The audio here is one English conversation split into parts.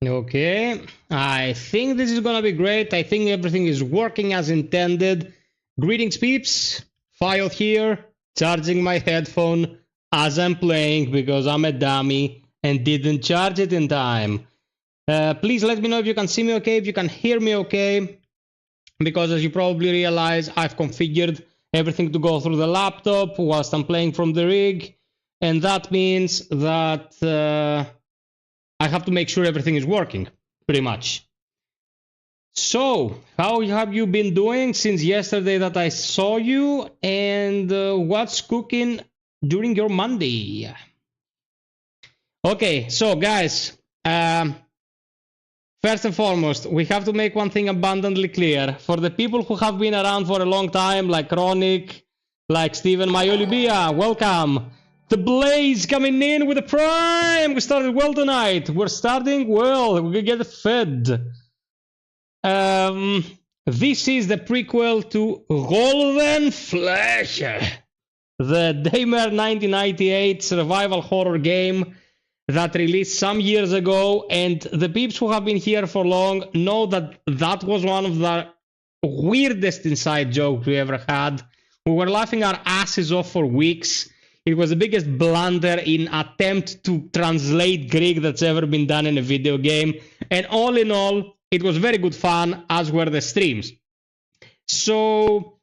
Okay, I think this is gonna be great. I think everything is working as intended. Greetings, peeps. FiOth here, charging my headphone as I'm playing because I'm a dummy and didn't charge it in time. Please let me know if you can see me okay, if you can hear me okay, because as you probably realize, I've configured everything to go through the laptop whilst I'm playing from the rig, and that means that I have to make sure everything is working, pretty much. So, how have you been doing since yesterday that I saw you, and what's cooking during your Monday? Okay, so guys, first and foremost, we have to make one thing abundantly clear. For the people who have been around for a long time, like Chronic, like Steven Mayolibia, welcome. The Blaze coming in with a prime. We started well tonight. We're starting well. We get fed. This is the prequel to Golden Flesh, the Daymare 1998 survival horror game that released some years ago. And the peeps who have been here for long know that that was one of the weirdest inside jokes we ever had. We were laughing our asses off for weeks. It was the biggest blunder in attempt to translate Greek that's ever been done in a video game. And all in all, it was very good fun, as were the streams. So,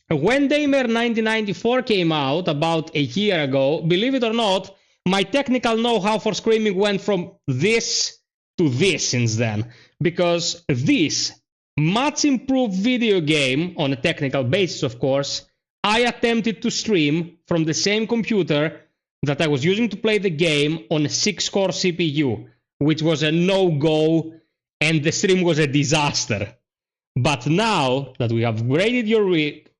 when Daymare 1994 came out about a year ago, believe it or not, my technical know-how for Screaming went from this to this since then. Because this much improved video game, on a technical basis of course, I attempted to stream from the same computer that I was using to play the game on a 6-core CPU, which was a no-go, and the stream was a disaster. But now that we have upgraded your rig,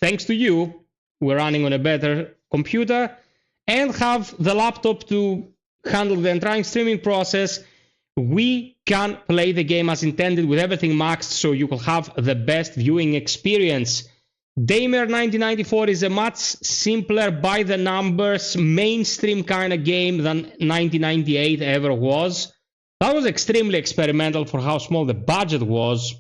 thanks to you, we're running on a better computer and have the laptop to handle the entire streaming process. We can play the game as intended with everything maxed, so you will have the best viewing experience. Daymare 1994 is a much simpler by the numbers mainstream kind of game than 1998 ever was. That was extremely experimental for how small the budget was,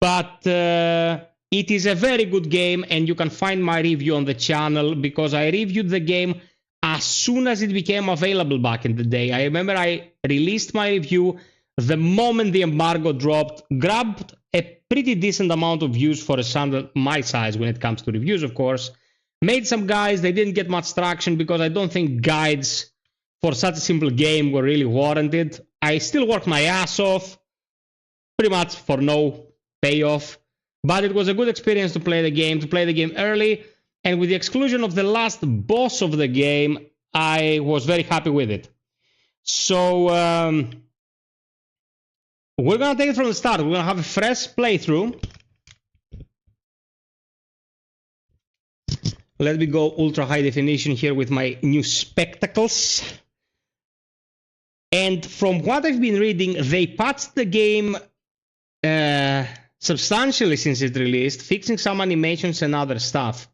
but it is a very good game, and you can find my review on the channel because I reviewed the game as soon as it became available back in the day. I remember I released my review the moment the embargo dropped, grabbed a pretty decent amount of views for a channel my size when it comes to reviews, of course. Made some guides, they didn't get much traction because I don't think guides for such a simple game were really warranted. I still worked my ass off, pretty much for no payoff, but it was a good experience to play the game early, and with the exclusion of the last boss of the game, I was very happy with it. So, we're gonna take it from the start. We're gonna have a fresh playthrough. Let me go ultra high definition here with my new spectacles. And from what I've been reading, they patched the game substantially since it released, fixing some animations and other stuff.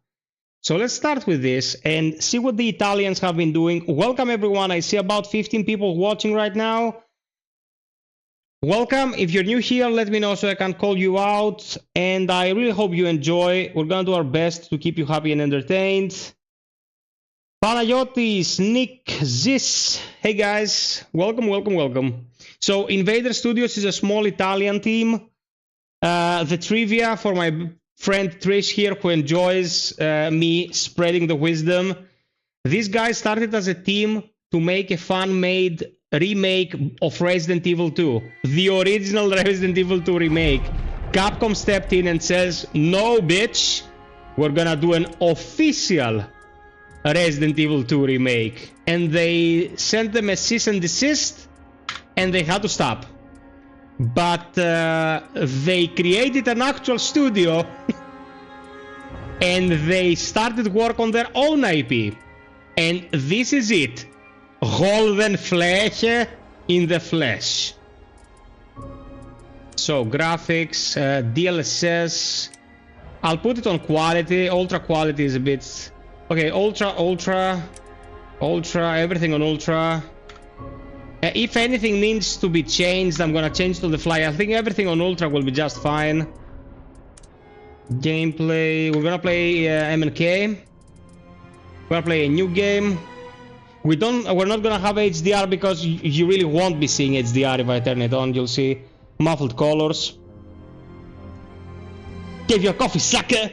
So let's start with this and see what the Italians have been doing. Welcome everyone. I see about 15 people watching right now. Welcome. If you're new here, let me know so I can call you out. And I really hope you enjoy. We're going to do our best to keep you happy and entertained. Panayotis, Nick, Zis. Hey guys. Welcome, welcome, welcome. So Invader Studios is a small Italian team. The trivia for my friend Trish here, who enjoys me spreading the wisdom. These guys started as a team to make a fan-made remake of Resident Evil 2, the original Resident Evil 2 remake. Capcom stepped in and says, no bitch, we're gonna do an official Resident Evil 2 remake. And they sent them a cease and desist, and they had to stop. But they created an actual studio and they started work on their own IP. And this is it. Golden Flesh in the flesh. So graphics, DLSS. I'll put it on quality. Ultra quality is a bit... Okay, ultra, everything on ultra. If anything needs to be changed, I'm gonna change to the fly. I think everything on Ultra will be just fine. Gameplay, we're gonna play M&K. We're gonna play a new game. We're not gonna have HDR because you really won't be seeing HDR if I turn it on. You'll see muffled colors. Give your coffee, sucker!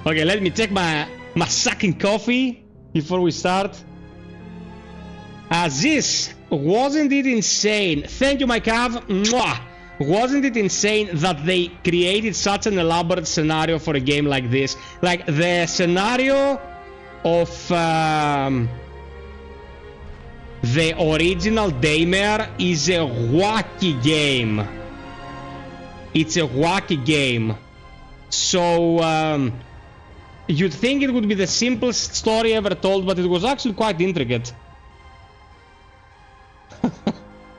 Okay, let me check my sucking coffee before we start. This, wasn't it insane? Thank you, my cav. Mwah! Wasn't it insane that they created such an elaborate scenario for a game like this? Like, the scenario of the original Daymare is a wacky game. It's a wacky game. So, you'd think it would be the simplest story ever told, but it was actually quite intricate.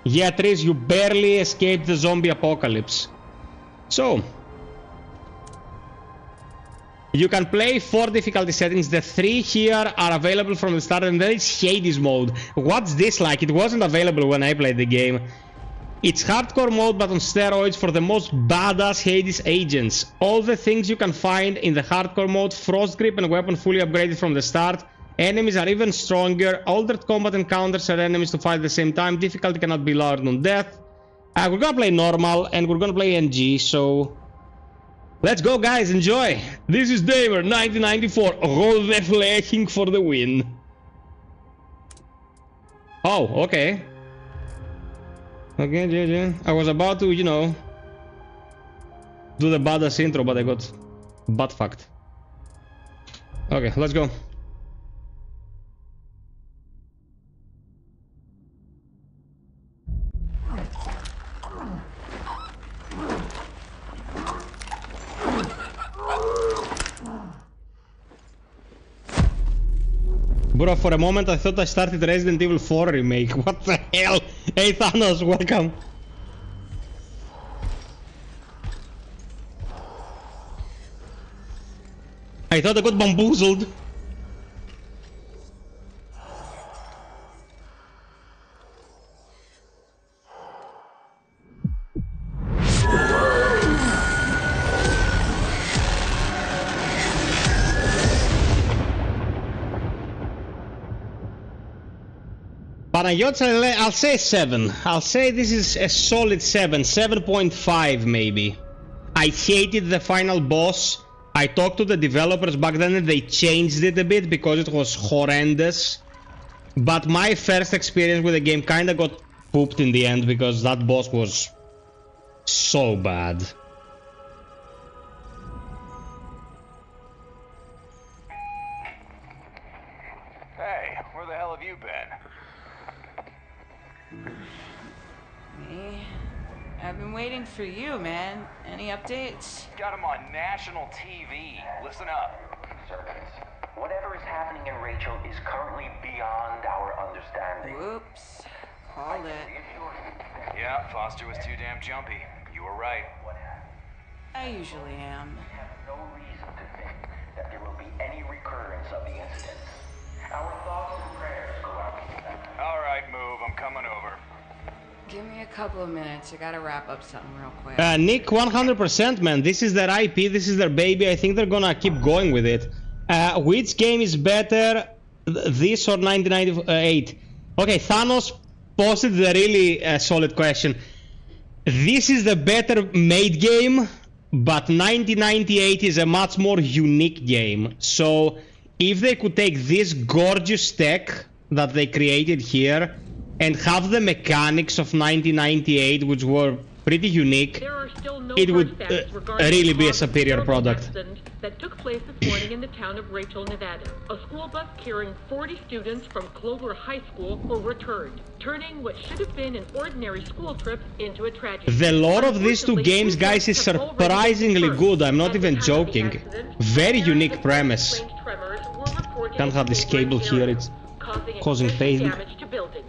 Yeah, Tris, you barely escaped the zombie apocalypse. So, you can play 4 difficulty settings. The 3 here are available from the start, and then it's Hades mode. What's this like? It wasn't available when I played the game. It's hardcore mode, but on steroids for the most badass Hades agents. All the things you can find in the hardcore mode, frost grip and weapon fully upgraded from the start. Enemies are even stronger. Altered combat encounters are enemies to fight at the same time. Difficulty cannot be lowered on death. We're gonna play normal and we're gonna play NG, so let's go, guys. Enjoy. This is Daymare 1994. Roll the flashing for the win. Oh, okay. Okay, yeah. I was about to, you know, do the badass intro, but I got butt fucked. Okay, let's go. Bro, for a moment I thought I started Resident Evil 4 remake. What the hell? Hey Thanos, welcome. I thought I got bamboozled. I'll say 7. I'll say this is a solid 7. 7.5 maybe. I hated the final boss. I talked to the developers back then and they changed it a bit because it was horrendous. But my first experience with the game kinda got pooped in the end because that boss was so bad. Hey, where the hell have you been? Me? I've been waiting for you, man. Any updates? Got him on national TV. Listen up. Servants, whatever is happening in Rachel is currently beyond our understanding. Whoops. Called it. Yeah, Foster was too damn jumpy. You were right. I usually am. We have no reason to think that there will be any recurrence of the incident. Our thoughts and prayers go out to them. All right, move. I'm coming over. Give me a couple of minutes. I gotta wrap up something real quick. Nick, 100%, man. This is their IP. This is their baby. I think they're gonna keep going with it. Which game is better, this or 1998? Okay, Thanos posted the really solid question. This is the better made game, but 1998 is a much more unique game. So if they could take this gorgeous tech that they created here and have the mechanics of 1998, which were pretty unique, it would really be a superior product. That took place this morning in the town of Rachel, Nevada. A school bus carrying 40 students from Clover High School were returned, turning what should have been an ordinary school trip into a tragedy. The lore of these two games, guys, is surprisingly good. I'm not even joking. Very unique premise. Can't have this cable here, it's causing pain. Damage to buildings,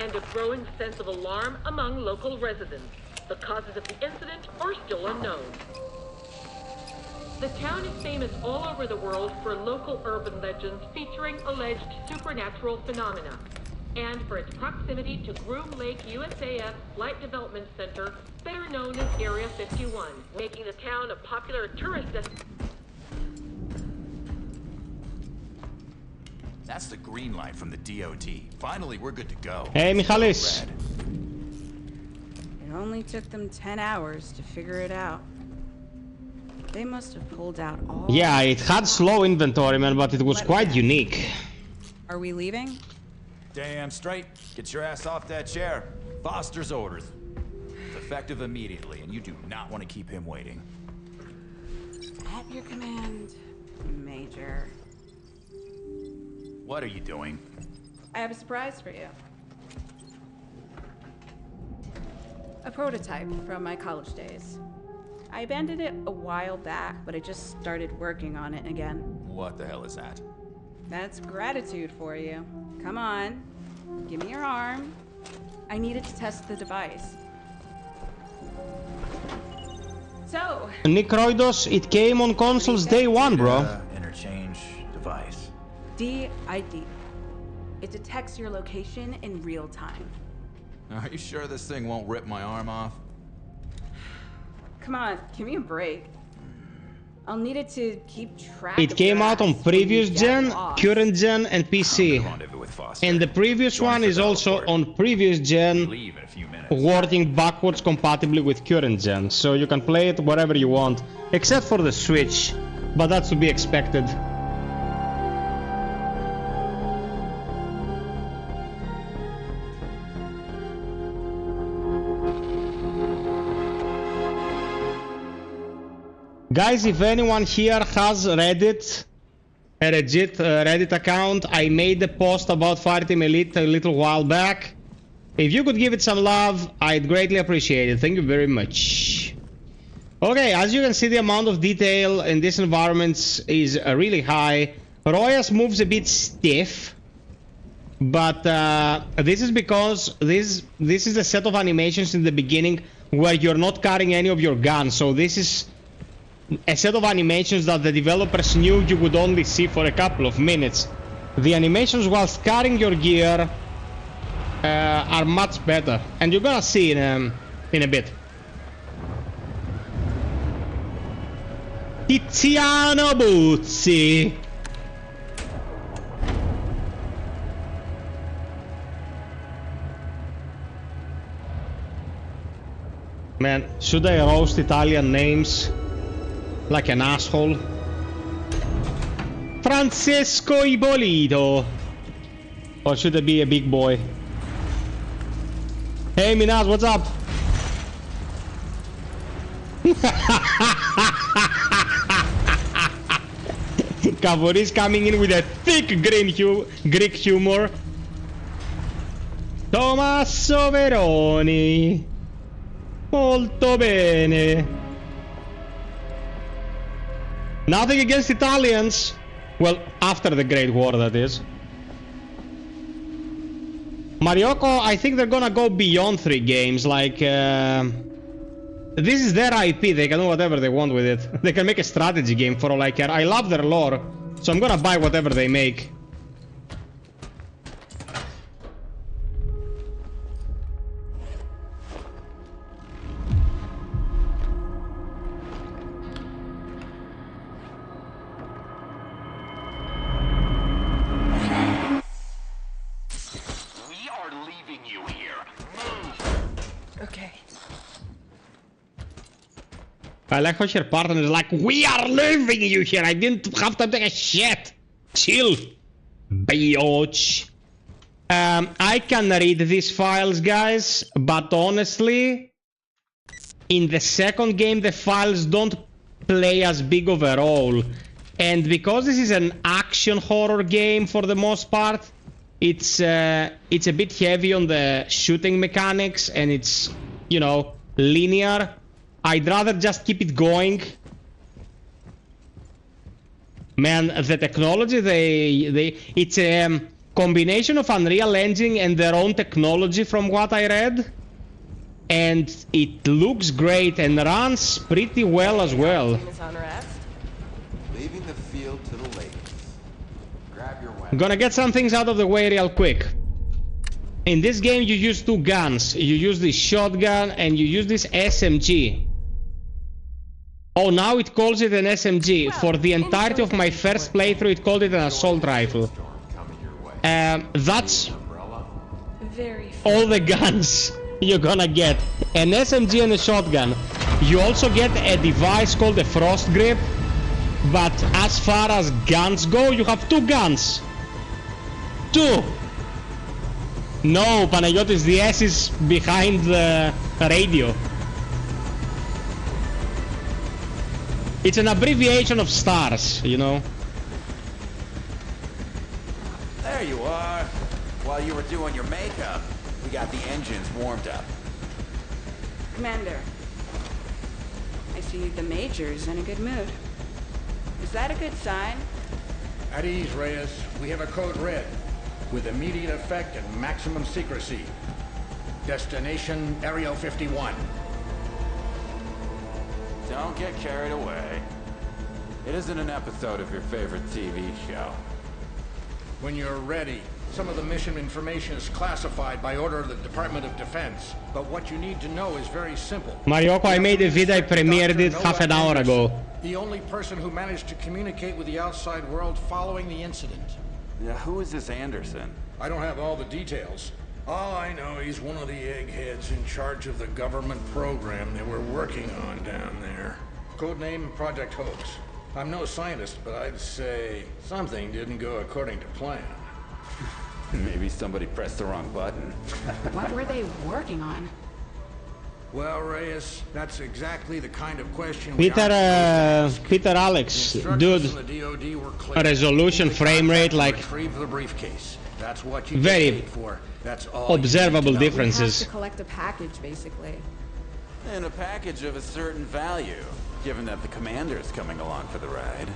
and a growing sense of alarm among local residents. The causes of the incident are still unknown. The town is famous all over the world for local urban legends featuring alleged supernatural phenomena, and for its proximity to Groom Lake USAF Flight Development Center, better known as Area 51, making the town a popular tourist destination. That's the green light from the DOT. Finally, we're good to go. Hey, Michalis. It only took them 10 hours to figure it out. They must have pulled out all... Yeah, it had slow inventory, man, but it was quite unique. Are we leaving? Damn straight. Get your ass off that chair. Foster's orders. It's effective immediately, and you do not want to keep him waiting. At your command, Major. What are you doing? I have a surprise for you. A prototype from my college days. I abandoned it a while back, but I just started working on it again. What the hell is that? That's gratitude for you. Come on, give me your arm. I needed to test the device. So... Nikroidos, it came on consoles day one, bro. Interchange device. DID. It detects your location in real time. Are you sure this thing won't rip my arm off? Come on, give me a break. I'll need it to keep track. It came out on previous gen, current gen, and PC. And the previous one is also on previous gen, working backwards compatibly with current gen. So you can play it wherever you want, except for the Switch. But that's to be expected. Guys, if anyone here has Reddit, a legit Reddit account, I made a post about Fireteam Elite a little while back. If you could give it some love, I'd greatly appreciate it. Thank you very much. Okay, as you can see, the amount of detail in these environments is really high. Royas moves a bit stiff, but this is because this is a set of animations in the beginning where you're not carrying any of your guns, so this is a set of animations that the developers knew you would only see for a couple of minutes. The animations whilst carrying your gear are much better, and you're gonna see in a bit. Tiziano Buzzi. Man, should I roast Italian names like an asshole? Francesco Ipolito. Or should I be a big boy? Hey Minaz, what's up? Cavoris coming in with a thick Greek humor. Tommaso Veroni. Molto bene. Nothing against Italians. Well, after the Great War, that is. Mariocco, I think they're gonna go beyond 3 games. Like, this is their IP. They can do whatever they want with it. They can make a strategy game for all I care. I love their lore, so I'm gonna buy whatever they make. I like how your partner is like, we are leaving you here. I didn't have time to take a shit. Chill, bitch. I can read these files, guys, but honestly, in the second game, the files don't play as big of a role. And because this is an action horror game for the most part, it's a bit heavy on the shooting mechanics, and it's, you know, linear. I'd rather just keep it going. Man, the technology, it's a combination of Unreal Engine and their own technology from what I read. And it looks great and runs pretty well as well. Is on rest. field to the ladies. Grab your weapon. I'm gonna get some things out of the way real quick. In this game you use two guns. You use this shotgun and you use this SMG. Oh, now it calls it an SMG. For the entirety of my first playthrough it called it an assault rifle. That's all the guns you're gonna get. An SMG and a shotgun. You also get a device called a frost grip. But as far as guns go, you have two guns. Two! No, Panayotis, the S is behind the radio. It's an abbreviation of stars, you know. There you are. While you were doing your makeup, we got the engines warmed up. Commander, I see the Major's in a good mood. Is that a good sign? At ease, Reyes. We have a code red, with immediate effect and maximum secrecy. Destination, Area 51. Don't get carried away. It isn't an episode of your favorite TV show. When you're ready. Some of the mission information is classified by order of the Department of Defense. But what you need to know is very simple. Marioko, I made a video, I premiered it half an hour ago. The only person who managed to communicate with the outside world following the incident. Yeah, who is this Anderson? I don't have all the details. All I know, he's one of the eggheads in charge of the government program they were working on down there. Codename Project Hoax. I'm no scientist, but I'd say something didn't go according to plan. Maybe somebody pressed the wrong button. What were they working on? Well, Reyes, that's exactly the kind of question Peter Alex, dude, resolution, frame rate, like, that's what you very for. That's all observable We differences. have to collect a package, basically. And a package of a certain value, given that the commander is coming along for the ride.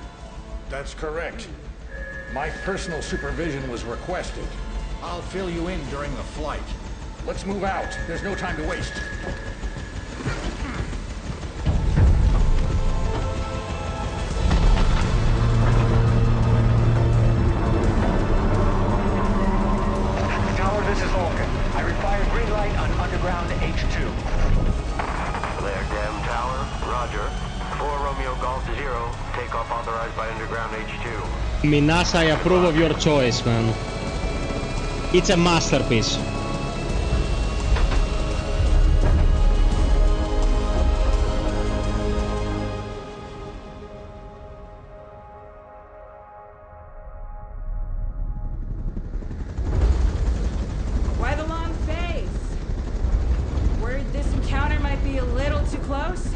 That's correct. My personal supervision was requested. I'll fill you in during the flight. Let's move out. There's no time to waste. Tower, this is Vulcan. I require green light on underground H2. Flare Dam Tower, roger. 4 Romeo Golf 0. Takeoff authorized by underground H2. Minas, I approve of your choice, man. It's a masterpiece. Why the long face? Worried this encounter might be a little too close?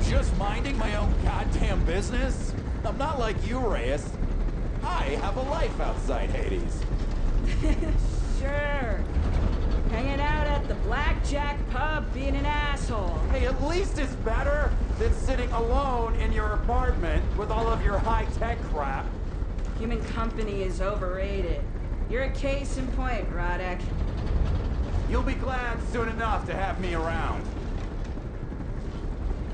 Just minding my own goddamn business? I'm not like you, Reyes. I have a life outside Hades. Sure. Hanging out at the Blackjack pub being an asshole. Hey, at least it's better than sitting alone in your apartment with all of your high-tech crap. Human company is overrated. You're a case in point, Radek. You'll be glad soon enough to have me around.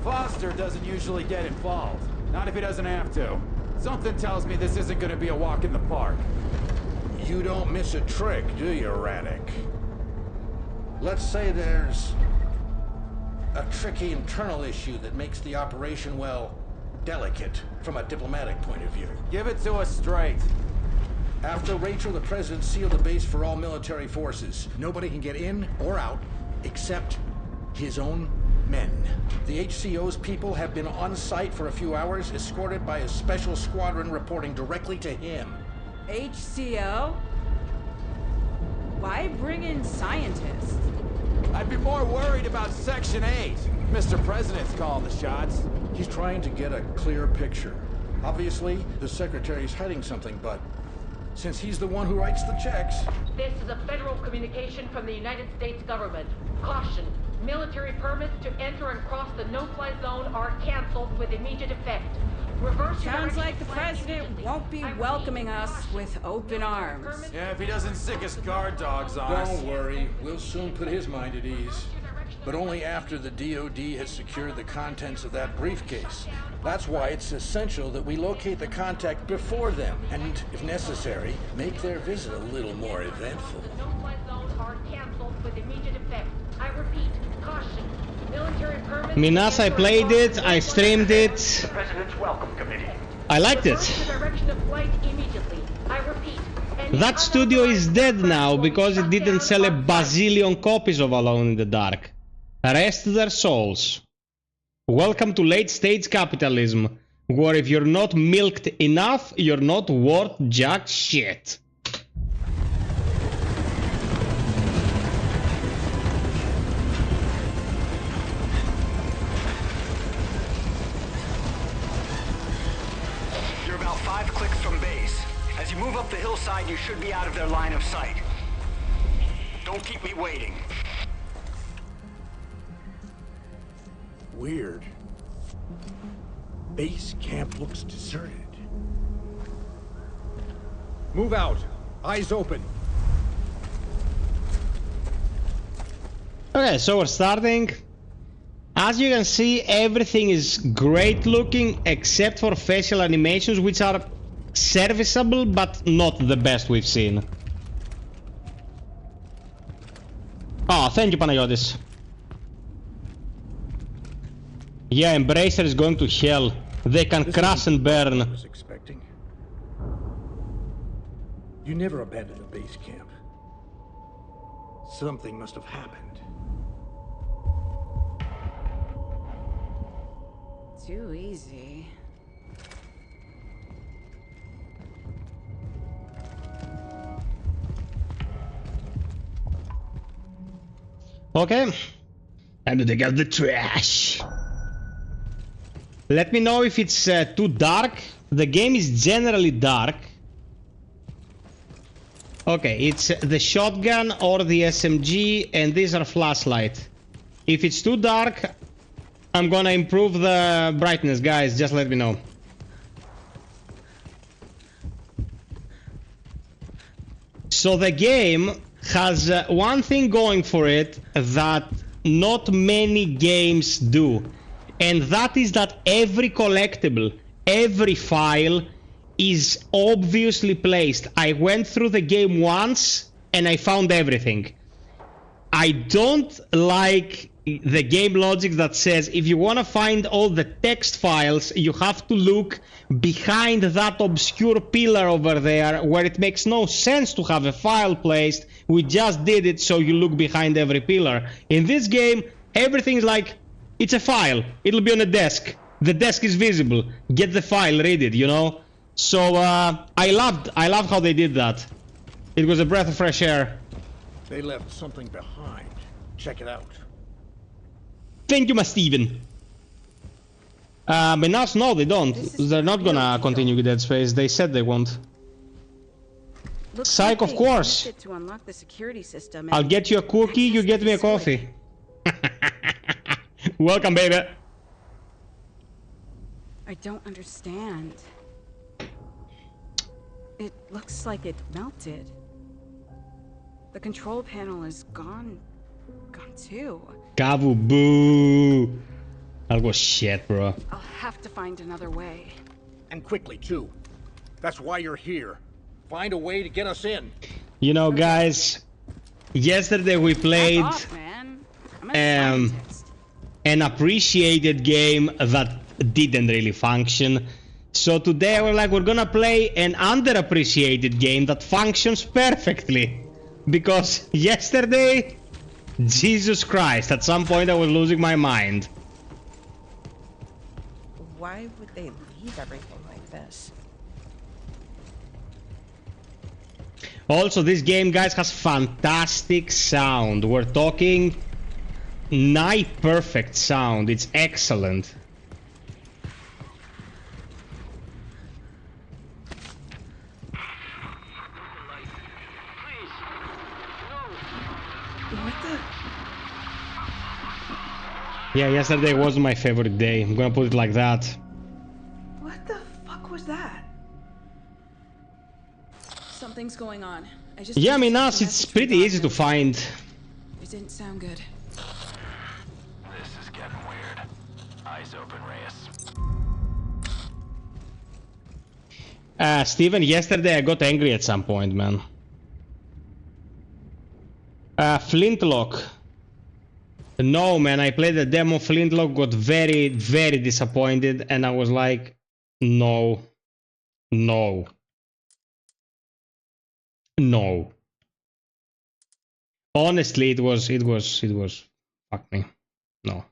Foster doesn't usually get involved. Not if he doesn't have to. Something tells me this isn't gonna be a walk in the park. You don't miss a trick, do you, Radek? Let's say there's a tricky internal issue that makes the operation, well, delicate from a diplomatic point of view. Give it to us straight. After Rachel, the president sealed the base for all military forces. Nobody can get in or out except his own men. The HCO's people have been on site for a few hours, escorted by a special squadron reporting directly to him. HCO? Why bring in scientists? I'd be more worried about Section 8. Mr. President's calling the shots. He's trying to get a clear picture. Obviously, the secretary's hiding something, but since he's the one who writes the checks... This is a federal communication from the United States government. Caution. Military permits to enter and cross the no-fly zone are canceled with immediate effect. Reverse your Sounds direction like the plan president immediately. won't be I repeat, welcoming us caution. with open arms. Yeah, if he doesn't sick his guard dogs on us. Don't worry, we'll soon put his mind at ease. Reverse your direction but only after the DoD has secured the contents of that briefcase. That's why it's essential that we locate the contact before them, and, if necessary, make their visit a little more eventful. No-fly zones are canceled with immediate effect. I repeat, caution. Military permits... Minas, I played it, I streamed it. The President's Welcome Committee. I liked it. Reverse the direction of flight immediately. I repeat. That studio is dead now because it didn't sell a bazillion copies of Alone in the Dark. Rest their souls. Welcome to late-stage capitalism, where if you're not milked enough, you're not worth jack shit. You're about 5 clicks from base. As you move up the hillside, you should be out of their line of sight. Don't keep me waiting. Weird. Base camp looks deserted. Move out. Eyes open. Okay, so we're starting. As you can see, everything is great looking except for facial animations, which are serviceable but not the best we've seen. Oh, thank you, Panayotis. Yeah, Embracer is going to hell. They can crash and burn. I was expecting. You never abandoned the base camp. Something must have happened. Too easy. Okay. Time to take out the trash. Let me know if it's too dark. The game is generally dark. Okay, it's the shotgun or the SMG, and these are flashlight. If it's too dark, I'm gonna improve the brightness, guys. Just let me know. So the game has one thing going for it that not many games do. And that is that every collectible, every file is obviously placed. I went through the game once and I found everything. I don't like the game logic that says if you want to find all the text files, you have to look behind that obscure pillar over there where it makes no sense to have a file placed. We just did it so you look behind every pillar. In this game, everything is like, it's a file. It'll be on a desk. The desk is visible. Get the file, read it, you know? So, I loved how they did that. It was a breath of fresh air. They left something behind. Check it out. Thank you, my Steven. But now, no, they don't. They're not gonna continue with Dead Space. They said they won't. Psych, of course. To unlock the security system. I'll get you a cookie, you get me a coffee. Welcome, baby. I don't understand. It looks like it melted. The control panel is gone too. Kavu, boo. That was shit, bro. I'll have to find another way. And quickly, too. That's why you're here. Find a way to get us in. You know, guys, yesterday we played Back off, man. I'm a scientist. an appreciated game that didn't really function. So today we're like, we're gonna play an underappreciated game that functions perfectly. Because yesterday, Jesus Christ, at some point I was losing my mind. Why would they leave everything like this? Also, this game, guys, has fantastic sound. We're talking nigh perfect sound. It's excellent. What the? Yeah, yesterday was my favorite day. I'm gonna put it like that. What the fuck was that? Something's going on. I just Yeah, I mean, us, it's pretty easy to find. It didn't sound good. Eyes open, Reyes. Steven, yesterday I got angry at some point, man. Flintlock. No, man, I played the demo Flintlock, got very, very disappointed, and I was like, no. No. No. Honestly, it was, fuck me. No.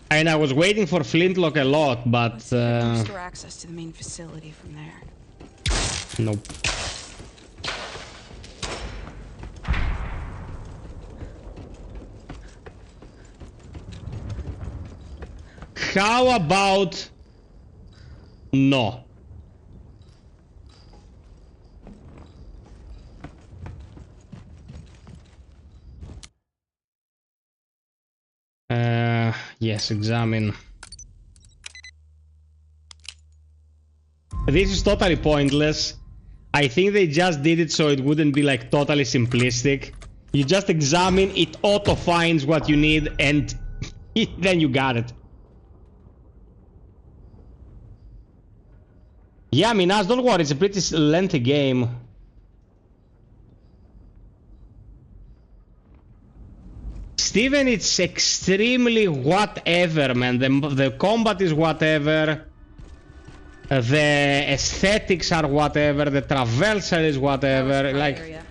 And I was waiting for Flintlock a lot, but store access to the main facility from there. Nope. How about no? Yes, examine. This is totally pointless. I think they just did it so it wouldn't be like totally simplistic. You just examine, it auto finds what you need, and then you got it. Yeah, I mean, don't worry, it's a pretty lengthy game. Steven, it's extremely whatever, man. The combat is whatever. The aesthetics are whatever. The traversal is whatever. Like, area.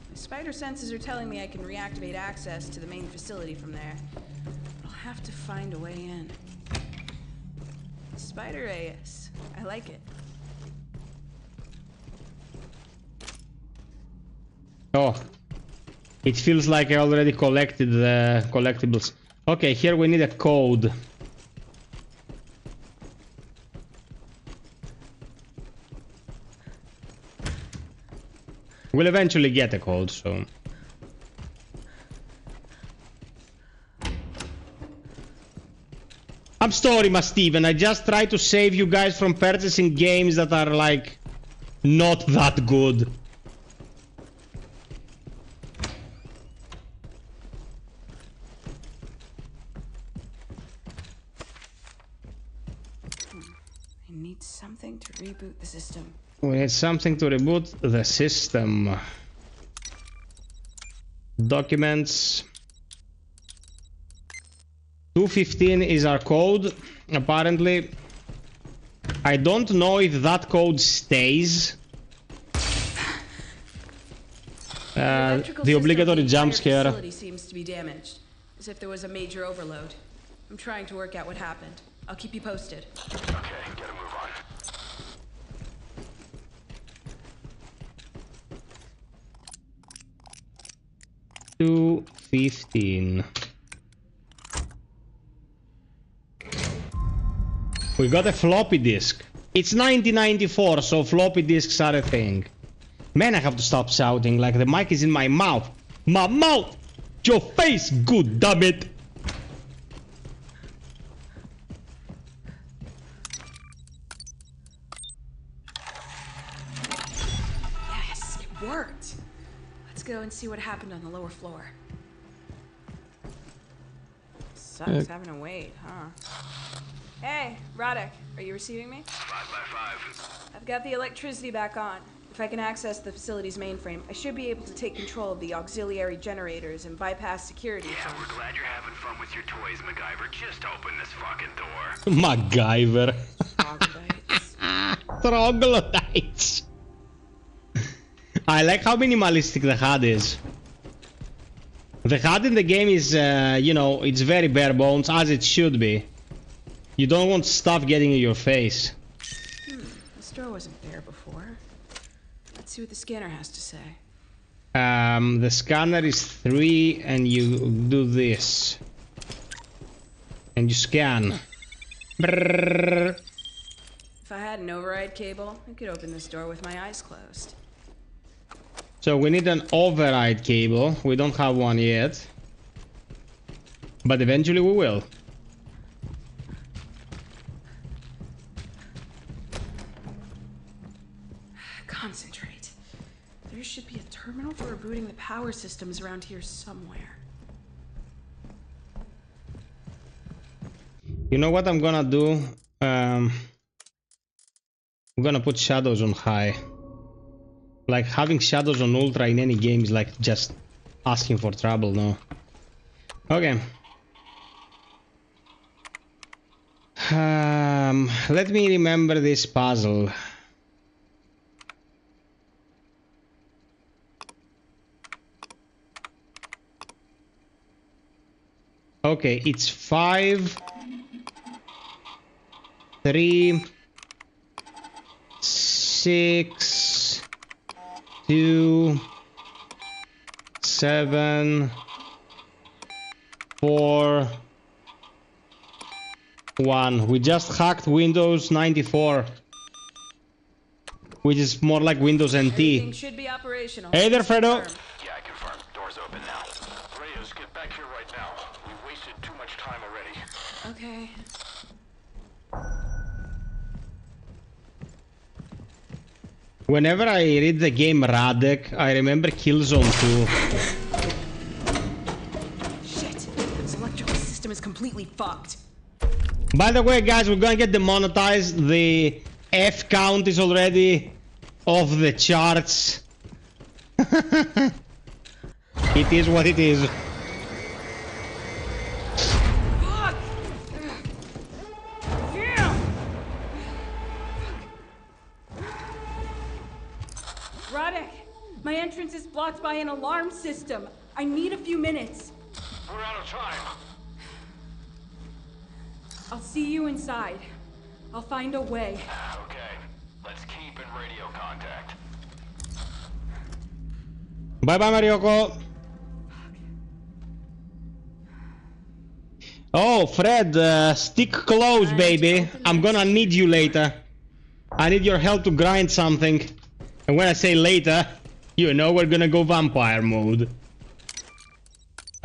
My spider senses are telling me I can reactivate access to the main facility from there. I'll have to find a way in. Spider AS. I like it. oh. It feels like I already collected the collectibles. Okay, here we need a code. We'll eventually get a code, so... I'm sorry, Steven. I just try to save you guys from purchasing games that are, like, not that good. Something to reboot the system. We need something to reboot the system. Documents. 215 is our code, apparently. I don't know if that code stays. The obligatory jump scare. The facility seems to be damaged, as if there was a major overload. I'm trying to work out what happened. I'll keep you posted. Okay, get a move on. 215. We got a floppy disk. It's 1994, so floppy disks are a thing. Man, I have to stop shouting, like the mic is in my mouth. My mouth! Your face, good damn it! Yes, it worked. Let's go and see what happened on the lower floor. Sucks having to wait, huh? Hey, Radek, are you receiving me? 5 by 5. I've got the electricity back on. If I can access the facility's mainframe, I should be able to take control of the auxiliary generators and bypass security. Yeah, we're glad you're having fun with your toys, MacGyver. Just open this fucking door. MacGyver. Troglodytes. Troglodytes. I like how minimalistic the HUD is. The HUD in the game is, you know, it's very bare bones, as it should be. You don't want stuff getting in your face. This door wasn't there before. Let's see what the scanner has to say. The scanner is 3 and you do this. And you scan. Brrr. If I had an override cable, I could open this door with my eyes closed. So we need an override cable. We don't have one yet. But eventually we will. Concentrate. There should be a terminal for a rebooting the power systems around here somewhere. You know what I'm gonna do? I'm gonna put shadows on high. Like, having shadows on ultra in any game is like just asking for trouble, no? Okay. Let me remember this puzzle. Okay, it's 5, 3, 6, 2, 7, 4, 1. We just hacked Windows 94, which is more like Windows NT. Everything should be operational. Hey there, Fredo. Yeah, I confirm. Door's open now. Reyes, get back here right now. We wasted too much time already. Okay. Whenever I read the game Radek, I remember Killzone 2. Shit! This electrical system is completely fucked. By the way, guys, we're gonna get demonetized. The F count is already off the charts. It is what it is. Fuck! Yeah! Radek, my entrance is blocked by an alarm system. I need a few minutes. We're out of time. I'll see you inside. I'll find a way. Okay, let's keep in radio contact. Bye bye, Marioko. Oh, Fred, stick close, baby. I'm gonna need you later. I need your help to grind something. And when I say later, you know we're gonna go vampire mode.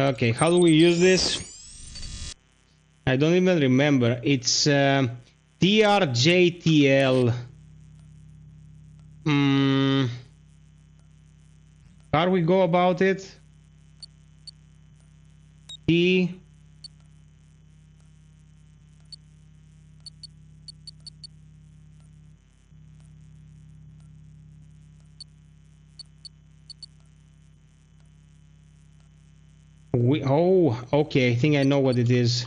Okay, how do we use this? I don't even remember. It's TRJTL. How we go about it? T. Oh, okay. I think I know what it is.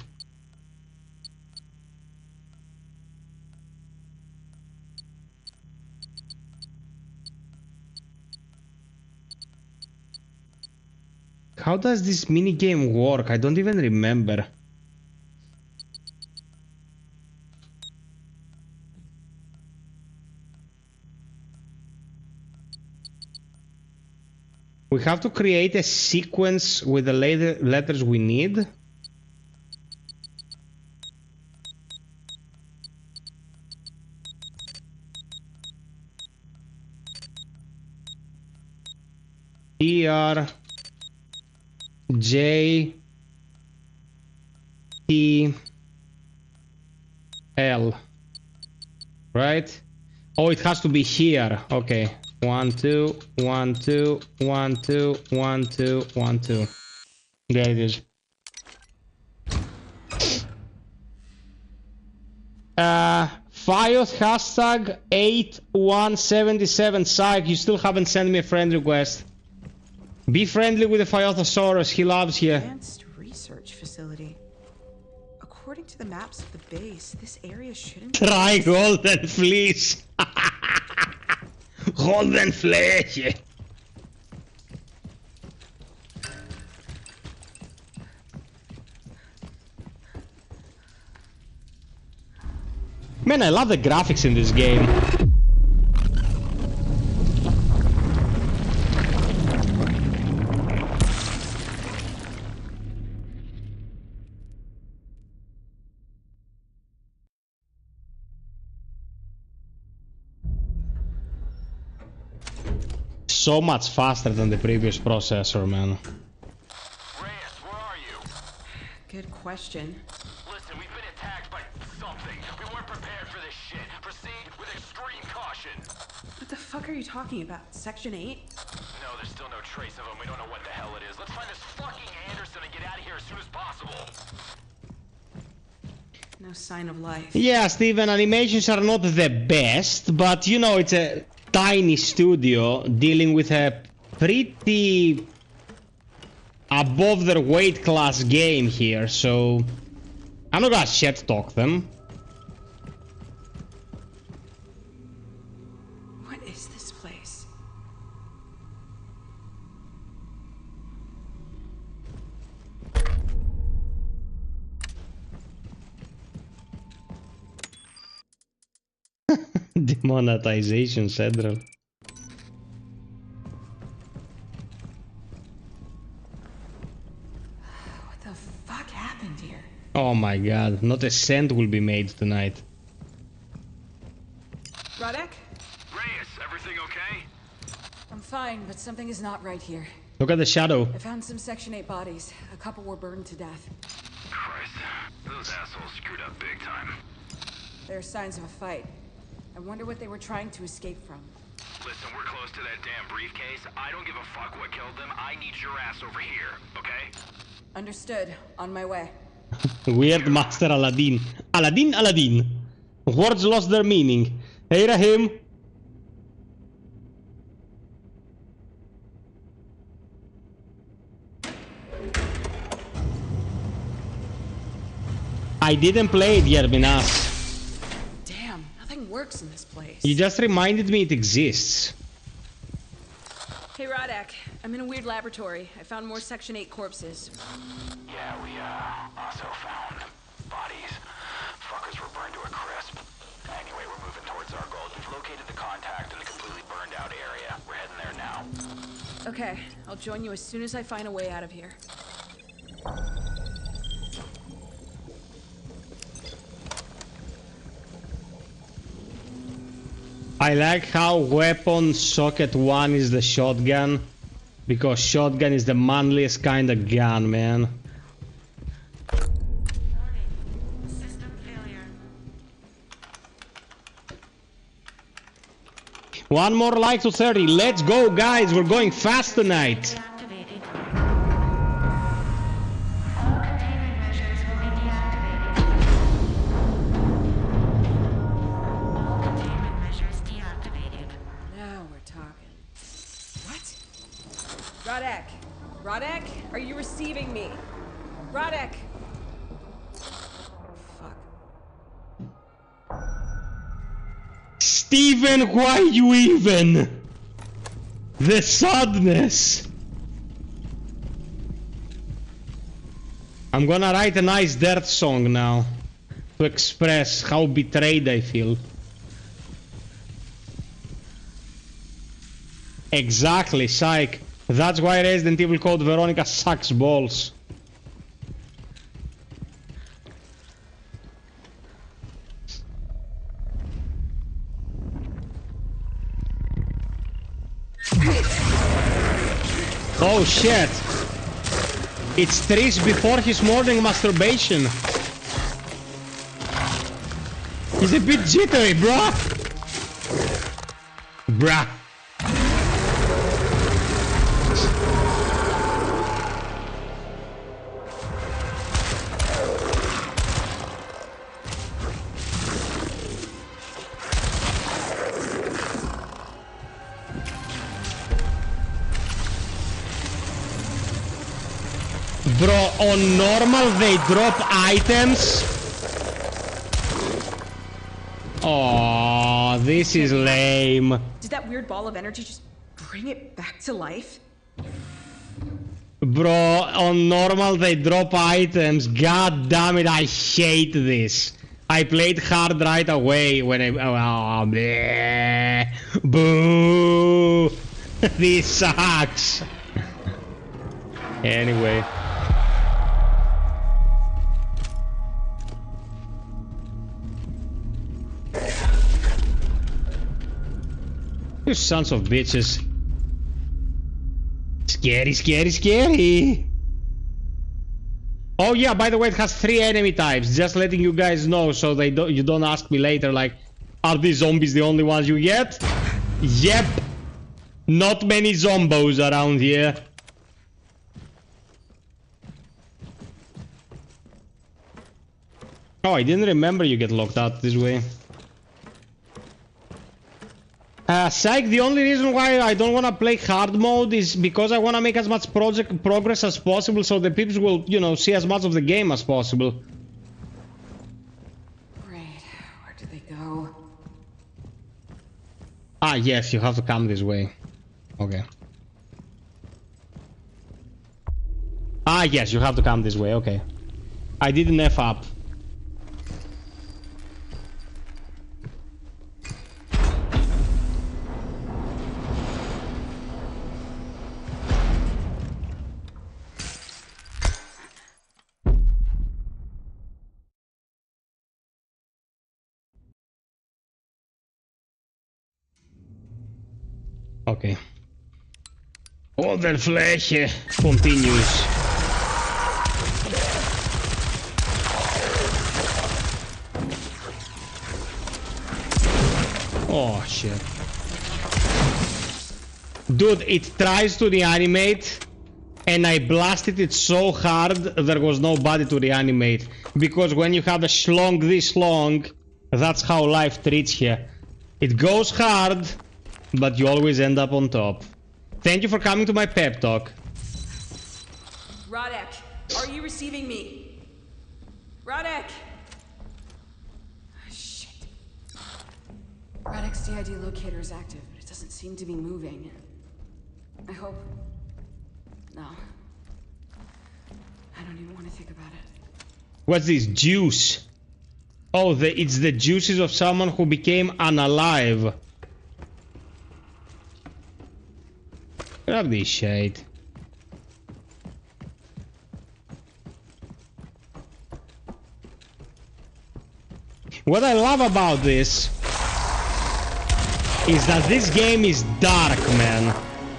How does this minigame work? I don't even remember. We have to create a sequence with the letters we need. TR J T L, right? Oh, it has to be here. Okay. 1 2 1 2 1 2 1 2 1 2. There it is. FiOth hashtag 8177 psych. You still haven't sent me a friend request. Be friendly with the FiOthosaurus. He loves you. Advanced research facility. According to the maps of the base, this area shouldn't Try golden fleece. Golden flesh. Man, I love the graphics in this game. So much faster than the previous processor, man. Reyes, where are you? Good question. Listen, we've been attacked by something. We weren't prepared for this shit. Proceed with extreme caution. What the fuck are you talking about? Section 8? No, there's still no trace of him. We don't know what the hell it is. Let's find this fucking Anderson and get out of here as soon as possible. No sign of life. Yeah, Steven, animations are not the best, but you know, it's a tiny studio dealing with a pretty above their weight class game here, so I'm not gonna shit talk them. What is this place? Demonetization, Cedral. What the fuck happened here? Oh my god, not a cent will be made tonight. Radek? Reyes, everything okay? I'm fine, but something is not right here. Look at the shadow. I found some Section 8 bodies. A couple were burned to death. Christ, those assholes screwed up big time. There are signs of a fight. I wonder what they were trying to escape from. Listen, we're close to that damn briefcase. I don't give a fuck what killed them. I need your ass over here, okay? Understood. On my way. Weird Master Aladdin. Aladdin, Aladdin. Words lost their meaning. Hey Rahim. I didn't play it yet, Minas. Damn, nothing works in this place. You just reminded me it exists. Hey Radek, I'm in a weird laboratory. I found more Section 8 corpses. Yeah, we also found bodies. Fuckers were burned to a crisp. Anyway, we're moving towards our goal. We've located the contact in the completely burned out area. We're heading there now. Okay, I'll join you as soon as I find a way out of here. I like how weapon socket 1 is the shotgun, because shotgun is the manliest kind of gun, man. System failure. One more like to 30. Let's go, guys. We're going fast tonight. Deactivated. All containment measures will be deactivated. All containment measures deactivated. Now we're talking. What? Radek! Radek? Are you receiving me? Radek! Fuck. Steven, why you even? The sadness. I'm gonna write a nice dirt song now to express how betrayed I feel. Exactly, psych. That's why Resident Evil Code Veronica sucks balls. Oh shit! It's Trish before his morning masturbation. He's a bit jittery, bruh! Bruh. Bro, on normal they drop items. Oh, this is lame. Did that weird ball of energy just bring it back to life? Bro, on normal they drop items. God damn it, I hate this. I played hard right away when I... Oh, bleh. Boo! This sucks. Anyway. You sons of bitches. Scary, scary, scary. Oh yeah, by the way, it has 3 enemy types. Just letting you guys know so you don't ask me later like, are these zombies the only ones you get? Yep. Not many zombos around here. Oh, I didn't remember you get locked out this way. Psych, the only reason why I don't want to play hard mode is because I want to make as much progress as possible so the peeps will, you know, see as much of the game as possible. Great. Where did they go? Ah, yes, you have to come this way. Okay. Ah, yes, you have to come this way. Okay. I didn't F up. Okay. All the flesh continues. Oh shit. Dude, it tries to reanimate and I blasted it so hard there was nobody to reanimate. Because when you have a schlong this long, that's how life treats you. It goes hard, but you always end up on top. Thank you for coming to my pep talk. Radek, are you receiving me? Radek! Shit. Radek's DID locator is active, but it doesn't seem to be moving. I hope... No. I don't even want to think about it. What's this? Juice. Oh, it's the juices of someone who became unalive. Grab this shit. What I love about this is that this game is dark, man.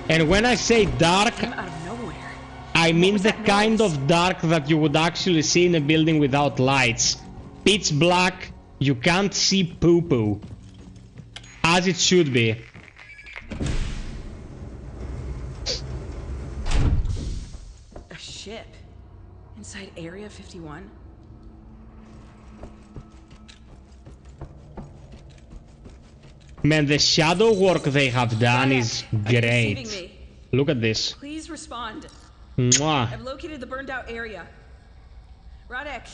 And when I say dark, Came out of nowhere. I mean was the that kind noise? of dark that you would actually see in a building without lights. Pitch black, you can't see poo-poo. As it should be. A ship. Inside Area 51? Man, the shadow work they have done Radek, is are you receiving great. me? Look at this. Please respond. Mwah. I've located the burned out area. Radek,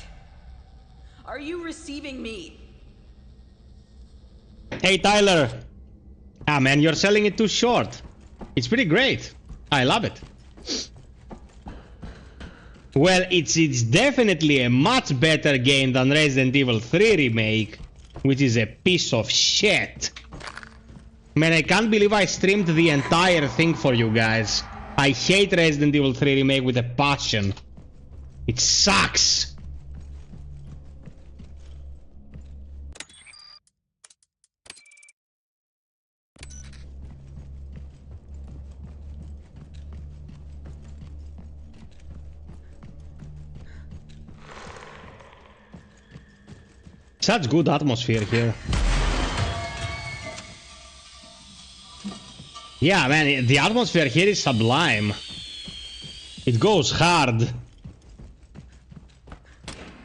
are you receiving me? Hey, Tyler. Ah, man, you're selling it too short. It's pretty great. I love it. Well, it's definitely a much better game than Resident Evil 3 Remake, which is a piece of shit. Man, I can't believe I streamed the entire thing for you guys. I hate Resident Evil 3 Remake with a passion. It sucks. Such good atmosphere here. Yeah, man, the atmosphere here is sublime. It goes hard.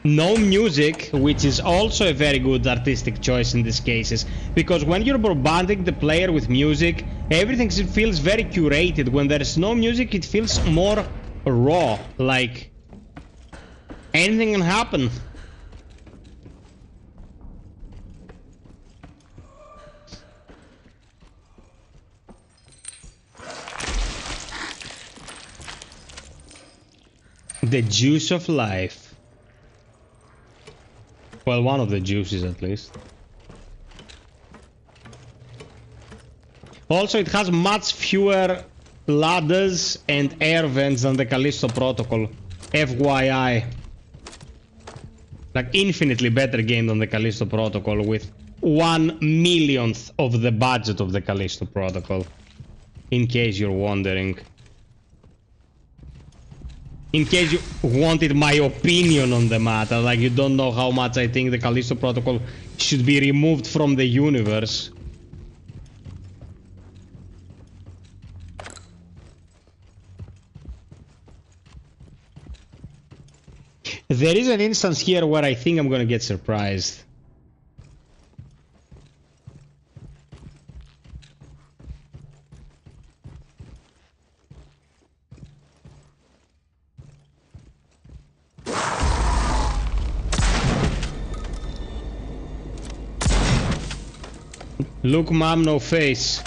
No music, which is also a very good artistic choice in these cases. Because when you're bombarding the player with music, everything feels very curated. When there's no music, it feels more raw. Like anything can happen. The juice of life. Well, one of the juices at least. Also, it has much fewer ladders and air vents than the Callisto Protocol. FYI. Like, infinitely better game than the Callisto Protocol with 1/1,000,000th of the budget of the Callisto Protocol. In case you're wondering. In case you wanted my opinion on the matter, like you don't know how much I think the Callisto Protocol should be removed from the universe. There is an instance here where I think I'm gonna get surprised. Look, mom, no face.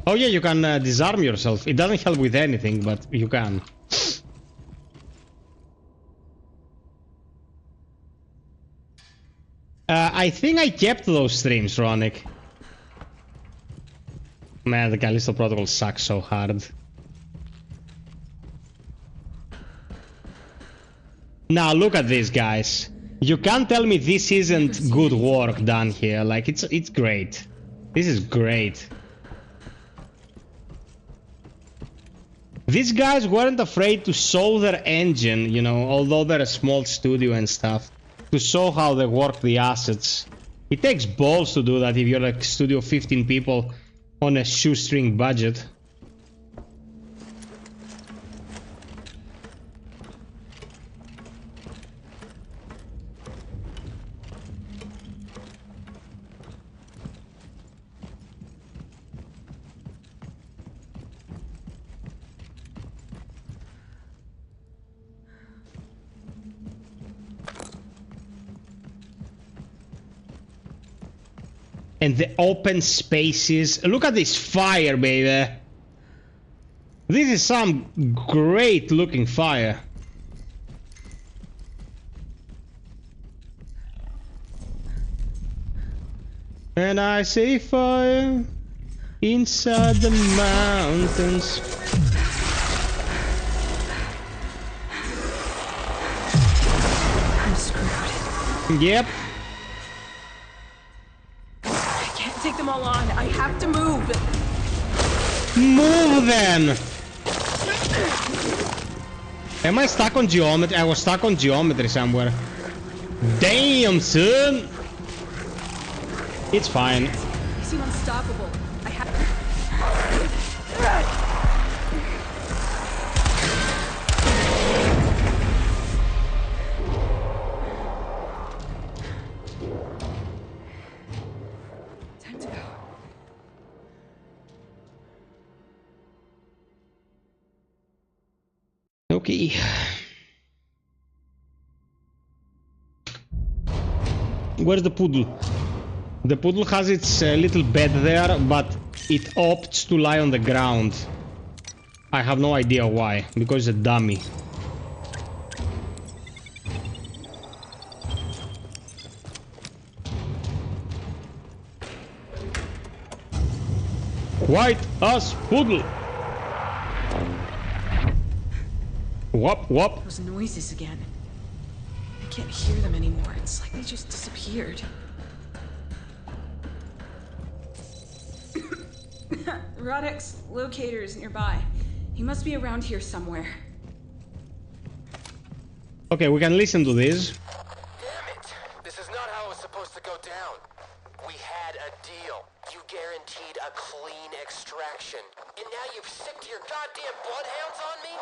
Oh yeah, you can disarm yourself. It doesn't help with anything, but you can. I think I kept those streams, Radek. Man, the Callisto Protocol sucks so hard. Now look at this, guys. You can't tell me this isn't good work done here. Like it's great. This is great. These guys weren't afraid to show their engine, you know, although they're a small studio and stuff, to show how they work the assets. It takes balls to do that if you're like a studio of 15 people on a shoestring budget. And the open spaces. Look at this fire, baby. This is some great looking fire. And I say fire inside the mountains. I'm screwed. Yep. Take them all on. I have to move. Move then! Am I stuck on geometry? I was stuck on geometry somewhere. Damn, son! It's fine. You seem unstoppable. I have time to go. Okay. Where's the poodle? The poodle has its little bed there, but it opts to lie on the ground. I have no idea why, because it's a dummy. White ass poodle! Whoop, whoop. Those noises again. I can't hear them anymore. It's like they just disappeared. Radek's locator is nearby. He must be around here somewhere. Okay, we can listen to this. Damn it! This is not how it was supposed to go down. We had a deal. You guaranteed a clean extraction. And now you've sicked your goddamn bloodhounds on me?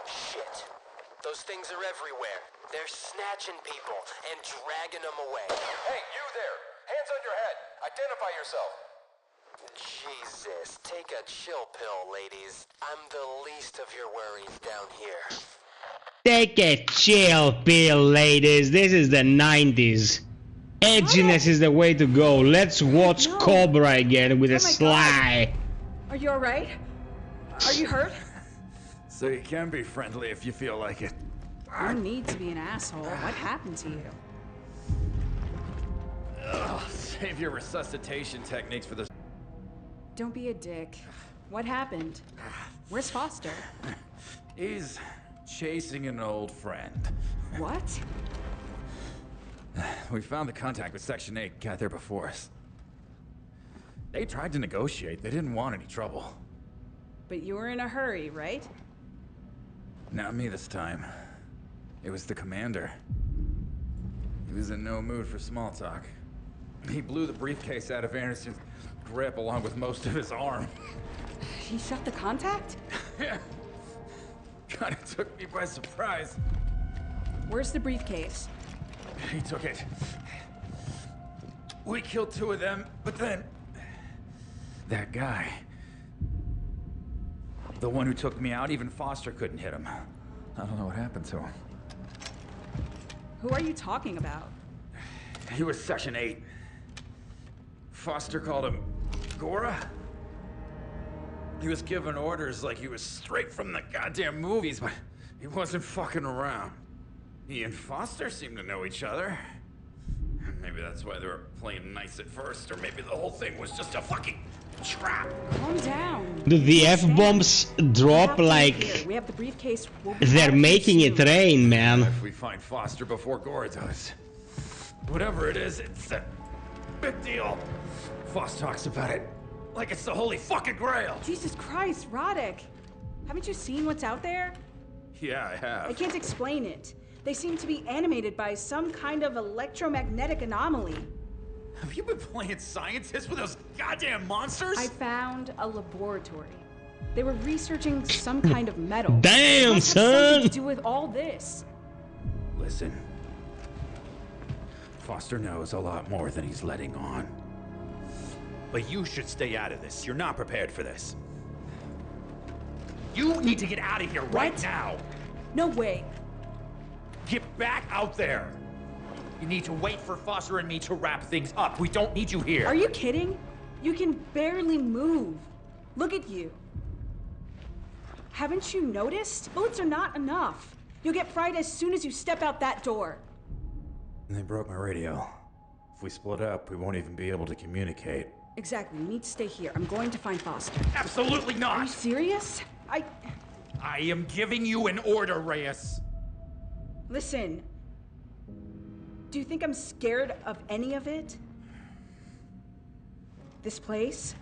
Shit. Those things are everywhere. They're snatching people and dragging them away. Hey, you there! Hands on your head! Identify yourself! Jesus, take a chill pill, ladies. I'm the least of your worries down here. Take a chill pill, ladies. This is the 90s. Edginess is the way to go. Let's watch Cobra again with a Sly. Are you alright? Are you hurt? So you can be friendly if you feel like it. No need to be an asshole. What happened to you? Ugh, save your resuscitation techniques for this. Don't be a dick. What happened? Where's Foster? He's chasing an old friend. What? We found the contact with Section 8 got there before us. They tried to negotiate. They didn't want any trouble. But you were in a hurry, right? Not me this time. It was the commander. He was in no mood for small talk. He blew the briefcase out of Anderson's grip along with most of his arm. He shut the contact? Yeah. Kinda took me by surprise. Where's the briefcase? He took it. We killed 2 of them, but then... that guy... the one who took me out, even Foster couldn't hit him. I don't know what happened to him. Who are you talking about? He was Section 8. Foster called him Gora. He was giving orders like he was straight from the goddamn movies, but he wasn't fucking around. He and Foster seemed to know each other. Maybe that's why they were playing nice at first, or maybe the whole thing was just a fucking trap. Calm down. Do the F-bombs drop like We have the briefcase. they're making it rain, man? If we find Foster before Gora does. Whatever it is, it's a big deal. Foss talks about it like it's the holy fucking grail. Jesus Christ, Radek. Haven't you seen what's out there? Yeah, I have. I can't explain it. They seem to be animated by some kind of electromagnetic anomaly. Have you been playing scientist with those goddamn monsters? I found a laboratory. They were researching some kind of metal. Damn, It must have son! something to do with all this. Listen. Foster knows a lot more than he's letting on. But you should stay out of this. You're not prepared for this. You need to get out of here right now. No way. Get back out there. You need to wait for Foster and me to wrap things up. We don't need you here. Are you kidding? You can barely move. Look at you. Haven't you noticed? Bullets are not enough. You'll get fried as soon as you step out that door. They broke my radio. If we split up, we won't even be able to communicate. Exactly. You need to stay here. I'm going to find Foster. Absolutely not! Are you serious? I am giving you an order, Reyes. Listen. Do you think I'm scared of any of it? This place?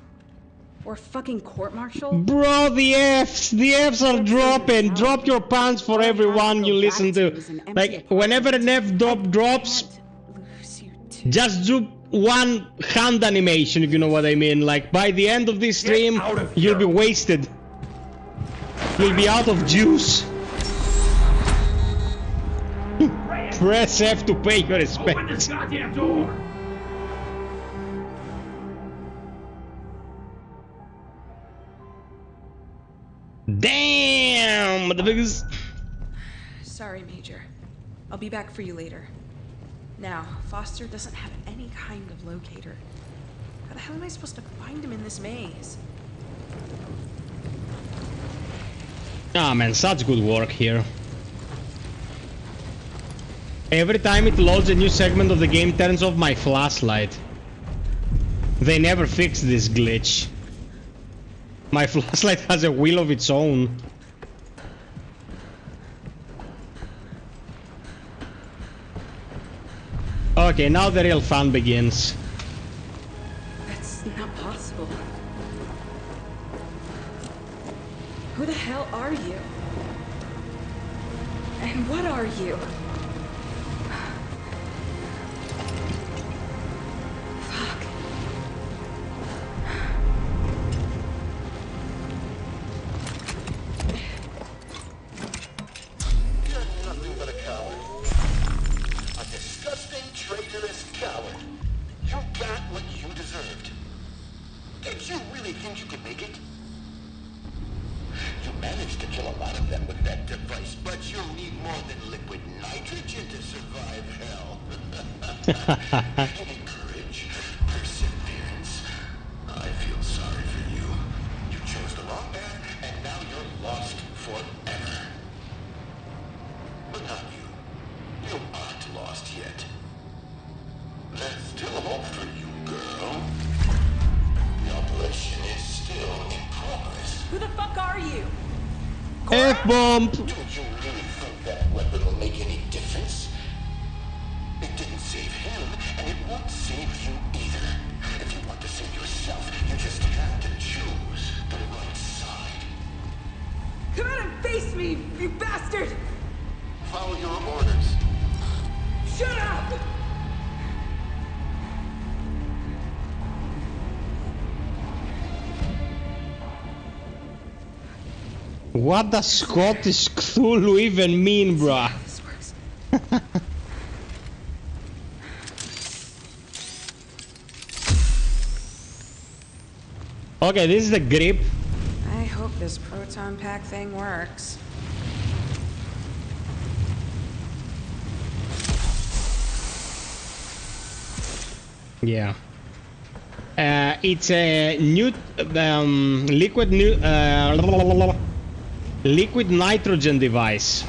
Or fucking court-martial? Bro, the Fs are dropping. Drop your pants for everyone you listen to. Like, whenever an F-dop drops, just do one hand animation, if you know what I mean. Like, by the end of this stream, you'll be wasted. You'll be out of juice. Press F to pay your respects. Open this goddamn door! Damn, motherfuckers. Sorry, Major. I'll be back for you later. Now, Foster doesn't have any kind of locator. How the hell am I supposed to find him in this maze? Ah, man, such good work here. Every time it loads a new segment of the game, turns off my flashlight. They never fixed this glitch. My flashlight has a wheel of its own. Okay, now the real fun begins. That's not possible. Who the hell are you? And what are you? Courage, perseverance. I feel sorry for you. You chose the wrong path, and now you're lost forever. But not you. You aren't lost yet. There's still hope for you, girl. The operation is still in progress. Who the fuck are you? F-bomb! Do you really think that weapon will make any difference? It didn't save him, and it won't save you either. If you want to save yourself, you just have to choose the right side. Come out and face me, you bastard! Follow your orders. Shut up! What does Scottish Cthulhu even mean, bruh? This works. Okay, this is the grip. I hope this proton pack thing works. Yeah. It's a new liquid nitrogen device.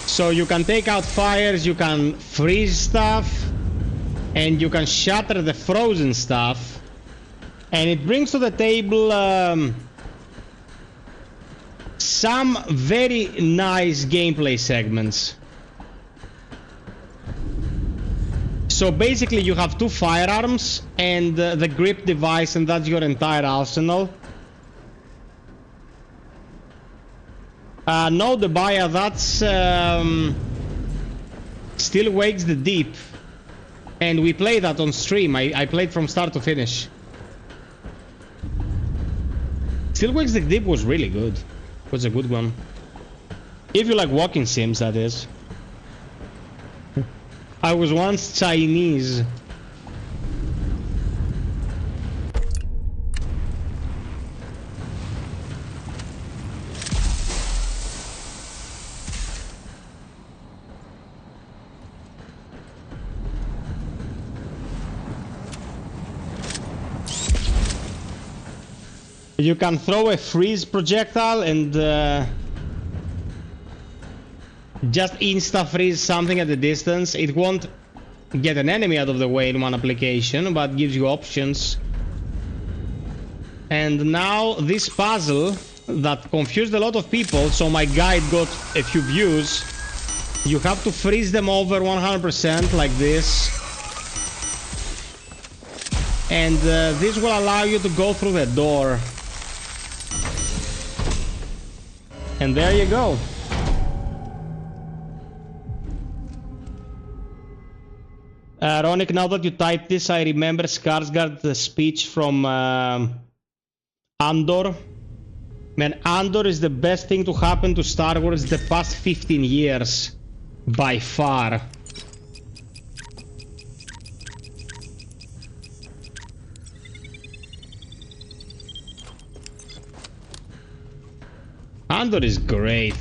So you can take out fires, you can freeze stuff, and you can shatter the frozen stuff. And it brings to the table some very nice gameplay segments. So basically you have two firearms and the grip device, and that's your entire arsenal. No, the buyer, that's Still Wakes the Deep. And we played that on stream. I played from start to finish. Still Wakes the Deep was really good. Was a good one. If you like walking sims, that is. I was once Chinese. You can throw a freeze projectile and just insta-freeze something at a distance. It won't get an enemy out of the way in one application, but gives you options. And now this puzzle that confused a lot of people, so my guide got a few views. You have to freeze them over 100% like this. And this will allow you to go through the door. And there you go. Ronick, now that you typed this, I remember Skarsgård's speech from Andor. Man, Andor is the best thing to happen to Star Wars the past 15 years. By far. Andor is great.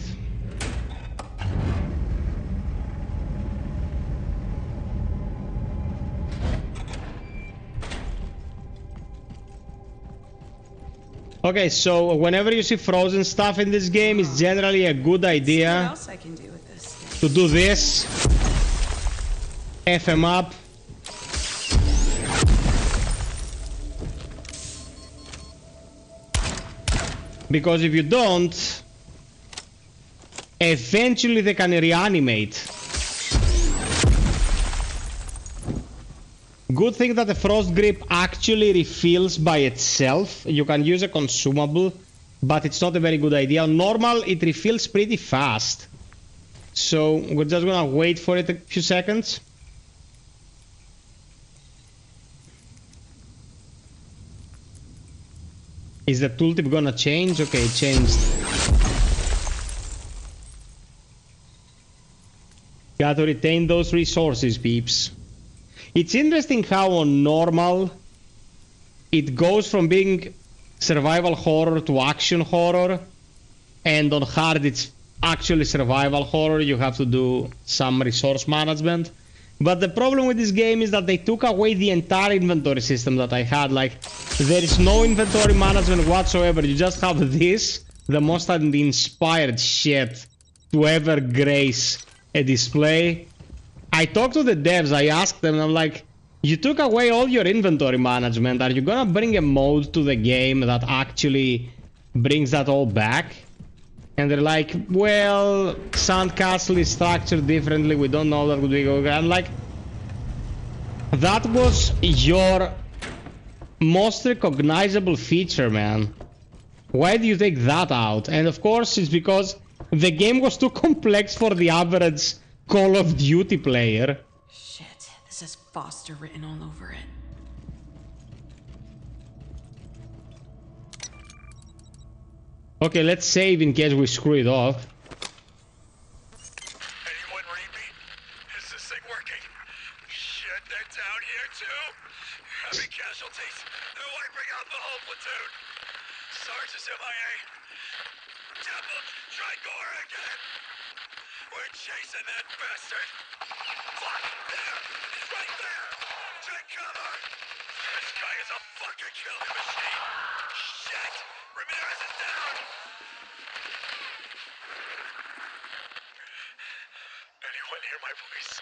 Okay, so whenever you see frozen stuff in this game, it's generally a good idea What else I can do with this? to do this. F them up. Because if you don't, eventually they can reanimate. Good thing that the frost grip actually refills by itself. You can use a consumable, but it's not a very good idea. On normal, it refills pretty fast. So we're just gonna wait for it a few seconds. Is the tooltip gonna change? Okay, it changed. Gotta retain those resources, peeps. It's interesting how on normal it goes from being survival horror to action horror, and on hard it's actually survival horror. You have to do some resource management. But the problem with this game is that they took away the entire inventory system that I had. Like, there is no inventory management whatsoever. You just have this, the most uninspired shit to ever grace a display. I talked to the devs, I asked them, I'm like, you took away all your inventory management. Are you gonna bring a mode to the game that actually brings that all back? And they're like, well, Sandcastle is structured differently. We don't know that would be good. I'm like, that was your most recognizable feature, man. Why do you take that out? And of course, it's because the game was too complex for the average Call of Duty player. Shit, this has Foster written all over it. Okay, let's save in case we screw it off. Anyone read me? Is this thing working? Shit, they're down here too. Heavy casualties. They're wiping out the whole platoon. Sarge is MIA. Temple, try Gora again. We're chasing that bastard. Fuck, there! He's right there! Take cover! This guy is a fucking killing machine. Shit! Ramirez is down! Anyone hear my voice?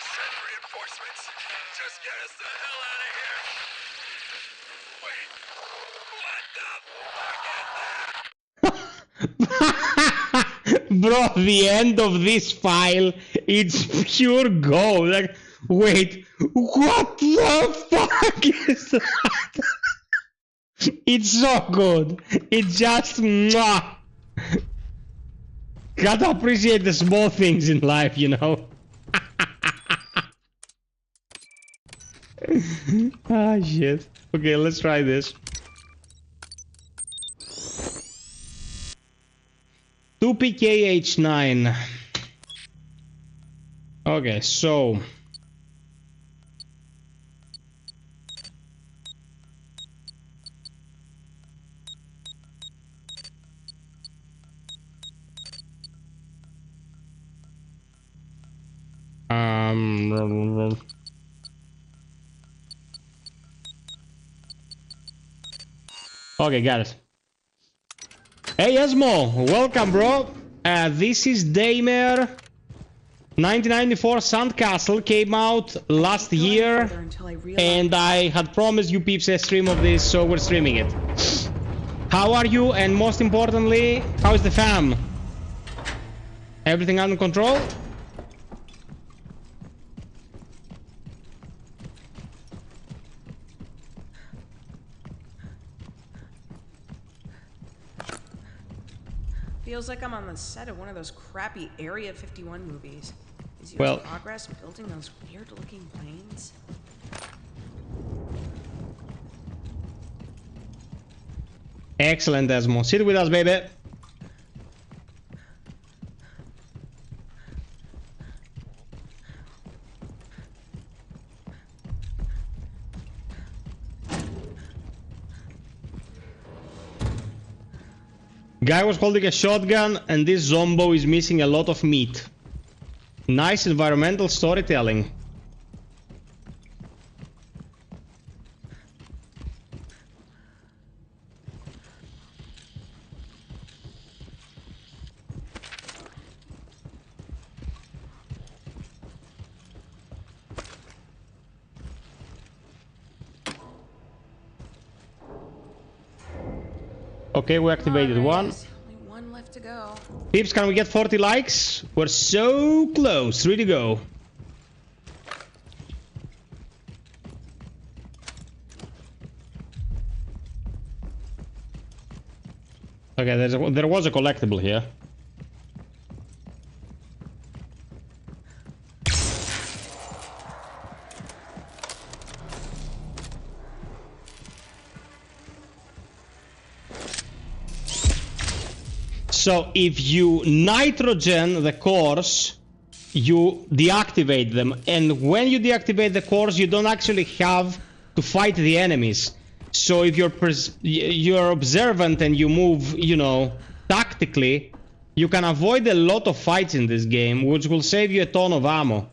Send reinforcements. Just get us the hell out of here. Wait. What the fuck is that? Bro, the end of this file, it's pure gold. Like, wait, what the fuck is that? It's so good. It's just mwah. Gotta appreciate the small things in life, you know. Ah, shit. Okay, let's try this. 2PKH9. Okay, so okay, got it. Hey Esmo, welcome bro. This is Daymare. 1994 Sandcastle came out last year, and I had promised you peeps a stream of this, so we're streaming it. How are you, and most importantly, how is the fam? Everything under control? Feels like I'm on the set of one of those crappy Area 51 movies. Is US Well, progress building those weird-looking planes? Excellent, Esmo. Sit with us, baby. Guy was holding a shotgun, and this zombo is missing a lot of meat. Nice environmental storytelling. Okay, we activated one. Only one left to go. Peeps, can we get 40 likes? We're so close. 3 to go. Okay, there was a collectible here. So if you nitrogen the cores, you deactivate them, and when you deactivate the cores, you don't actually have to fight the enemies. So if you're observant and you move, you know, tactically, you can avoid a lot of fights in this game, which will save you a ton of ammo.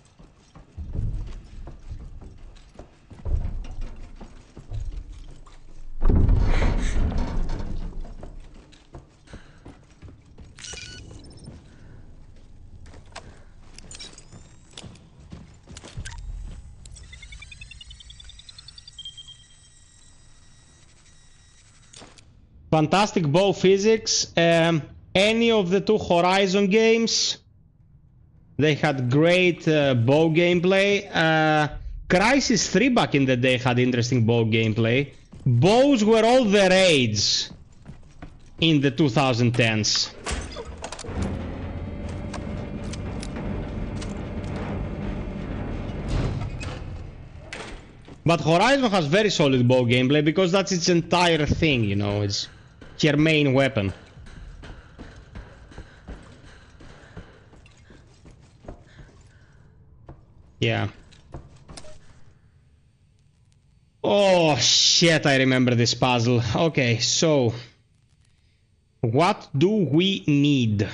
Fantastic bow physics. Any of the two Horizon games, they had great bow gameplay. Crysis 3 back in the day had interesting bow gameplay. Bows were all the rage in the 2010s. But Horizon has very solid bow gameplay because that's its entire thing, you know. her main weapon. Yeah. Oh shit, I remember this puzzle. Okay, so what do we need?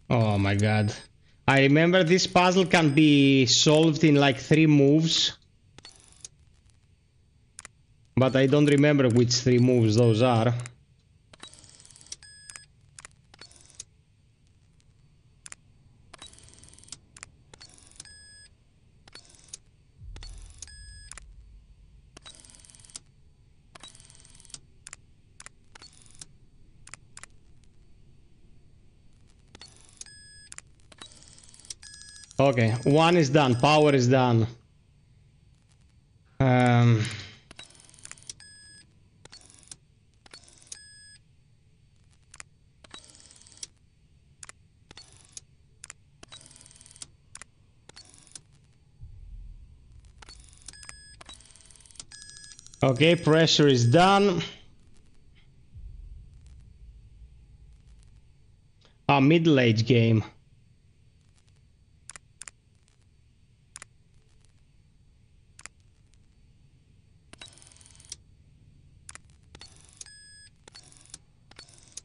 Oh my god. I remember this puzzle can be solved in like 3 moves. But I don't remember which 3 moves those are. Okay, 1 is done. Power is done. Okay, pressure is done. A middle-age game.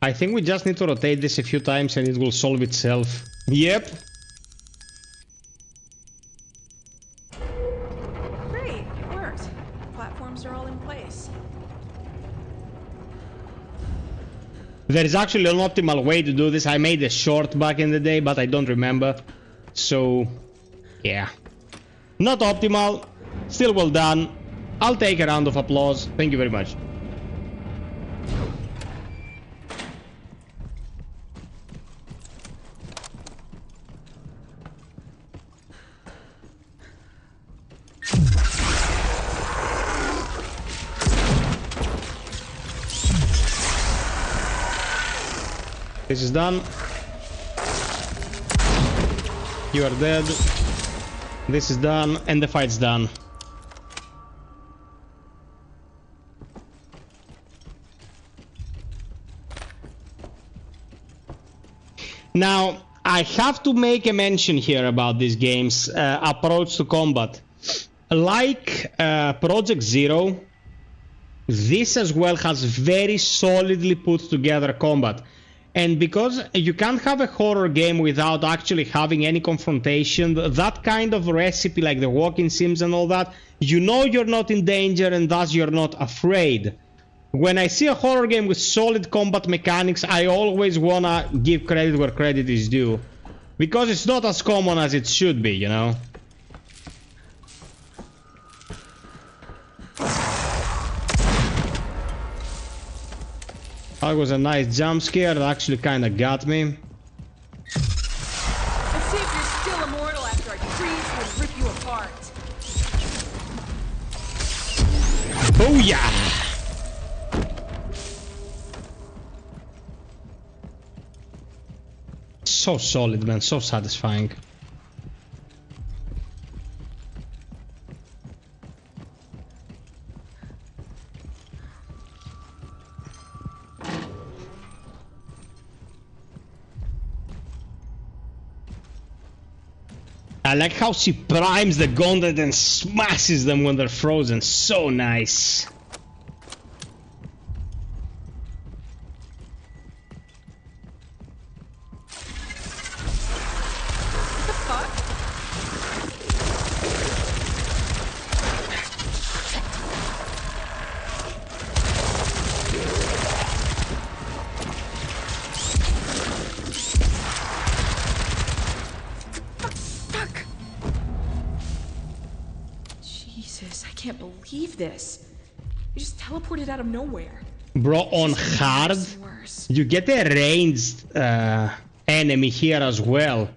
I think we just need to rotate this a few times and it will solve itself. Yep. Great, it worked. Platforms are all in place. There is actually an optimal way to do this. I made a short back in the day, but I don't remember. So, yeah. Not optimal. Still well done. I'll take a round of applause. Thank you very much. This is done. You are dead. This is done, and the fight's done. Now, I have to make a mention here about this game's approach to combat. Like Project Zero, this as well has very solidly put together combat. And because you can't have a horror game without actually having any confrontation, that kind of recipe like the walking sims and all that, you know you're not in danger and thus you're not afraid. When I see a horror game with solid combat mechanics, I always wanna give credit where credit is due. Because it's not as common as it should be, you know? That was a nice jump scare that actually kinda got me. Let's see if you're still immortal after I freeze you and rip you apart. Booyah! So solid, man, so satisfying. I like how she primes the gauntlet and smashes them when they're frozen. So nice. What the fuck? Fuck. Jesus, I can't believe this. You just teleported out of nowhere. Bro, on hard, you get a ranged enemy here as well.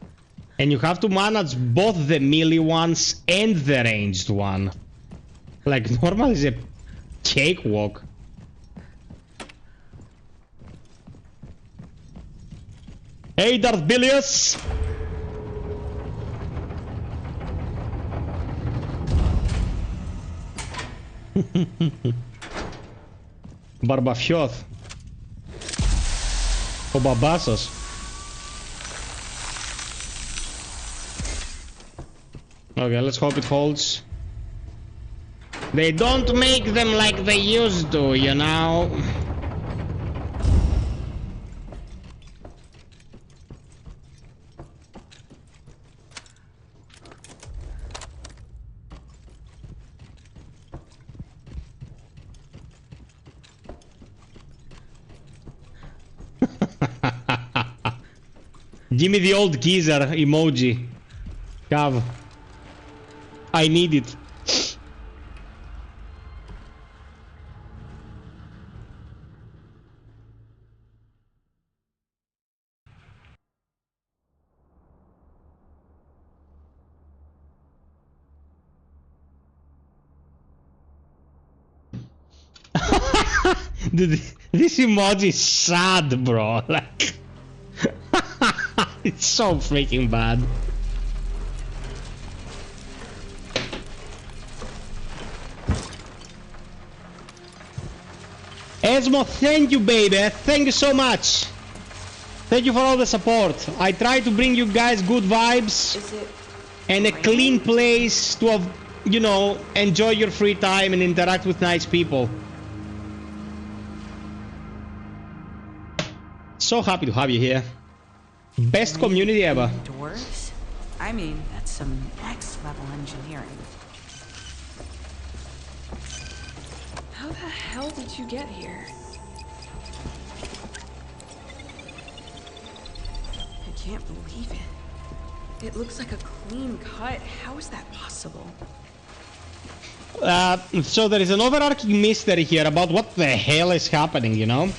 And you have to manage both the melee ones and the ranged one. Like, normal is a cakewalk. Hey, Darth Bilius! Barba FiOth. Ο μπαμπάς σας. Okay, let's hope it holds. They don't make them like they used to, you know. Give me the old geezer emoji. Cav. I need it. Dude, this emoji is sad, bro. Like, it's so freaking bad. Esmo, thank you, baby. Thank you so much. Thank you for all the support. I try to bring you guys good vibes and a clean place to, you know, enjoy your free time and interact with nice people. So happy to have you here. Best community ever. Doors? I mean, that's some next level engineering. How the hell did you get here? I can't believe it. It looks like a clean cut. How is that possible? So there is an overarching mystery here about what the hell is happening, you know?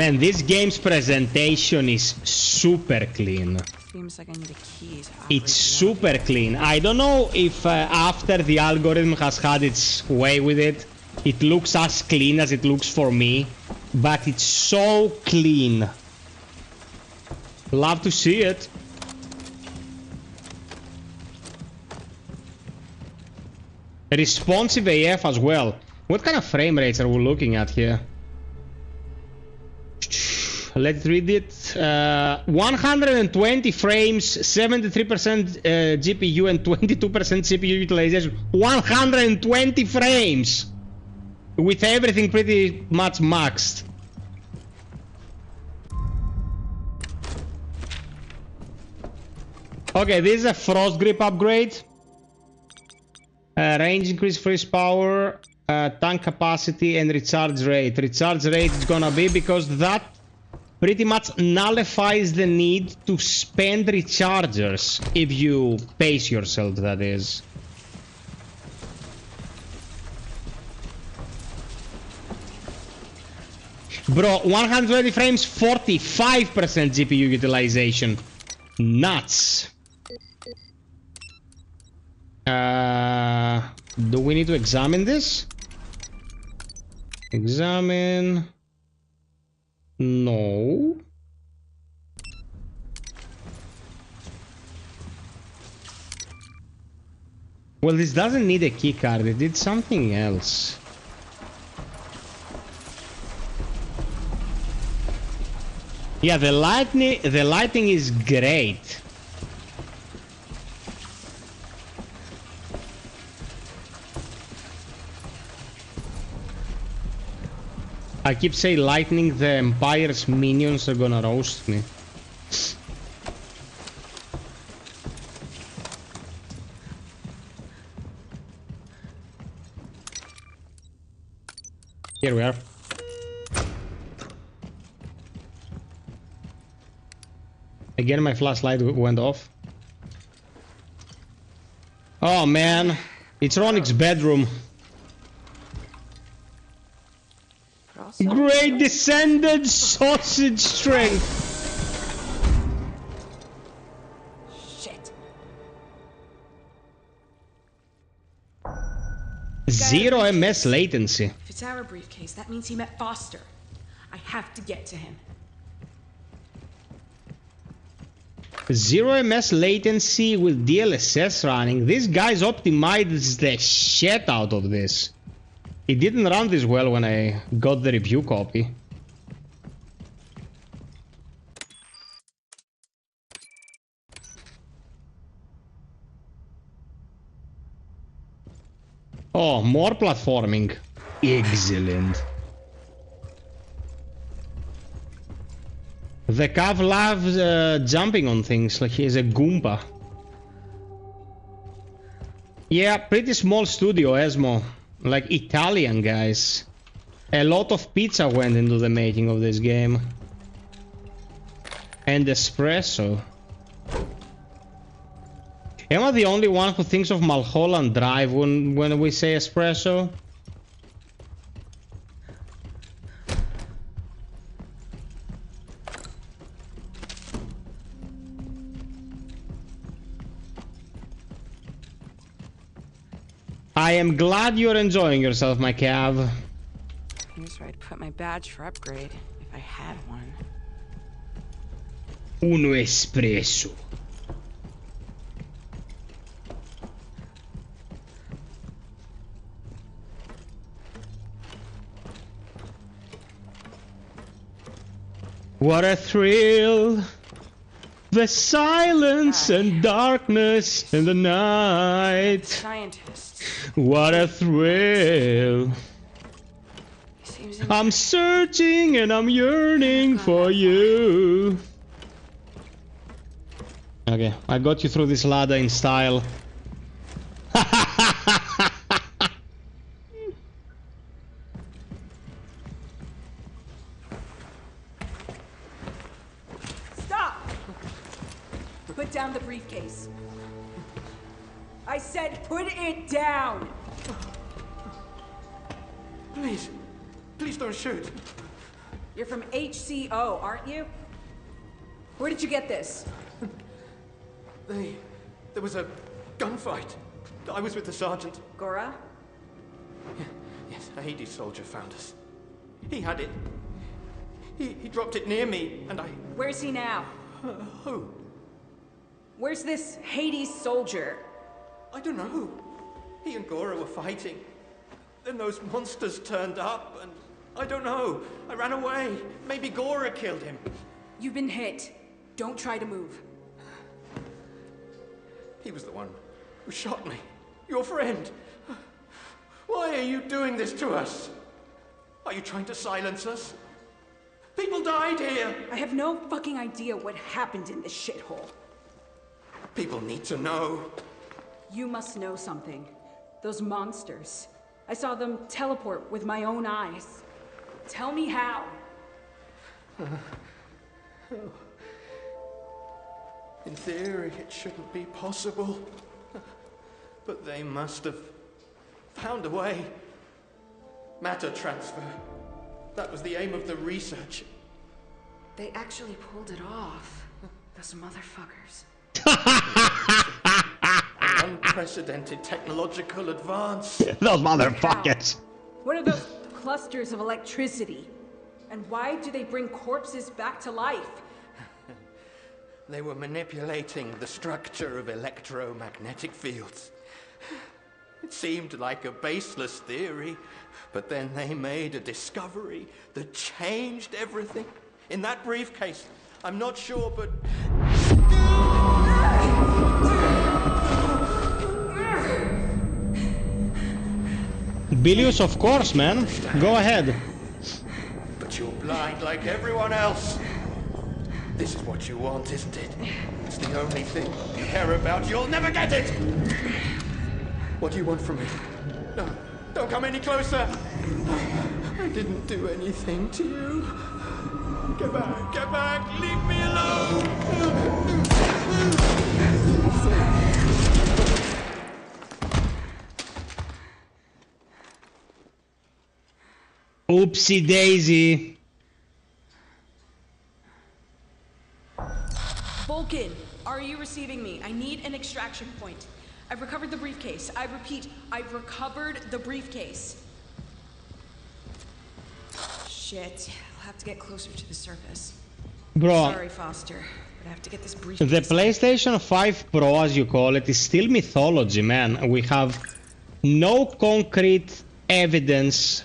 Man, this game's presentation is super clean. Seems like I need a key to It's super clean. I don't know if after the algorithm has had its way with it, it looks as clean as it looks for me, but it's so clean. Love to see it. Responsive AF as well. What kind of frame rates are we looking at here? Let's read it. 120 frames, 73% GPU and 22% CPU utilization. 120 frames! With everything pretty much maxed. Okay, this is a frost grip upgrade. Range increase, freeze power, tank capacity and recharge rate. Recharge rate is gonna be because that pretty much nullifies the need to spend rechargers if you pace yourself, that is. Bro, 120 frames, 45% GPU utilization. Nuts. Do we need to examine this? Examine. No. Well, this doesn't need a keycard. It did something else. Yeah, the lighting is great. I keep saying lightning, the Empire's minions are gonna roast me. Here we are. Again, my flashlight went off. Oh man, it's Ronik's bedroom. Great descended sausage strength. Shit. 0 ms latency. If it's our briefcase, that means he met Foster. I have to get to him. 0 ms latency with DLSS running. This guy's optimized the shit out of this. It didn't run this well when I got the review copy. Oh, more platforming. Excellent. The Cav loves jumping on things like he's a Goomba. Yeah, pretty small studio, Esmo. Like Italian guys. A lot of pizza went into the making of this game. And espresso. Am I the only one who thinks of Mulholland Drive when we say espresso? I am glad you're enjoying yourself, my Cav. Here's where I'd put my badge for upgrade, if I had one. Uno espresso. What a thrill! The silence and darkness in the night. Scientists. What a thrill! I'm searching and I'm yearning for you. Okay, I got you through this ladder in style. Stop! Put down the briefcase. I said put it down! Please. Please don't shoot. You're from HCO, aren't you? Where did you get this? There was a gunfight. I was with the sergeant. Gora? Yes, a Hades soldier found us. He had it. He dropped it near me, and I... Where's he now? Who? Where's this Hades soldier? I don't know. He and Gora were fighting. Then those monsters turned up, and I don't know. I ran away. Maybe Gora killed him. You've been hit. Don't try to move. He was the one who shot me. Your friend. Why are you doing this to us? Are you trying to silence us? People died here. I have no fucking idea what happened in this shithole. People need to know. You must know something. Those monsters. I saw them teleport with my own eyes. Tell me how. In theory, it shouldn't be possible. But they must have found a way. Matter transfer. That was the aim of the research. They actually pulled it off. Those motherfuckers. An unprecedented technological advance. Those motherfuckers. What are those clusters of electricity? And why do they bring corpses back to life? They were manipulating the structure of electromagnetic fields. It seemed like a baseless theory, but then they made a discovery that changed everything. In that briefcase, I'm not sure, but... Bilius, of course, man. Go ahead. But you're blind like everyone else. This is what you want, isn't it? It's the only thing you care about. You'll never get it! What do you want from me? No, don't come any closer! I didn't do anything to you. Get back! Leave me alone! Oopsie daisy. Vulcan, are you receiving me? I need an extraction point. I've recovered the briefcase. I repeat, I've recovered the briefcase. Shit, I'll have to get closer to the surface. Bro, Sorry, Foster, but I have to get this briefcase. the PlayStation 5 Pro, as you call it, is still mythology, man. We have no concrete evidence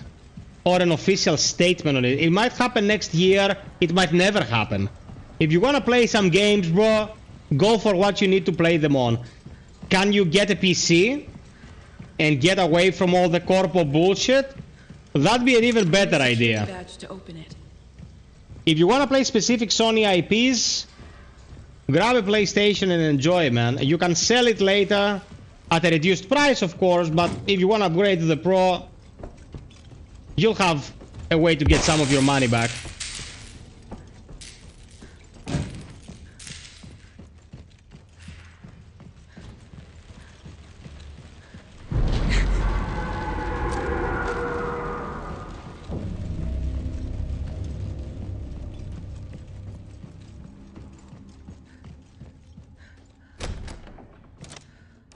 or an official statement on it. It might happen next year, it might never happen. If you wanna play some games, bro, go for what you need to play them on. Can you get a PC and get away from all the corpo bullshit? That'd be an even better idea. Badge to open it. If you wanna play specific Sony IPs, grab a PlayStation and enjoy, man. You can sell it later at a reduced price, of course, but if you wanna upgrade to the Pro, you'll have a way to get some of your money back.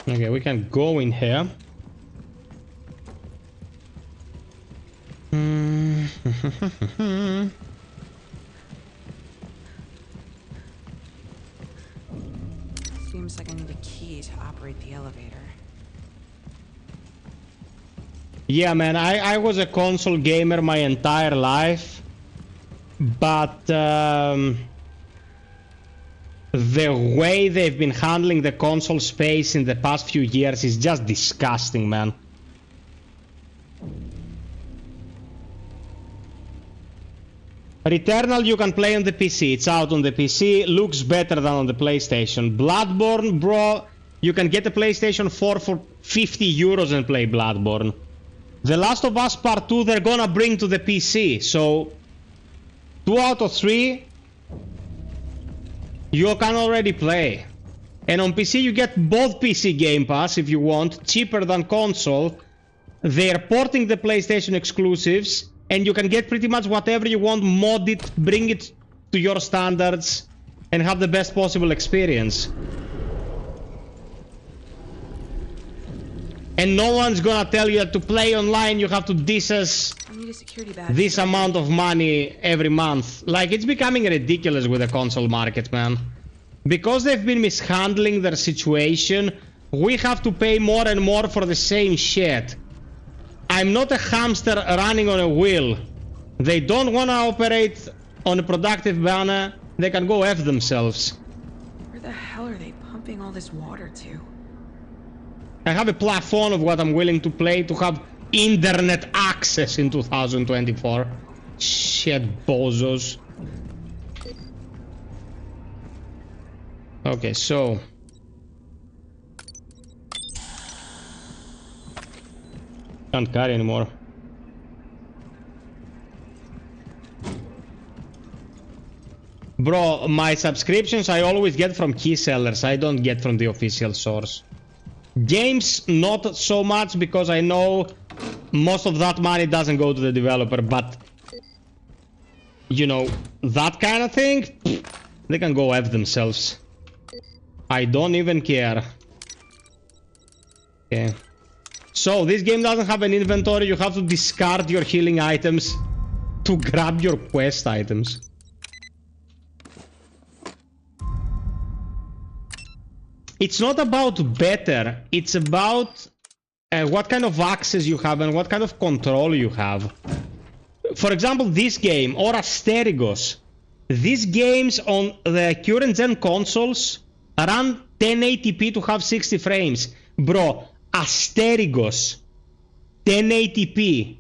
Okay, we can go in here. Seems like I need a key to operate the elevator. Yeah, man, I was a console gamer my entire life, but the way they've been handling the console space in the past few years is just disgusting, man. Returnal you can play on the PC, it's out on the PC, looks better than on the PlayStation. Bloodborne, bro, you can get a PlayStation 4 for 50 euros and play Bloodborne. The Last of Us Part 2 they're gonna bring to the PC, so 2 out of 3 you can already play. And on PC you get both PC Game Pass if you want, cheaper than console. They're porting the PlayStation exclusives, and you can get pretty much whatever you want, mod it, bring it to your standards, and have the best possible experience. And no one's gonna tell you that to play online you have to dish us this amount of money every month. Like, it's becoming ridiculous with the console market, man. Because they've been mishandling their situation, we have to pay more and more for the same shit. I'm not a hamster running on a wheel. They don't wanna operate on a productive manner, they can go F themselves. Where the hell are they pumping all this water to? I have a plafond of what I'm willing to play to have internet access in 2024. Shit, bozos. Okay, so... can't carry anymore. Bro, my subscriptions I always get from key sellers, I don't get from the official source. Games, not so much, because I know most of that money doesn't go to the developer, but... you know, that kind of thing? They can go F themselves. I don't even care. Okay. So, this game doesn't have an inventory, you have to discard your healing items to grab your quest items. It's not about better, it's about what kind of access you have and what kind of control you have. For example, this game, or Asterigos. These games on the current gen consoles run 1080p to have 60 frames. Bro, Asterigos 1080p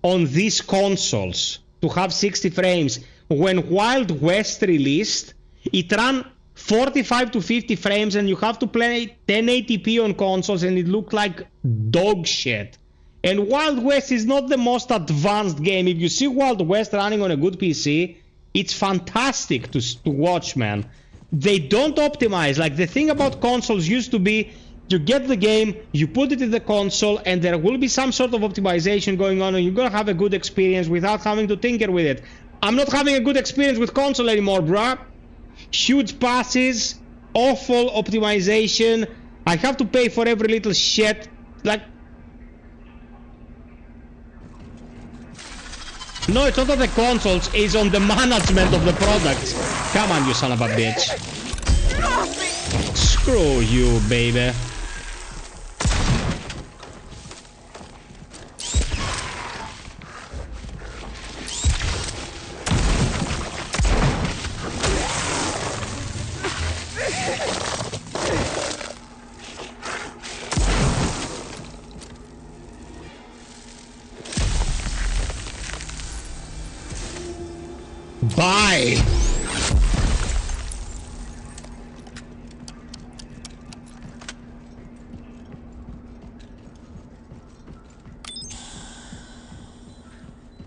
on these consoles to have 60 frames. When Wild West released, it ran 45 to 50 frames and you have to play 1080p on consoles and it looked like dog shit. And Wild West is not the most advanced game. If you see Wild West running on a good PC, It's fantastic to watch, man. They don't optimize. Like, the thing about consoles used to be, you get the game, you put it in the console, and there will be some sort of optimization going on, and you're gonna have a good experience without having to tinker with it. I'm not having a good experience with console anymore, bruh. Huge passes, awful optimization. I have to pay for every little shit. Like... No, it's not on the consoles, it's on the management of the products. Come on, you son of a bitch. Screw you, baby. Bye.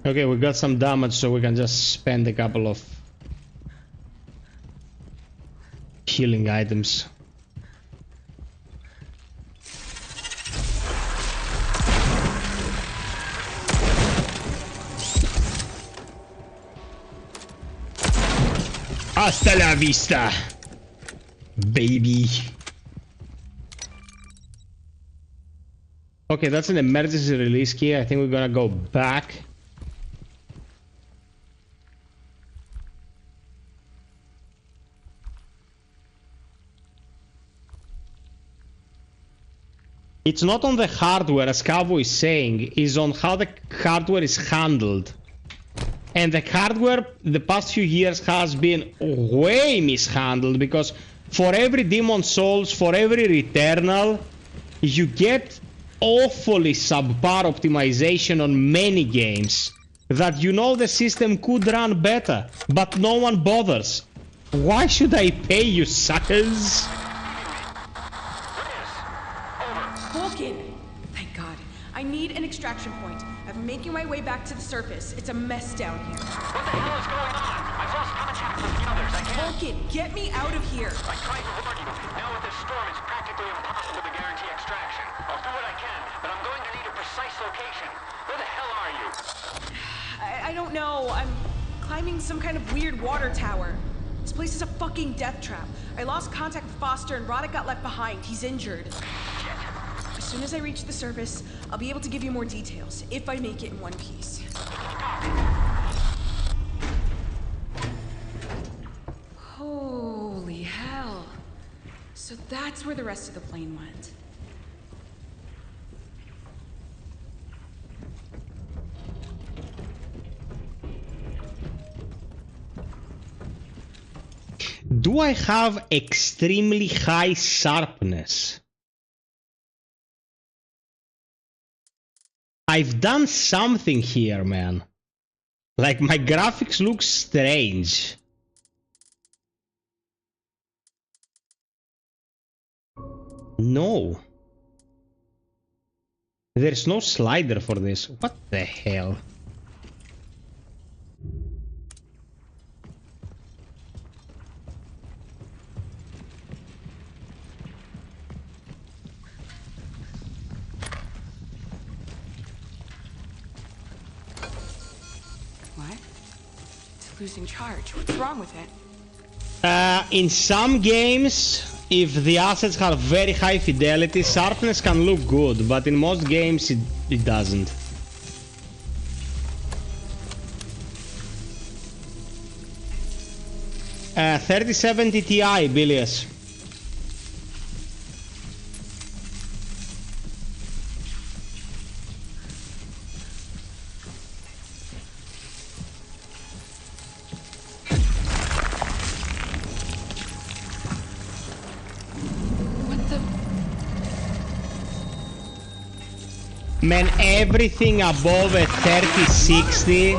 Okay, we got some damage, so we can just spend a couple of healing items. Hasta la vista, baby. Okay, that's an emergency release key. I think we're gonna go back. It's not on the hardware, as Cowboy is saying, it's on how the hardware is handled. And the hardware the past few years has been way mishandled, because for every Demon's Souls, for every Returnal, you get awfully subpar optimization on many games that you know the system could run better, but no one bothers. Why should I pay, you suckers? Thank God. I need an extraction point. I'm making my way back to the surface. It's a mess down here. What the hell is going on? I've lost contact with the others. I can't... Vulcan, get me out of here. I tried to warn you. Now with this storm, it's practically impossible to guarantee extraction. I'll do what I can, but I'm going to need a precise location. Where the hell are you? I don't know. I'm climbing some kind of weird water tower. This place is a fucking death trap. I lost contact with Foster and Radek got left behind. He's injured. As soon as I reach the surface, I'll be able to give you more details, if I make it in one piece. Holy hell. So that's where the rest of the plane went. Do I have extremely high sharpness? I've done something here, man. Like, my graphics look strange. No. There's no slider for this. What the hell? Losing charge. What's wrong with it? In some games, if the assets have very high fidelity, sharpness can look good, but in most games it doesn't. Uh, 3070 Ti, Bilius. Man, everything above a 3060,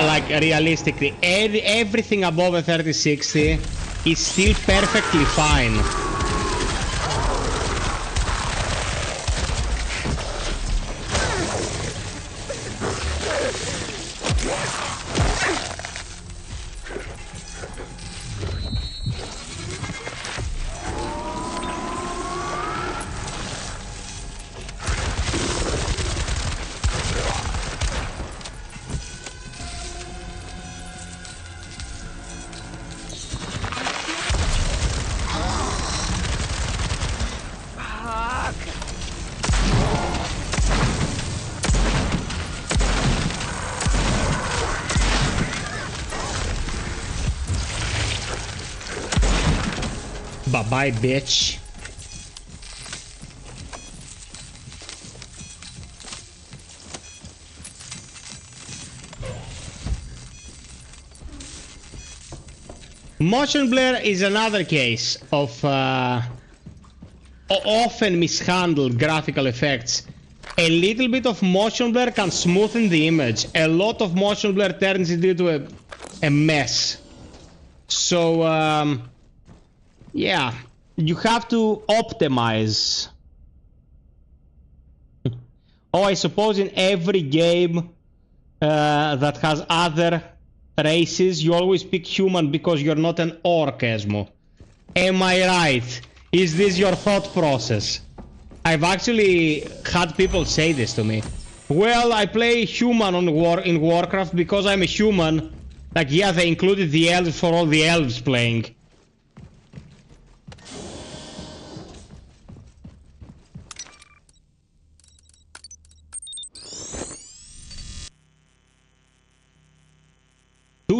like realistically, everything above a 3060 is still perfectly fine. Bye-bye, bitch. Motion blur is another case of often mishandled graphical effects. A little bit of motion blur can smoothen the image. A lot of motion blur turns it into a mess. So, yeah, you have to optimize. Oh, I suppose in every game that has other races, you always pick human because you're not an orc, Esmo. Am I right? Is this your thought process? I've actually had people say this to me. Well, I play human in Warcraft because I'm a human. Like, yeah, they included the elves for all the elves playing.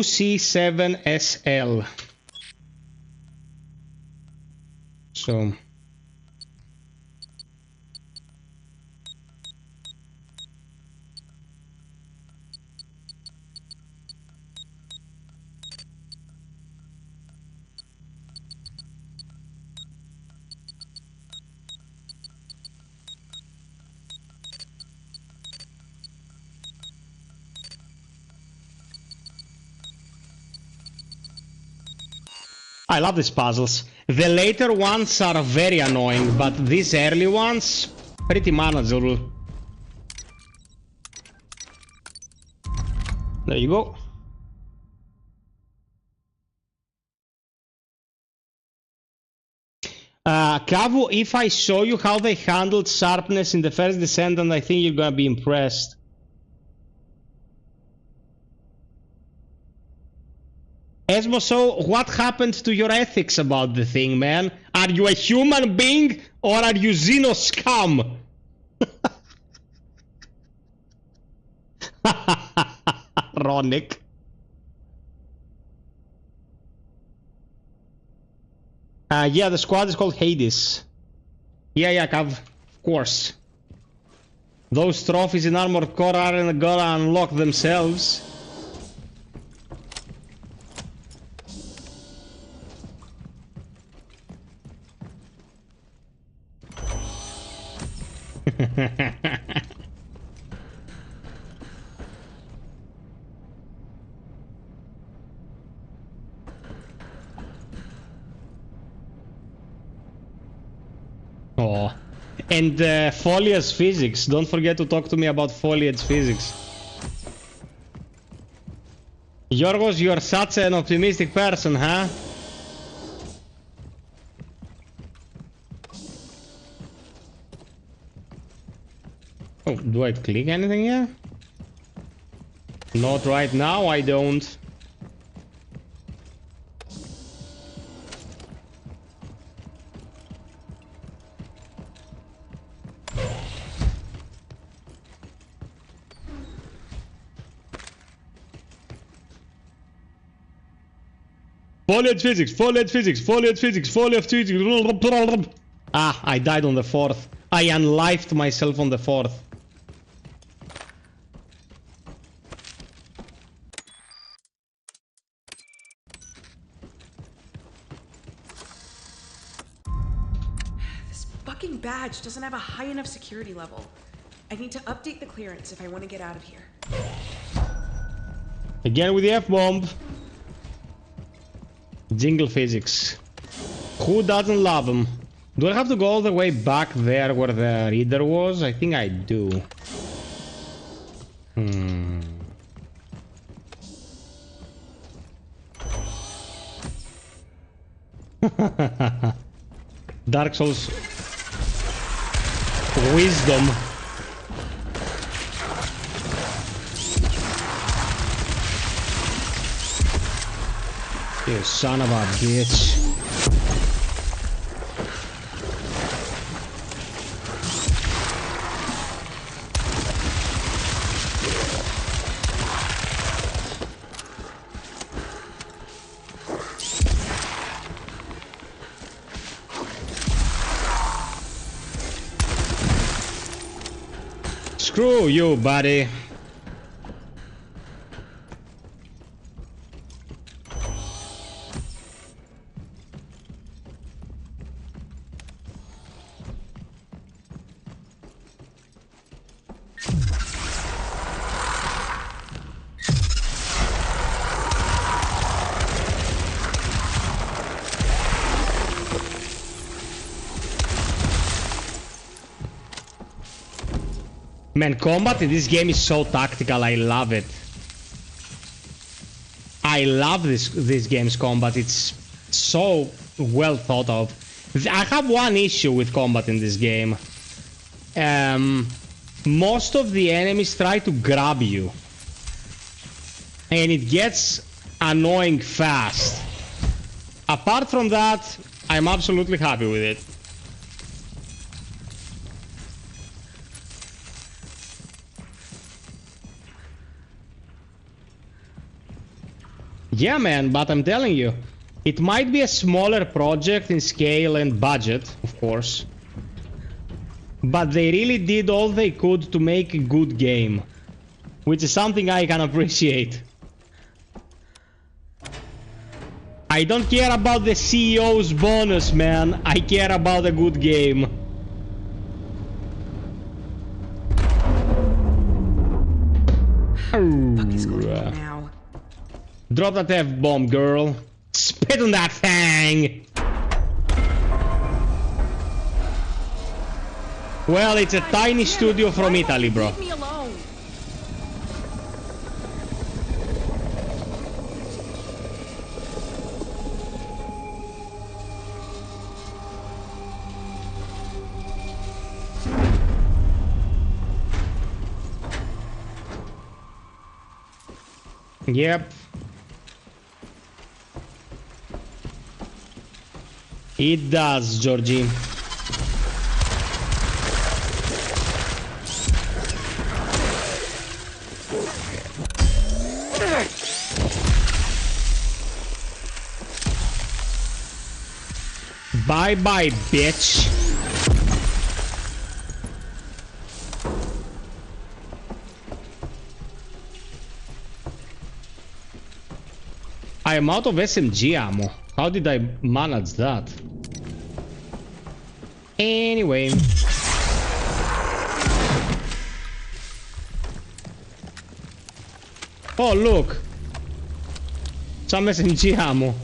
C7SL. So I love these puzzles. The later ones are very annoying, but these early ones, pretty manageable. There you go. Kavu, if I show you how they handled sharpness in the first Descendant, I think you're gonna be impressed. Esmo, so what happened to your ethics about the thing, man? Are you a human being or are you Xeno scum? Ronick. Yeah, the squad is called Hades. Yeah, Cav, of course. Those trophies in Armored Core aren't gonna unlock themselves. Oh, and foliage physics. Don't forget to talk to me about foliage physics. Yorgos, you're such an optimistic person, huh? Oh, do I click anything here? Not right now, I don't. Foliage physics, foliage physics, foliage physics, foliage physics. Ah, I died on the 4th. I unlifed myself on the 4th. This fucking badge doesn't have a high enough security level. I need to update the clearance if I want to get out of here. Again with the F-bomb. Jingle physics. Who doesn't love them? Do I have to go all the way back there where the reader was? I think I do. Dark Souls wisdom. You son of a bitch. Screw you, buddy. Man, combat in this game is so tactical. I love it. I love this game's combat. It's so well thought of. I have one issue with combat in this game. Most of the enemies try to grab you, and it gets annoying fast. Apart from that, I'm absolutely happy with it. Yeah, man, but I'm telling you, it might be a smaller project in scale and budget, of course. But they really did all they could to make a good game, which is something I can appreciate. I don't care about the CEO's bonus, man. I care about a good game. Fuck is going on now? Drop that F-bomb, girl. Spit on that thing! Well, it's a tiny studio from Italy, bro. Leave me alone. Yep. It does, Georgie. Bye-bye, bitch. I am out of SMG ammo. How did I manage that? Anyway. Oh, look. Some SMG ammo.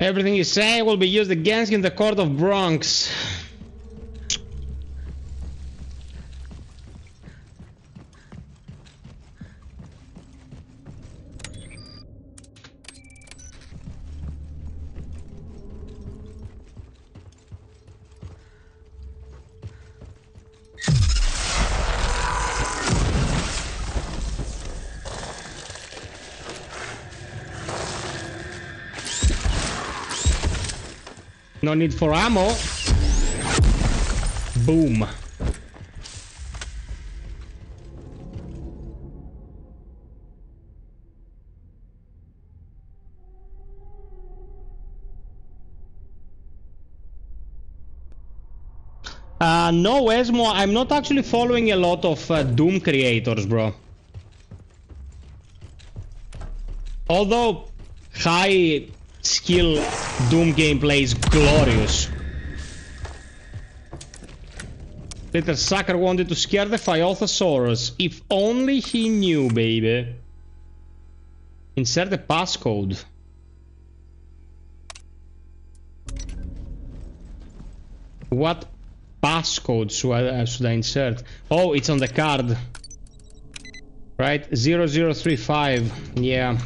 Everything you say will be used against you in the court of Bronx. No need for ammo. Boom. No, Esmo, I'm not actually following a lot of Doom creators, bro. Although high skill Doom gameplay is glorious. Little sucker wanted to scare the FiOthosaurus. If only he knew, baby. Insert the passcode. What passcode should I insert? Oh, it's on the card. Right? 0035. Yeah.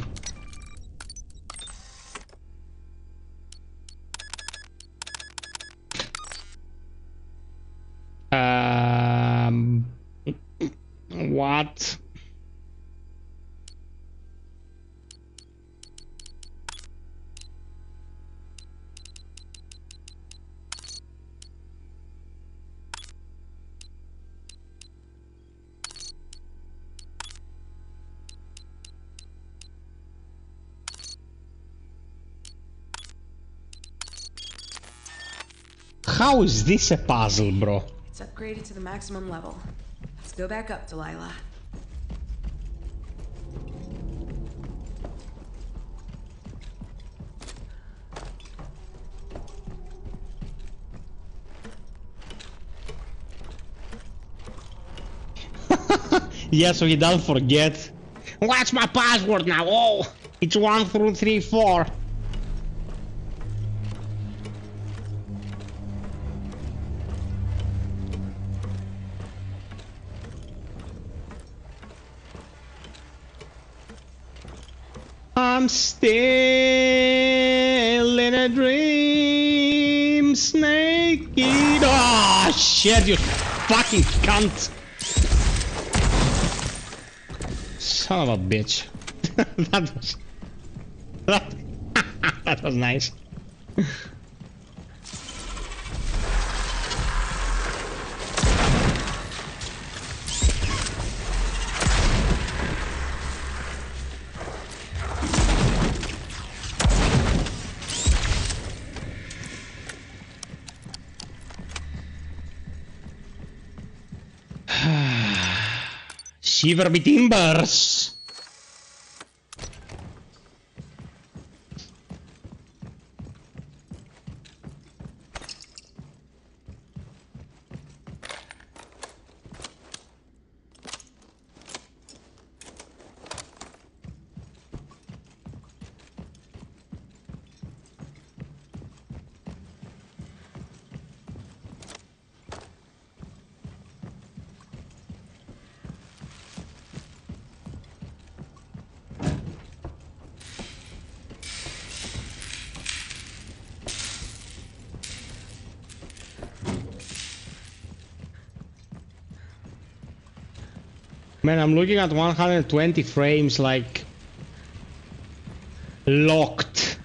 What? How is this a puzzle, bro? It's upgraded to the maximum level. Let's go back up, Delilah. Yeah, so he doesn't forget. What's my password now? Oh, it's 1, 2, 3, 4. I'm still in a dream, snake eater. Oh shit, you fucking cunt. Son of a bitch. that was nice. Shiver me timbers. Man, I'm looking at 120 frames, like, locked.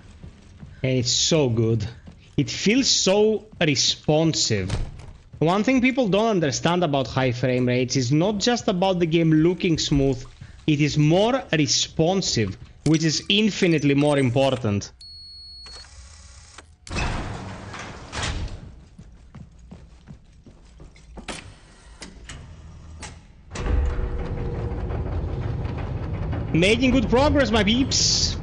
And it's so good. It feels so responsive. One thing people don't understand about high frame rates is not just about the game looking smooth, it is more responsive, which is infinitely more important. Making good progress, my peeps.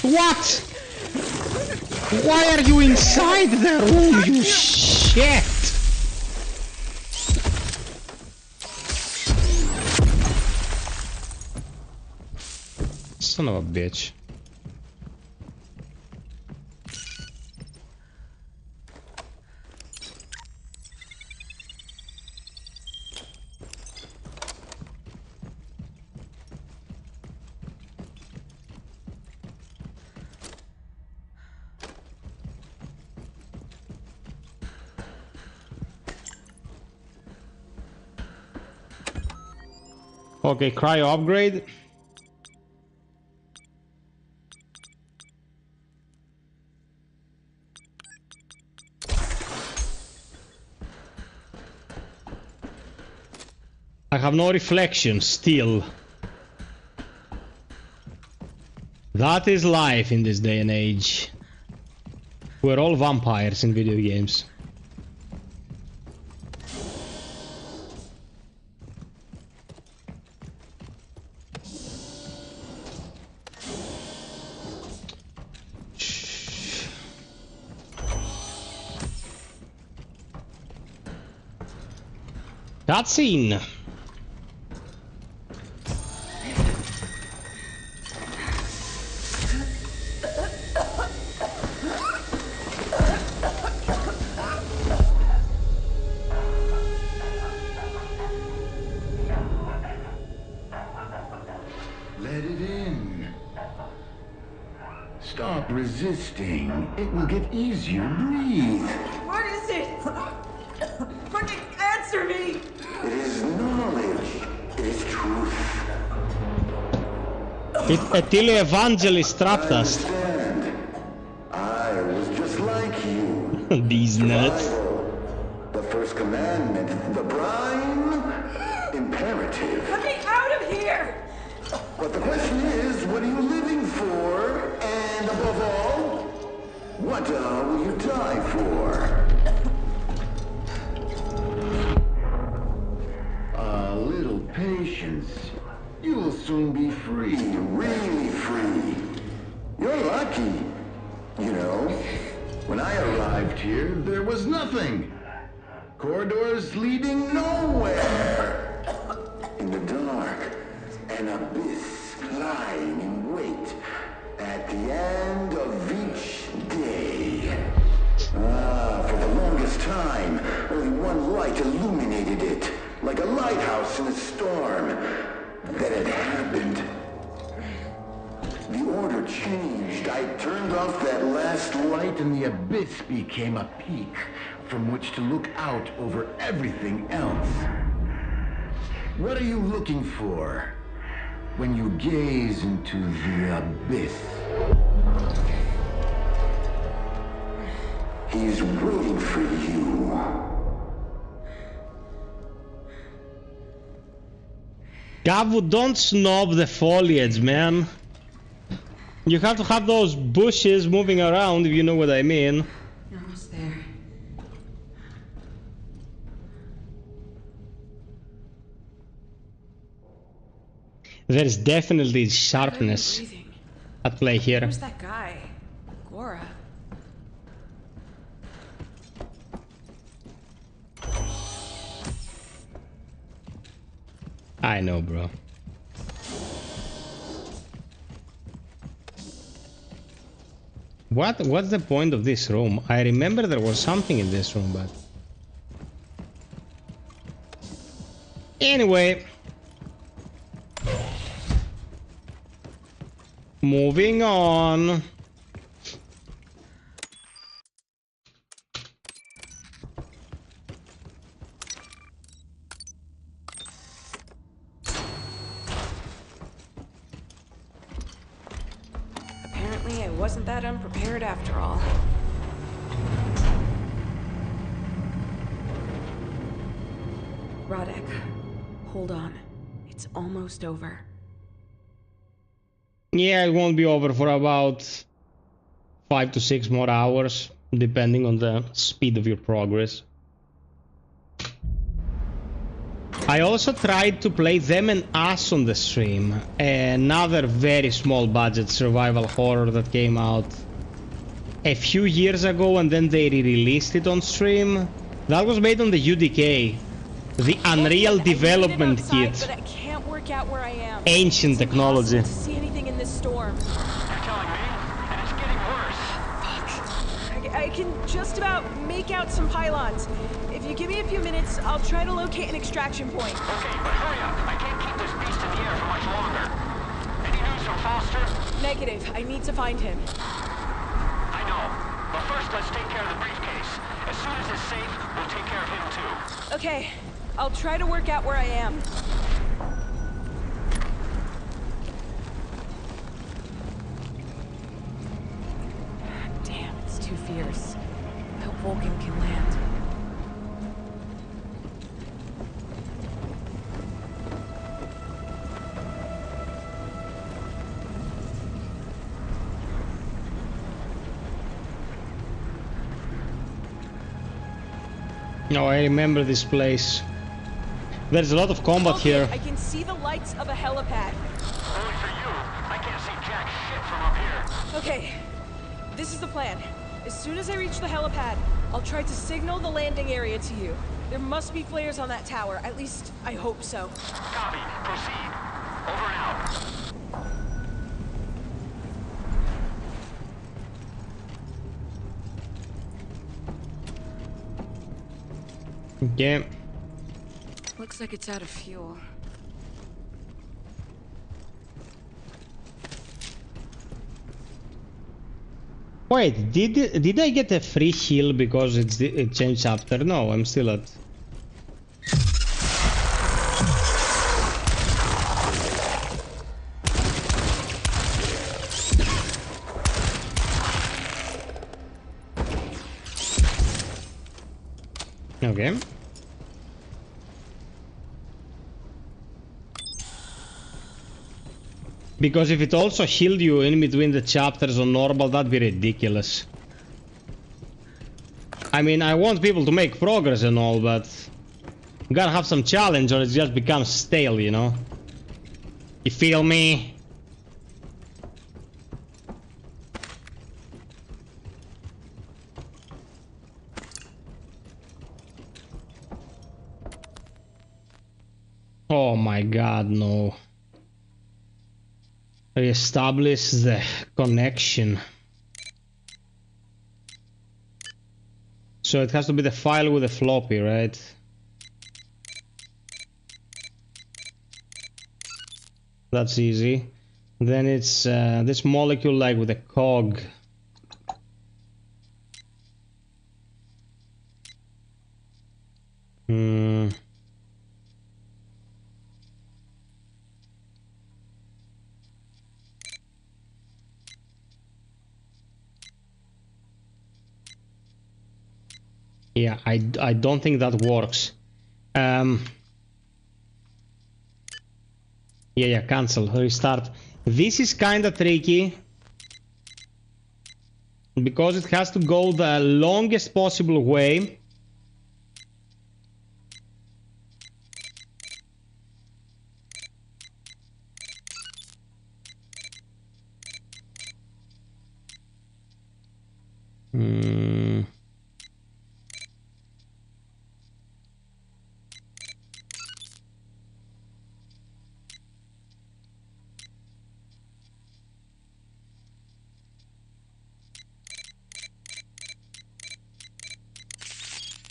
What? Why are you inside the room, you shit? Son of a bitch. Okay, cryo upgrade. I have no reflection still. That is life in this day and age. We're all vampires in video games. Cutscene. Let it in. Stop resisting. It will get easier. Breathe. What is it? Fucking answer me! It is knowledge. It is truth. It Etile Evangelist trapped us. Understand. These nuts. Survival. The first commandment, the prime imperative. Let me out of here! But the question is, what are you living for? And above all, what will you die for? A little patience. You will soon be free, really free. You're lucky. You know, when I arrived here, there was nothing. Corridors leading nowhere. In the dark, an abyss lying in wait at the end of each day. For the longest time, only one light illuminated it, like a lighthouse in a storm. Then it happened. The order changed. I turned off that last light and the abyss became a peak from which to look out over everything else. What are you looking for when you gaze into the abyss? He's waiting for you. Gavu, don't snob the foliage, man. You have to have those bushes moving around, if you know what I mean. Almost there. There is definitely sharpness at play here. Who's that guy? Gora. I know, bro. What's the point of this room? I remember there was something in this room, but... Anyway. Moving on. Apparently, I wasn't that unprepared after all. Radek, hold on. It's almost over. Yeah, it won't be over for about 5 to 6 more hours, depending on the speed of your progress. I also tried to play Them and Us on the stream, another very small budget survival horror that came out a few years ago and then they re-released it on stream. That was made on the UDK, the Unreal Development Kit. But I can't work out where I am. Ancient technology. To see anything in this storm. You're telling me? And it's getting worse. Fuck. I can just about make out some pylons. If you give me a few minutes, I'll try to locate an extraction point. Okay, but hurry up. I can't keep this beast in the air for much longer. Any news from Foster? Negative. I need to find him. I know. But first, let's take care of the briefcase. As soon as it's safe, we'll take care of him too. Okay. I'll try to work out where I am. Damn, it's too fierce. I hope Vulcan can land. No, I remember this place. There's a lot of combat here. I can see the lights of a helipad. Only for you. I can't see jack shit from up here. Okay, this is the plan. As soon as I reach the helipad, I'll try to signal the landing area to you. There must be flares on that tower. At least, I hope so. Copy. Proceed. Over and out. Yeah. Looks like it's out of fuel. Wait, did I get a free heal because it changed chapter? No, I'm still at... Okay. Because if it also healed you in between the chapters on normal, that'd be ridiculous. I mean, I want people to make progress and all, but you gotta have some challenge or it just becomes stale, you know? You feel me? Oh my god, no. Reestablish the connection. So it has to be the file with the floppy, right? That's easy. Then it's this molecule like with a cog. Yeah, I don't think that works. Yeah, cancel, restart. This is kinda tricky because it has to go the longest possible way.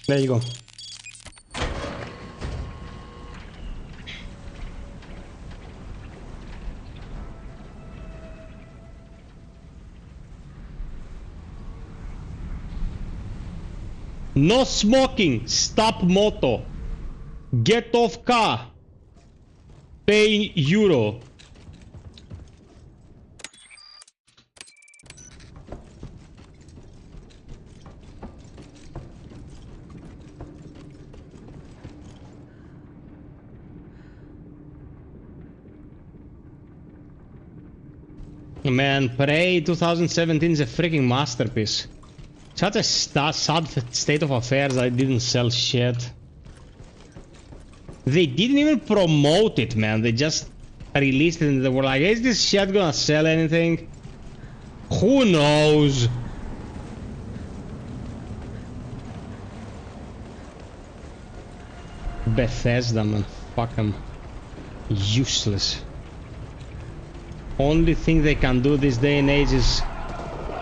There you go. No smoking. Stop motto. Get off car. Pay euro. Man, Prey 2017 is a freaking masterpiece. Such a sad state of affairs, I didn't sell shit. They didn't even promote it, man. They just released it and they were like, is this shit gonna sell anything? Who knows? Bethesda, man. Fuck them. Useless. Only thing they can do this day and age is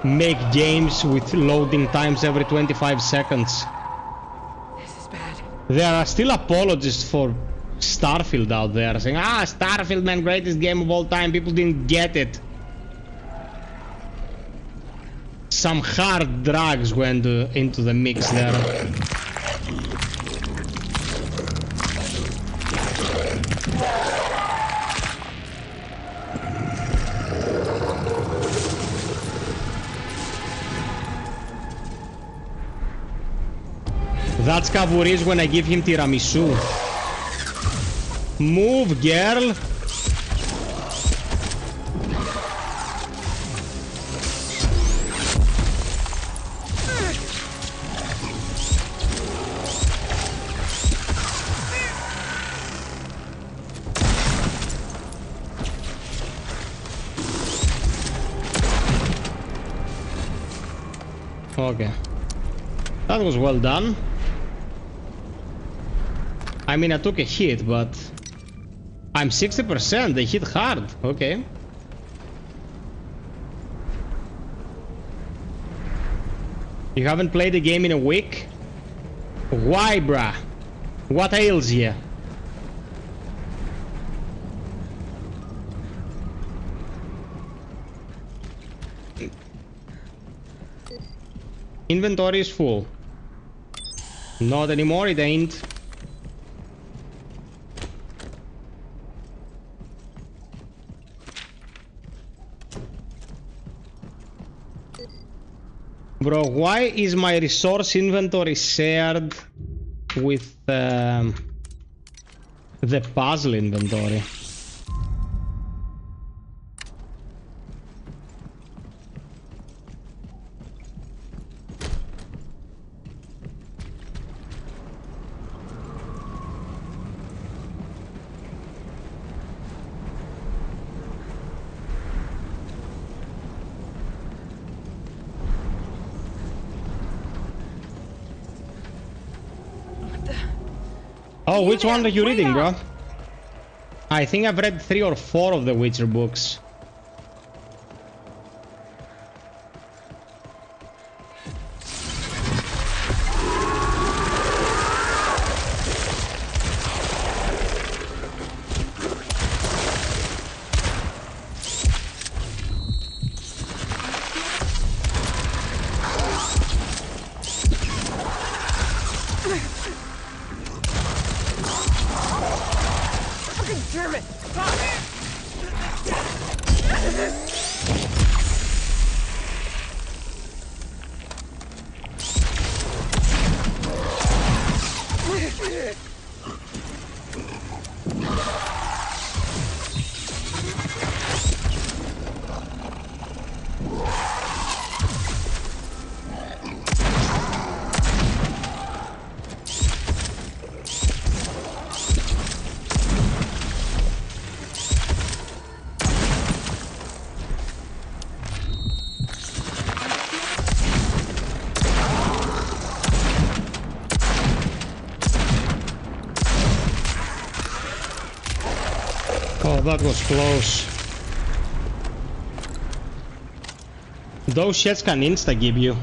make games with loading times every 25 seconds. This is bad. There are still apologists for Starfield out there saying, Starfield, man, greatest game of all time. People didn't get it. Some hard drugs went into the mix there. That's Kavuri's when I give him tiramisu. Move, girl. Okay. That was well done. I mean, I took a hit, but I'm 60%. They hit hard. Okay. You haven't played the game in a week? Why, bruh? What ails you? Inventory is full. Not anymore, it ain't. Bro, why is my resource inventory shared with the puzzle inventory. Oh, which one are you reading, bro? I think I've read 3 or 4 of the Witcher books. Oh, that was close. Those shits can insta-give you.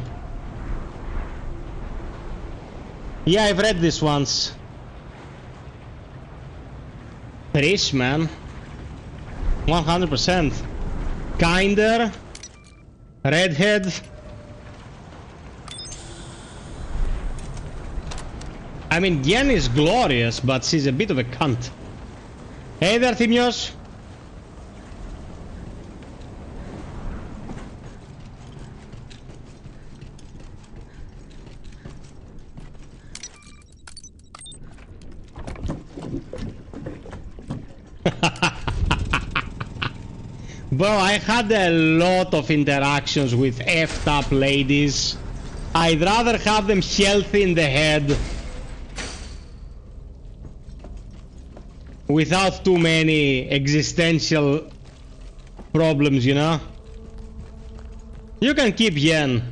Yeah, I've read this once. Trish, man. 100%. Kinder. Redhead. I mean, Yen is glorious, but she's a bit of a cunt. Hey there, Timios. Bro, I had a lot of interactions with effed up ladies. I'd rather have them healthy in the head without too many existential problems, you know? You can keep Yen.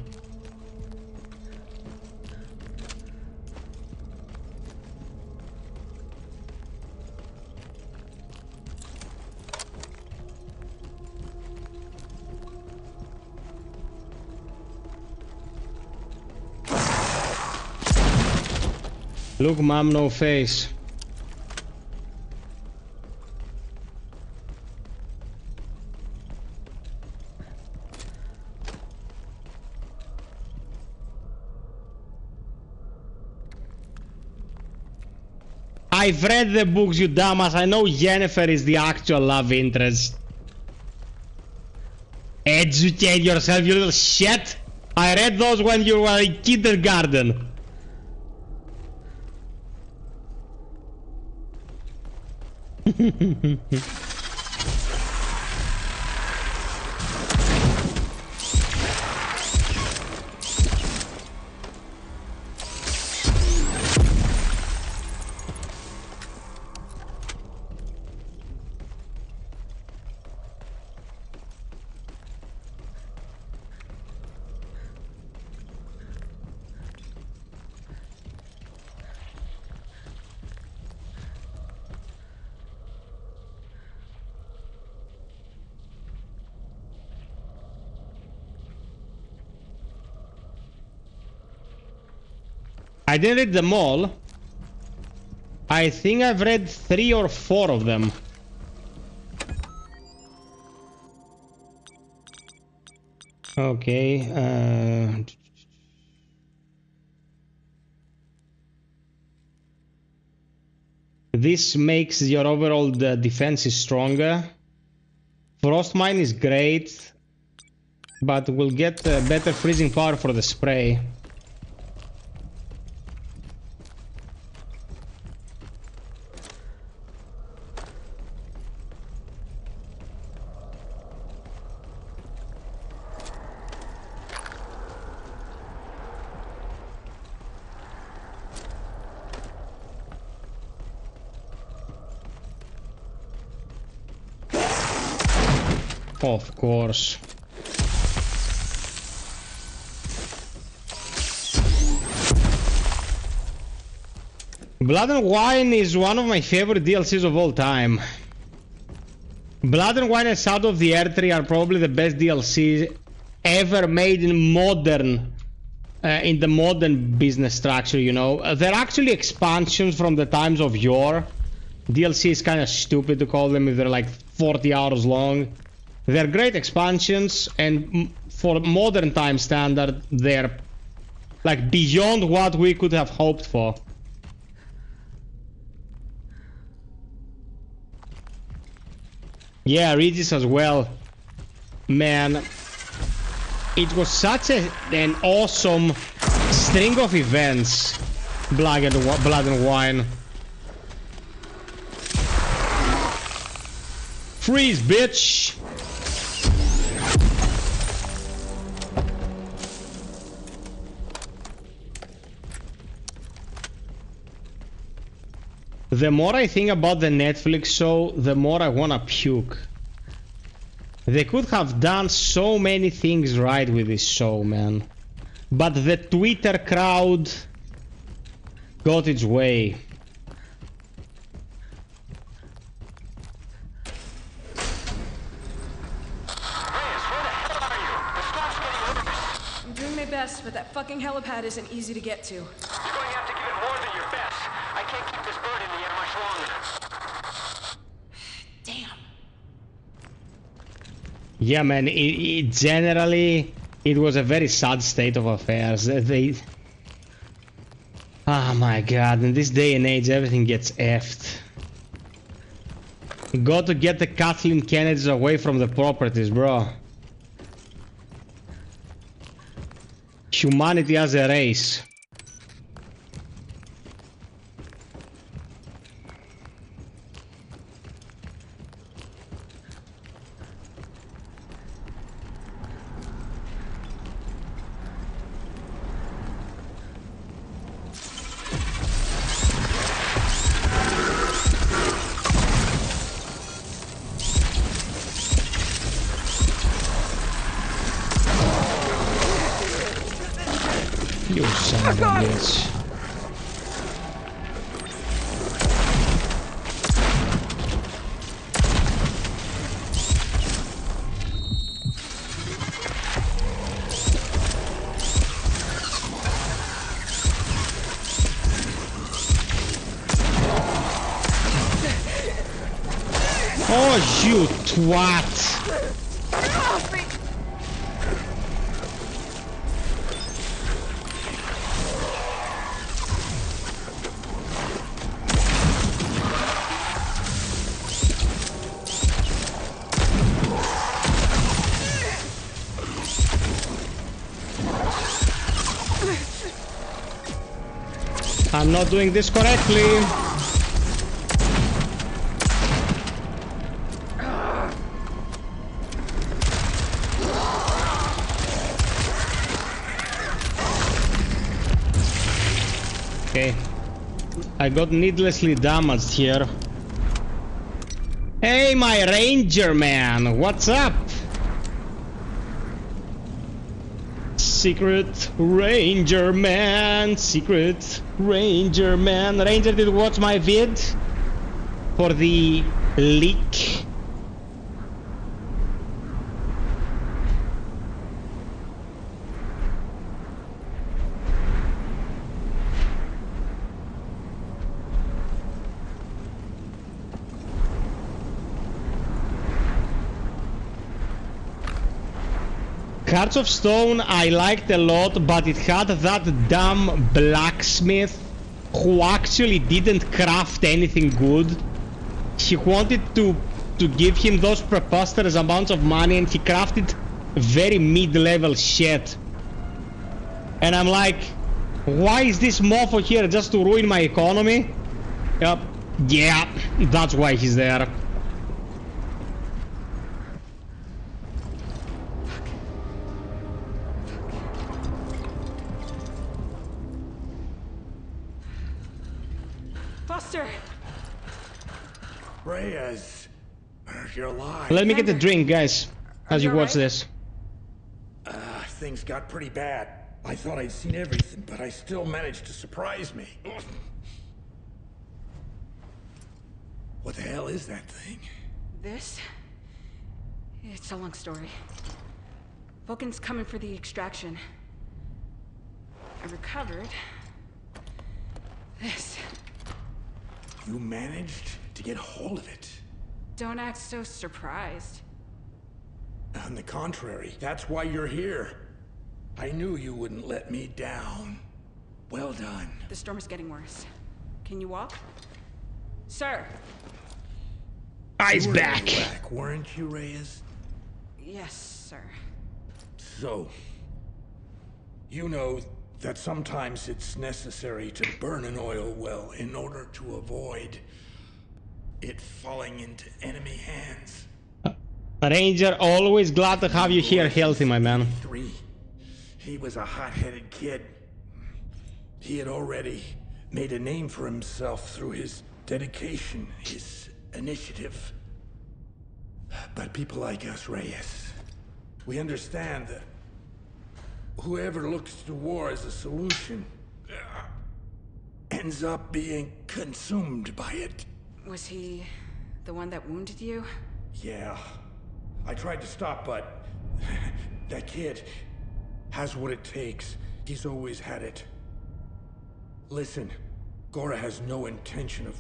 Look, mom, no face. I've read the books, you dumbass. I know Yennefer is the actual love interest. Educate yourself, you little shit. I read those when you were in kindergarten. I didn't read them all. I think I've read 3 or 4 of them. Okay. This makes your overall defense is stronger. Frostmine is great, but we'll get better freezing power for the spray. Of course. Blood and Wine is one of my favorite DLCs of all time. Blood and Wine and Shadow of the Earth are probably the best DLCs ever made in modern, in the modern business structure, you know. They're actually expansions from the times of yore. DLC is kind of stupid to call them if they're like 40 hours long. They're great expansions, and for modern time standard, they're like beyond what we could have hoped for. Yeah, Regis as well. Man, it was such an awesome string of events. Blood and Wine. Freeze, bitch! The more I think about the Netflix show, the more I wanna puke. They could have done so many things right with this show, man. But the Twitter crowd got its way. I'm doing my best, but that fucking helipad isn't easy to get to. You're going to have to give it more than your best. I can't keep this bird in the air much longer. Damn. Yeah, man, generally, it was a very sad state of affairs. Oh my god, in this day and age, everything gets effed. You got to get the Kathleen Kennedys away from the properties, bro. Humanity as a race. You son of a bitch. Oh, you twat! I'm not doing this correctly. Okay. I got needlessly damaged here. Hey, my ranger man, what's up? Secret Ranger Man, Secret Ranger Man. Ranger did watch my vid for the leak. Hearts of Stone I liked a lot, but it had that dumb blacksmith who actually didn't craft anything good. He wanted to give him those preposterous amounts of money and he crafted very mid-level shit. And I'm like, why is this mofo here, just to ruin my economy? Yep, yeah, that's why he's there. Reyes, you're alive. Let me get a drink, guys. as you watch right? this. Things got pretty bad. I thought I'd seen everything, but I still managed to surprise me. What the hell is that thing? This? It's a long story. Vulcan's coming for the extraction. I recovered this. You managed to get hold of it. Don't act so surprised. On the contrary, that's why you're here. I knew you wouldn't let me down. Well done. The storm is getting worse. Can you walk? Sir! Eyes You were in back. Iraq, weren't you, Reyes? Yes, sir. So, you know that sometimes it's necessary to burn an oil well in order to avoid it falling into enemy hands. Ranger, always glad to have you here healthy, my man. He was a hot-headed kid. He had already made a name for himself through his dedication, his initiative. But people like us, Reyes, we understand that whoever looks to war as a solution ends up being consumed by it. Was he the one that wounded you? Yeah. I tried to stop, but that kid has what it takes. He's always had it. Listen, Gora has no intention of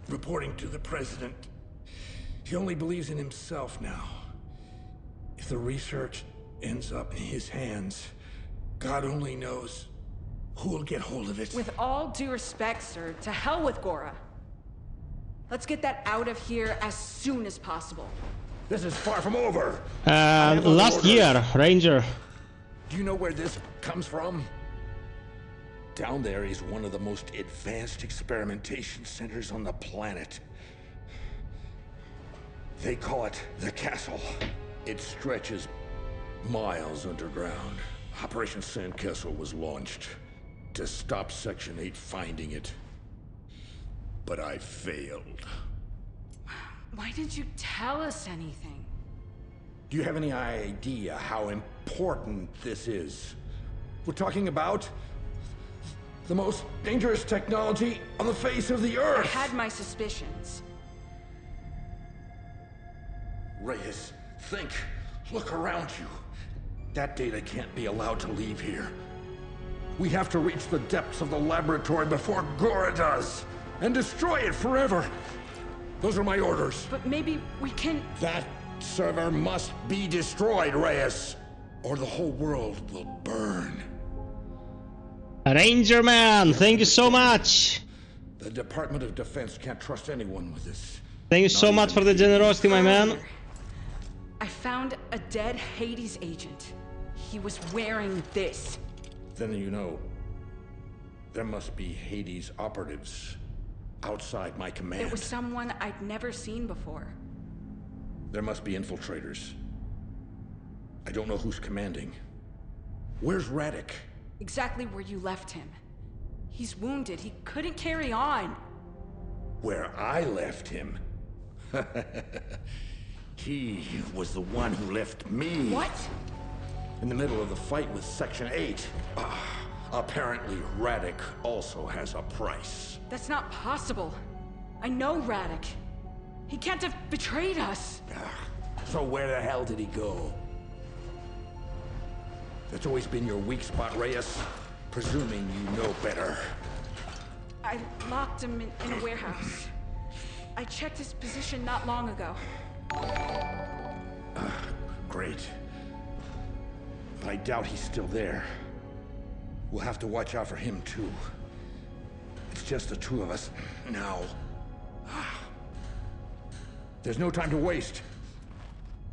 reporting to the president. He only believes in himself now. If the research ends up in his hands, God only knows who will get hold of it. With all due respect, sir, to hell with Gora. Let's get that out of here as soon as possible. This is far from over. Last year, Ranger. Do you know where this comes from? Down there is one of the most advanced experimentation centers on the planet. They call it the Castle. It stretches miles underground. Operation Sandcastle was launched to stop Section 8 finding it. But I failed. Why didn't you tell us anything? Do you have any idea how important this is? We're talking about the most dangerous technology on the face of the Earth. I had my suspicions. Reyes, think. Look around you. That data can't be allowed to leave here. We have to reach the depths of the laboratory before Gora does, and destroy it forever. Those are my orders. But maybe we can... That server must be destroyed, Reyes, or the whole world will burn. Ranger man, thank you so much. The Department of Defense can't trust anyone with this. Thank you so much for the generosity, my man. I found a dead Hades agent. He was wearing this. Then you know, there must be Hades operatives outside my command. It was someone I'd never seen before. There must be infiltrators. I don't know who's commanding. Where's Radek? Exactly where you left him. He's wounded. He couldn't carry on. Where I left him? He was the one who left me. What? In the middle of the fight with Section 8. Apparently, Radek also has a price. That's not possible. I know Radek. He can't have betrayed us. So where the hell did he go? That's always been your weak spot, Reyes. Presuming you know better. I locked him in a warehouse. I checked his position not long ago. Great. But I doubt he's still there. We'll have to watch out for him, too. It's just the two of us now. There's no time to waste.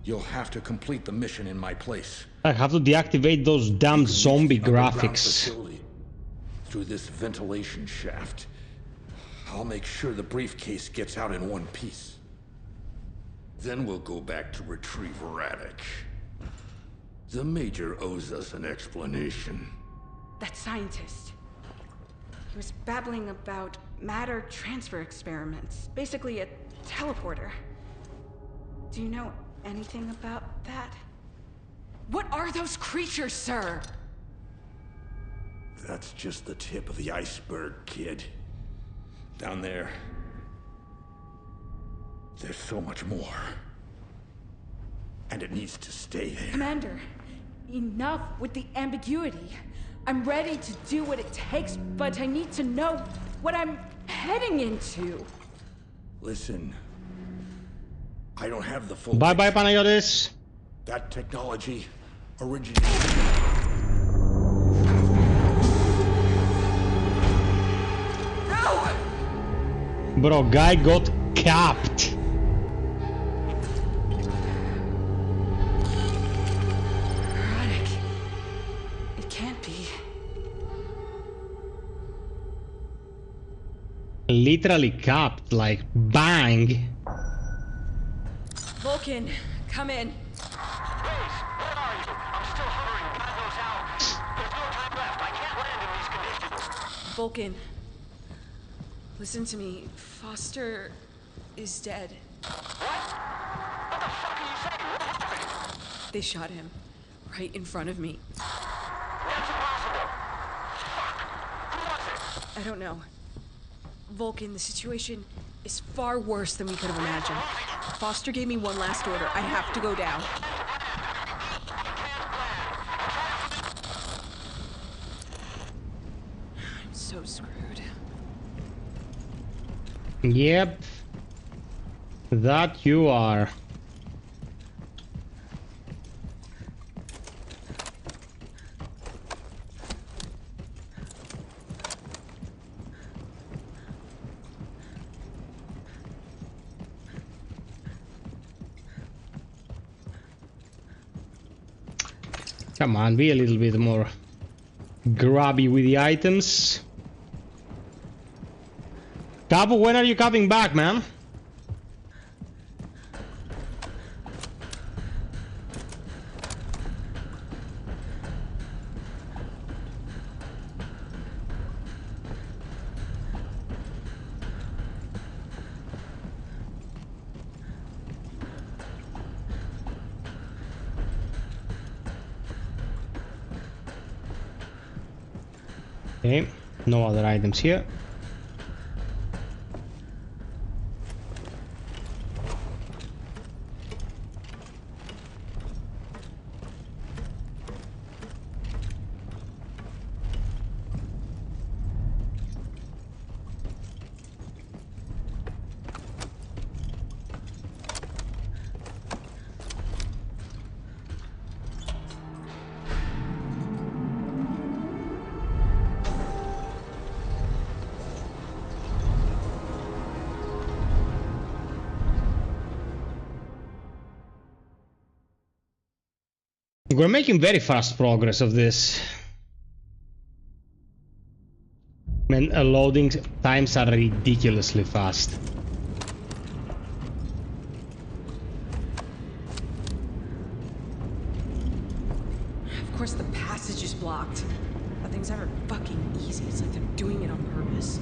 You'll have to complete the mission in my place. I have to deactivate those damn zombie graphics. Facility through this ventilation shaft. I'll make sure the briefcase gets out in one piece. Then we'll go back to retrieve Radek. The Major owes us an explanation. That scientist. He was babbling about matter transfer experiments. Basically a teleporter. Do you know anything about that? What are those creatures, sir? That's just the tip of the iceberg, kid. Down there, there's so much more. And it needs to stay there. Commander, enough with the ambiguity. I'm ready to do what it takes, but I need to know what I'm heading into. Listen, I don't have the full... Bye-bye, Panayotis. That technology originated... No! Bro, guy got capped. Radek, it can't be. Literally capped, like bang. Vulcan, come in. Grace, where are you? I'm still hovering God knows how. There's no time left. I can't land in these conditions. Vulcan, listen to me. Foster is dead. What the fuck are you saying? What happened? They shot him right in front of me. That's impossible. Fuck. Who was it? I don't know. Vulcan, the situation is far worse than we could have imagined. Foster gave me one last order. I have to go down. I'm so screwed. Yep. That you are. Come on, be a little bit more grabby with the items. Cabo, when are you coming back, man? Okay, no other items here. We're making very fast progress of this. Man, loading times are ridiculously fast. Of course the passage is blocked. Nothing's ever fucking easy. It's like they're doing it on purpose.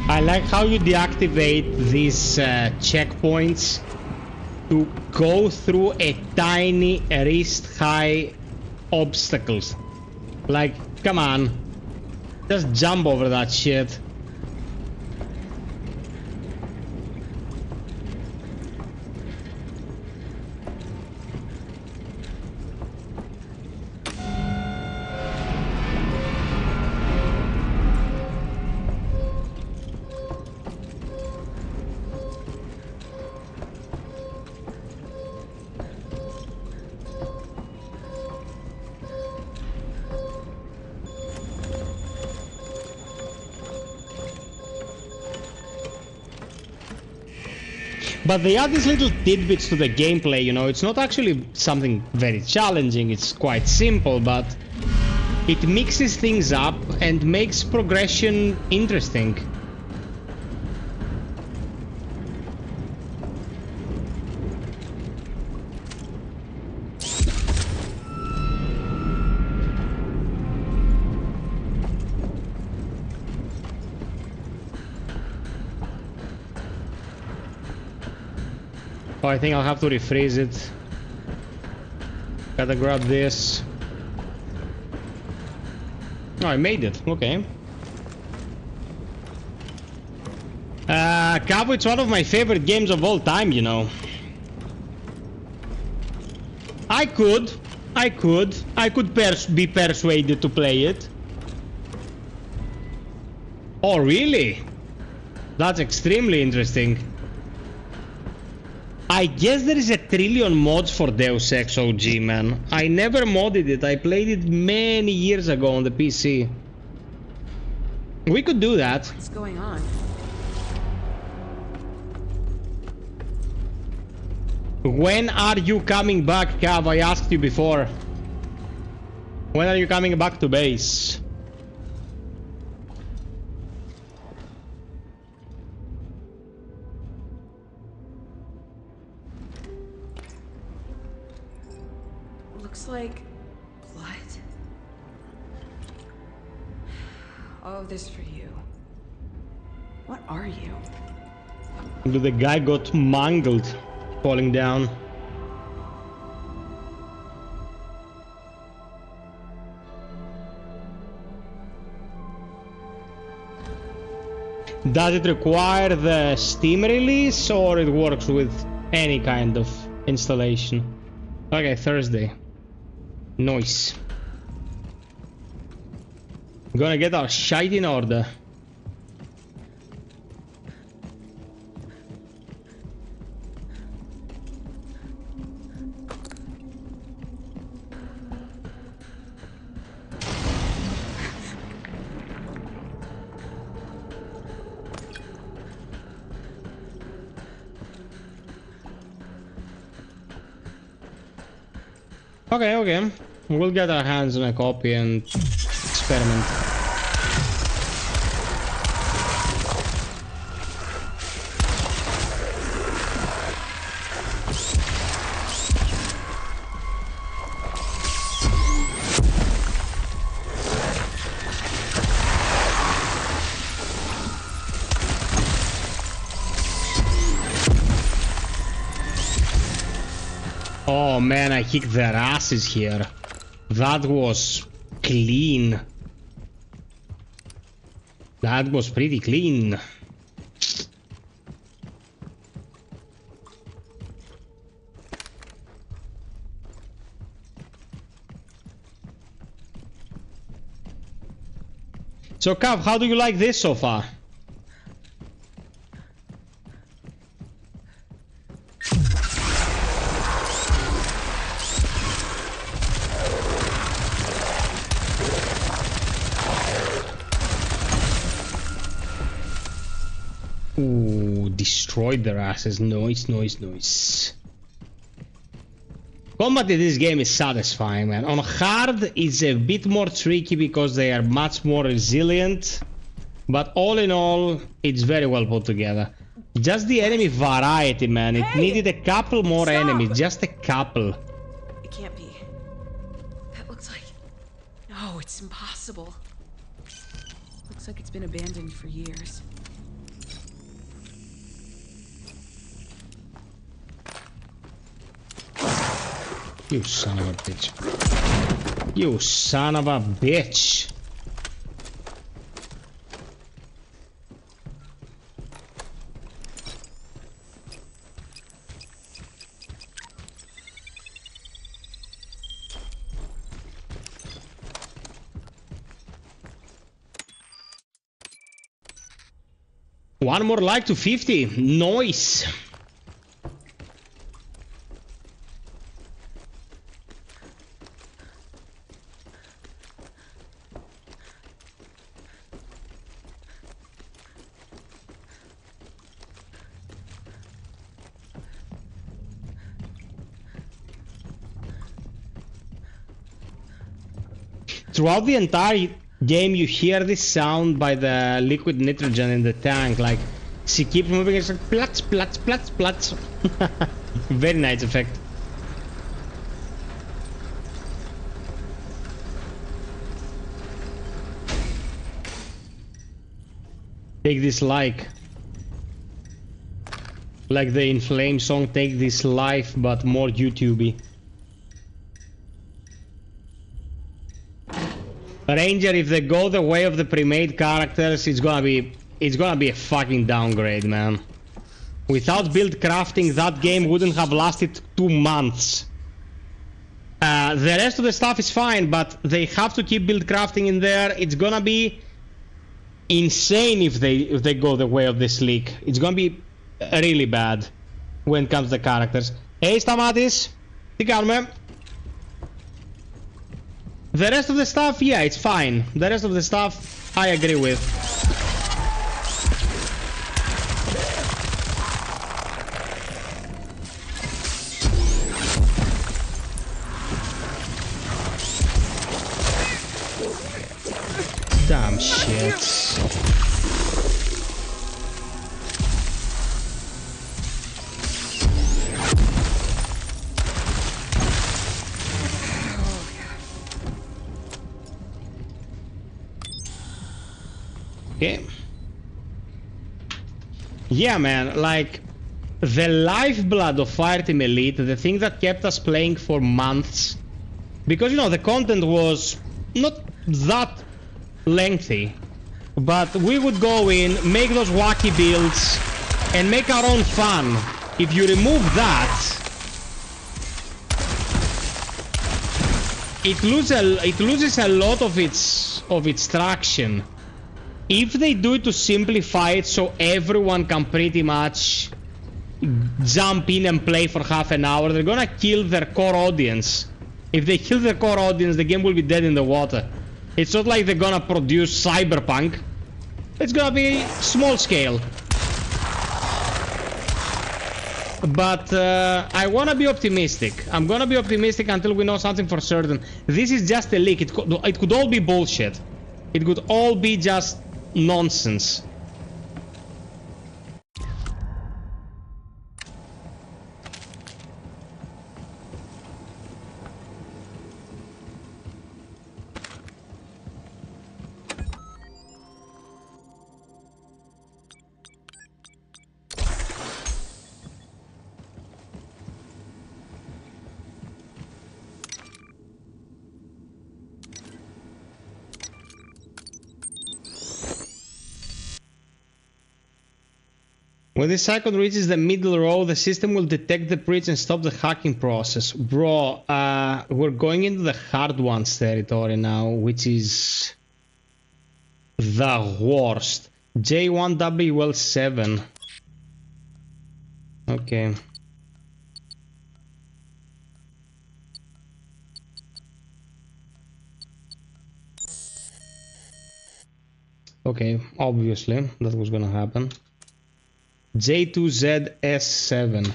I like how you deactivate these checkpoints to go through a tiny wrist-high obstacles. Like, come on, just jump over that shit. But they add these little tidbits to the gameplay, you know. It's not actually something very challenging, it's quite simple, but it mixes things up and makes progression interesting. Oh, I think I'll have to rephrase it. Gotta grab this. Oh, I made it. Okay. Cabo, it's one of my favorite games of all time, you know. I could be persuaded to play it. Oh, really? That's extremely interesting. I guess there is a trillion mods for Deus Ex OG, man. I never modded it. I played it many years ago on the PC. We could do that. What's going on? When are you coming back, Cav? I asked you before. When are you coming back to base? Looks like blood. All of this for you. What are you? The guy got mangled falling down. Does it require the Steam release or it works with any kind of installation? Okay, Thursday. Nice. Gonna get our shite in order. Okay. We'll get our hands on a copy and experiment. Oh man, I kicked their asses here. That was clean. That was pretty clean. So Cav, how do you like this so far? Ooh, destroyed their asses. Nice. Combat in this game is satisfying, man. On hard, it's a bit more tricky because they are much more resilient. But all in all, it's very well put together. Just the enemy variety, man. It needed a couple more enemies. Just a couple. It can't be. That looks like... No, it's impossible. Looks like it's been abandoned for years. You son of a bitch. You son of a bitch. One more like to 50. Nice. throughout the entire game you hear this sound by the liquid nitrogen in the tank, like she keeps moving, it's like plats, plats, plats, plats. Very nice effect. Take this like the In Flame song, Take This Life, but more YouTubey. Ranger, if they go the way of the pre-made characters, it's gonna be a fucking downgrade, man. Without build crafting, that game wouldn't have lasted 2 months. The rest of the stuff is fine, but they have to keep build crafting in there. It's gonna be insane if they go the way of this leak. It's gonna be really bad when it comes to the characters. Hey, Stamatis, τι κάνουμε? The rest of the stuff, yeah, it's fine. The rest of the stuff, I agree with. Damn shit. Okay. Yeah, man, like the lifeblood of Fireteam Elite, the thing that kept us playing for months, because you know the content was not that lengthy, but we would go in, make those wacky builds, and make our own fun. If you remove that, it loses a lot of its traction. If they do it to simplify it so everyone can pretty much jump in and play for half an hour, they're gonna kill their core audience. If they kill their core audience, the game will be dead in the water. It's not like they're gonna produce Cyberpunk. It's gonna be small scale. But I wanna be optimistic. I'm gonna be optimistic until we know something for certain. This is just a leak. It could all be bullshit. It could all be just nonsense. When this icon reaches the middle row, the system will detect the breach and stop the hacking process. Bro, we're going into the hard ones territory now, which is the worst. J1WL7. Okay. Okay, obviously that was gonna happen. J2ZS7.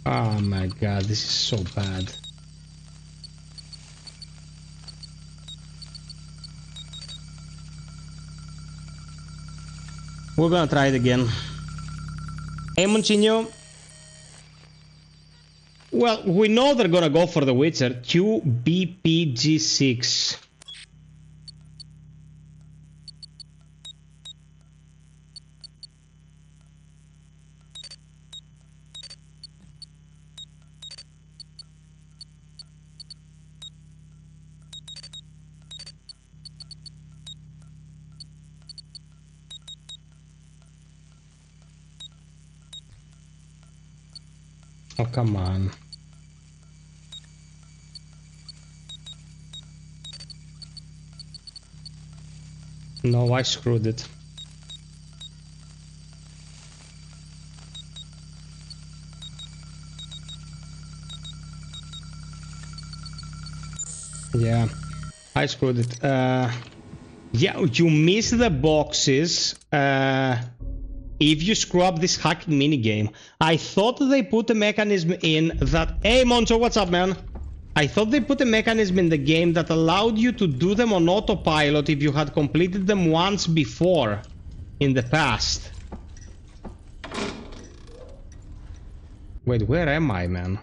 Oh my god, this is so bad. We're gonna try it again. Hey, Monchino. Well, we know they're gonna go for the Witcher. QBPG6. Oh, come on. No, I screwed it. Yeah, I screwed it. Yeah, you miss the boxes if you screw up this hacking minigame. I thought they put a mechanism in that... Hey, Moncho, what's up, man? I thought they put a mechanism in the game that allowed you to do them on autopilot if you had completed them once before in the past. Wait, where am I, man?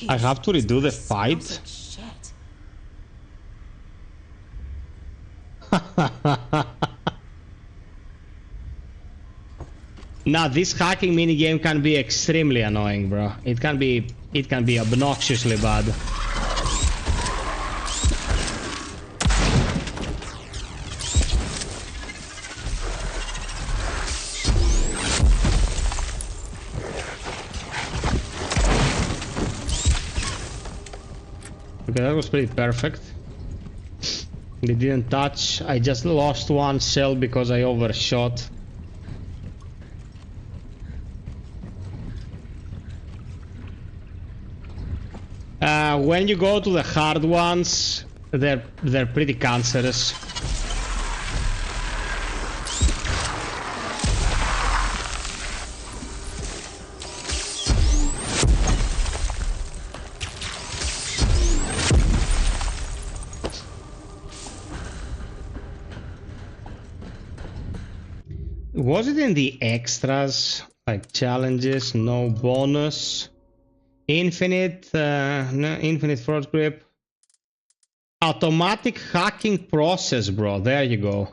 I have to redo the fight? Now this hacking minigame can be extremely annoying, bro. It can be obnoxiously bad. Okay, that was pretty perfect. They didn't touch. I just lost one cell because I overshot. When you go to the hard ones, they're pretty cancerous. Was it in the extras, like challenges, no bonus, infinite, no, infinite force grip, automatic hacking process, bro, there you go.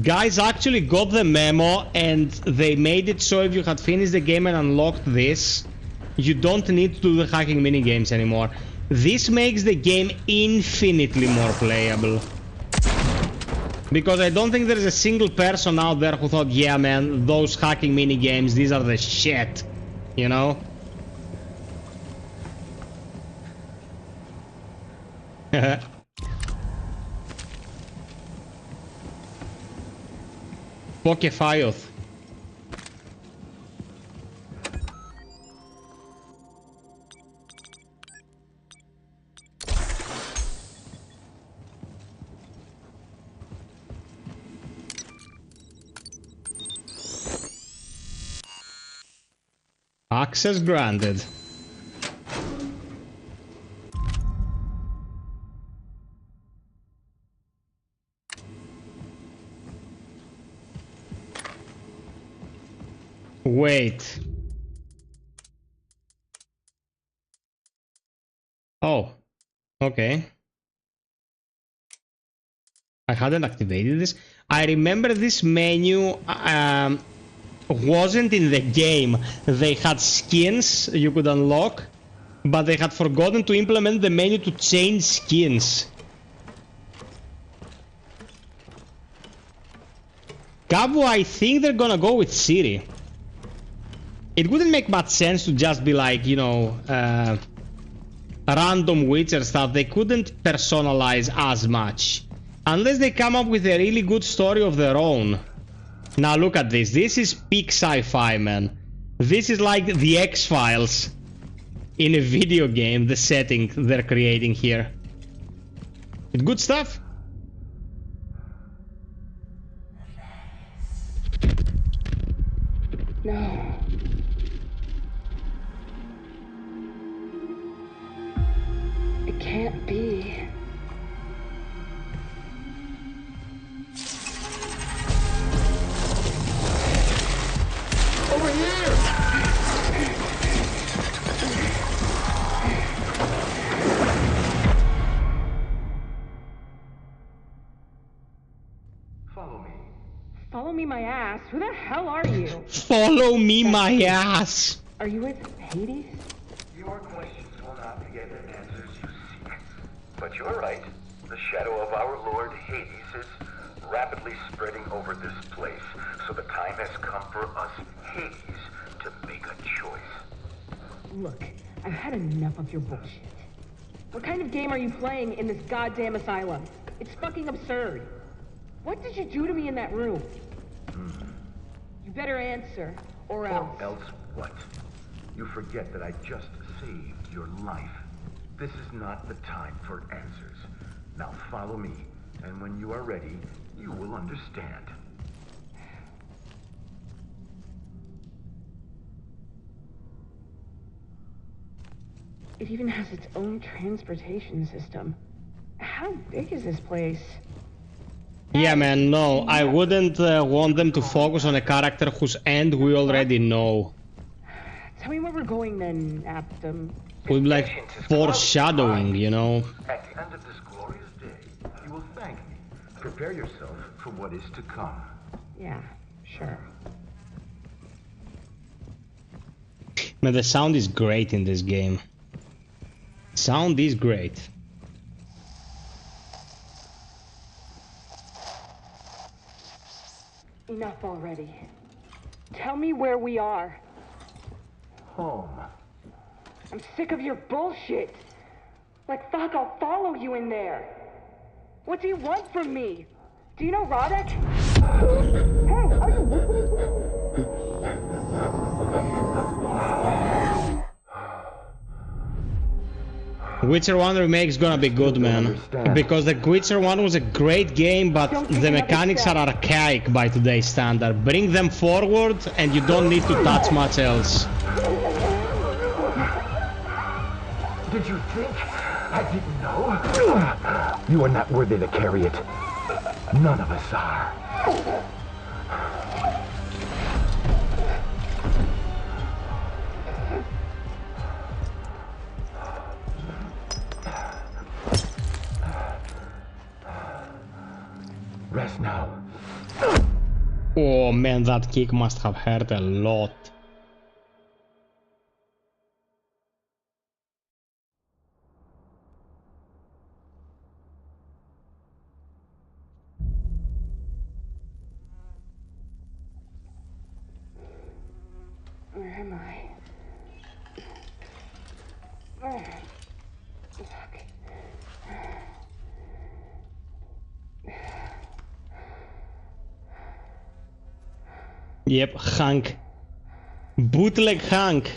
Guys actually got the memo and they made it so if you had finished the game and unlocked this, you don't need to do the hacking minigames anymore. This makes the game infinitely more playable. Because I don't think there's a single person out there who thought, yeah man, those hacking minigames, these are the shit, you know? FiOth. Access granted. Wait. Oh, okay. I hadn't activated this. I remember this menu wasn't in the game. They had skins you could unlock, but they had forgotten to implement the menu to change skins. Cabo, I think they're gonna go with Siri. It wouldn't make much sense to just be like, you know, random Witcher stuff. They couldn't personalize as much. Unless they come up with a really good story of their own. Now look at this. This is peak sci-fi, man. This is like the X-Files in a video game, the setting they're creating here. It's good stuff. No. It can't be. Over here! Follow me. Follow me, my ass. Who the hell are you? Follow me, my ass. Are you with Hades? get the answers you seek. But you're right. The shadow of our Lord Hades is rapidly spreading over this place. So the time has come for us, Hades, to make a choice. Look, I've had enough of your bullshit. What kind of game are you playing in this goddamn asylum? It's fucking absurd. What did you do to me in that room? You better answer, or else. Or else what? You forget that I just saved your life. This is not the time for answers. Now follow me, and when you are ready, you will understand. It even has its own transportation system. How big is this place? Yeah, man, no, I wouldn't want them to focus on a character whose end we already know. Tell me where we're going then, With like foreshadowing, you know. At the end of this glorious day, you will thank me. Prepare yourself for what is to come. Yeah, sure. Man, the sound is great in this game. Sound is great. Enough already. Tell me where we are. Home. I'm sick of your bullshit. Like, fuck, I'll follow you in there. What do you want from me? Do you know Radek? Hey, are you listening to Witcher 1 remake is gonna be good, man. Because the Witcher 1 was a great game, but the mechanics are archaic by today's standard. Bring them forward and you don't need to touch much else. Did you think I didn't know? You are not worthy to carry it. None of us are. Rest now. Oh man, that kick must have hurt a lot. Where am I? Fuck. Yep, Hank. Bootleg Hank.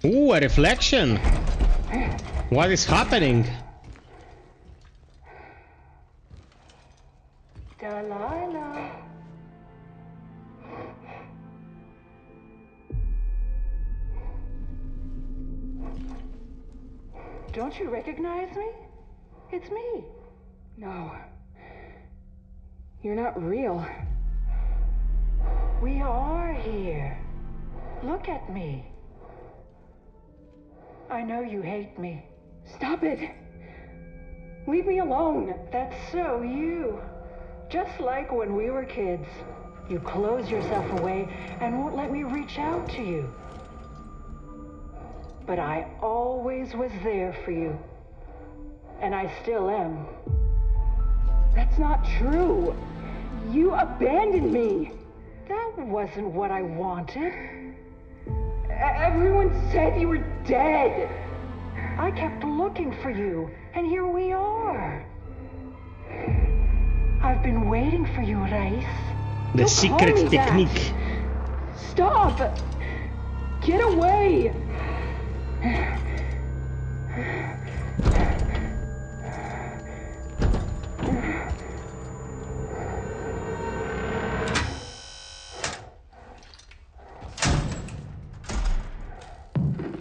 Ooh, a reflection. What is happening? Delilah. Don't you recognize me? It's me. No. You're not real. We are here. Look at me. I know you hate me. Stop it. Leave me alone. That's so you. Just like when we were kids. You close yourself away and won't let me reach out to you. But I always was there for you. And I still am. That's not true. You abandoned me. That wasn't what I wanted. Everyone said you were dead. I kept looking for you, and here we are. I've been waiting for you, Reis. The secret technique. Stop! Get away!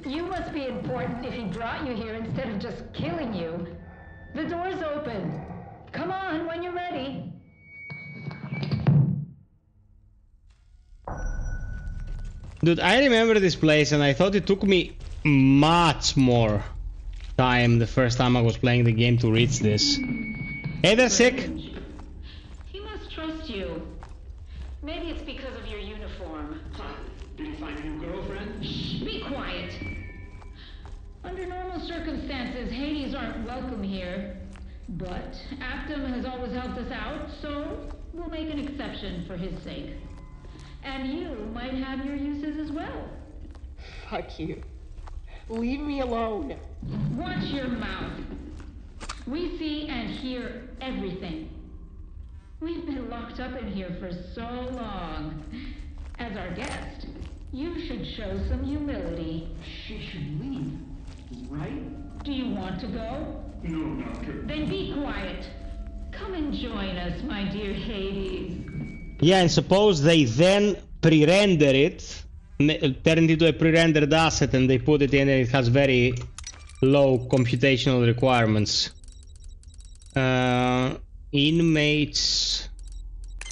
You must be important if he brought you here instead of just killing you. The door's open. Come on when you're ready. Dude, I remember this place and I thought it took me much more time the first time I was playing the game to reach this. Hey there, Sick. He must trust you. Maybe it's because of your uniform. Did he find a new girlfriend? Shh, be quiet. Under normal circumstances, Hades aren't welcome here. But Actum has always helped us out, so we'll make an exception for his sake. And you might have your uses as well. Fuck you. Leave me alone. Watch your mouth. We see and hear everything. We've been locked up in here for so long. As our guest, you should show some humility. She should leave, right? Do you want to go? No, Doctor. Then be quiet. Come and join us, my dear Hades. Yeah, and suppose they then pre-render it, turn it into a pre-rendered asset, and they put it in, and it has very low computational requirements. Inmates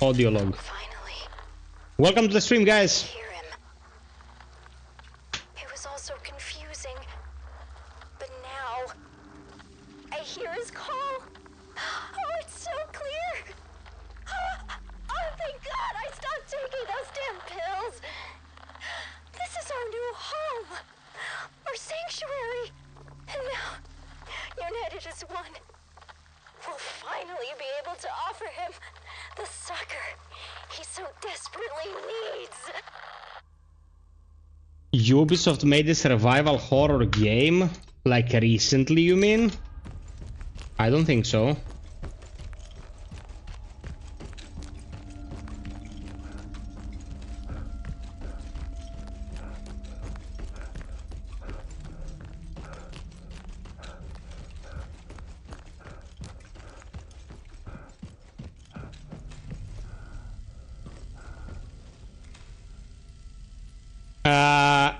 audio log. Finally. Welcome to the stream, guys. Hear him. It was all so confusing. But now I hear his call. Oh, it's so clear. Oh, thank God I stopped taking those damn pills. This is our new home. Our sanctuary. And now, united as one. We'll finally be able to offer him the succor he so desperately needs. Ubisoft made a survival horror game? Like recently, you mean? I don't think so.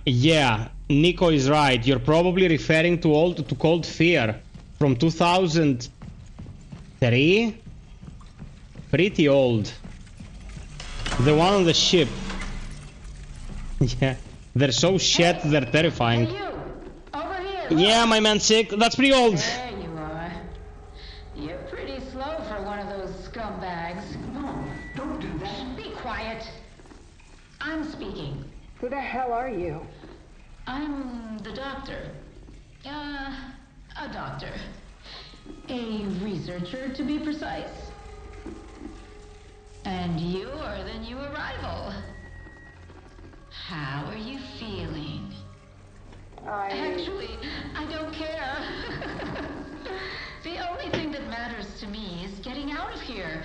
Yeah, Nico is right. You're probably referring to Cold Fear from 2003? Pretty old. The one on the ship. Yeah, they're so shit, they're terrifying. Hey, you! Over here! Yeah, my man sick. That's pretty old. There you are. You're pretty slow for one of those scumbags. No, don't do that. Be quiet. I'm speaking. Who the hell are you? I'm the doctor. A doctor. A researcher, to be precise. And you are the new arrival. How are you feeling? Actually, I don't care. The only thing that matters to me is getting out of here.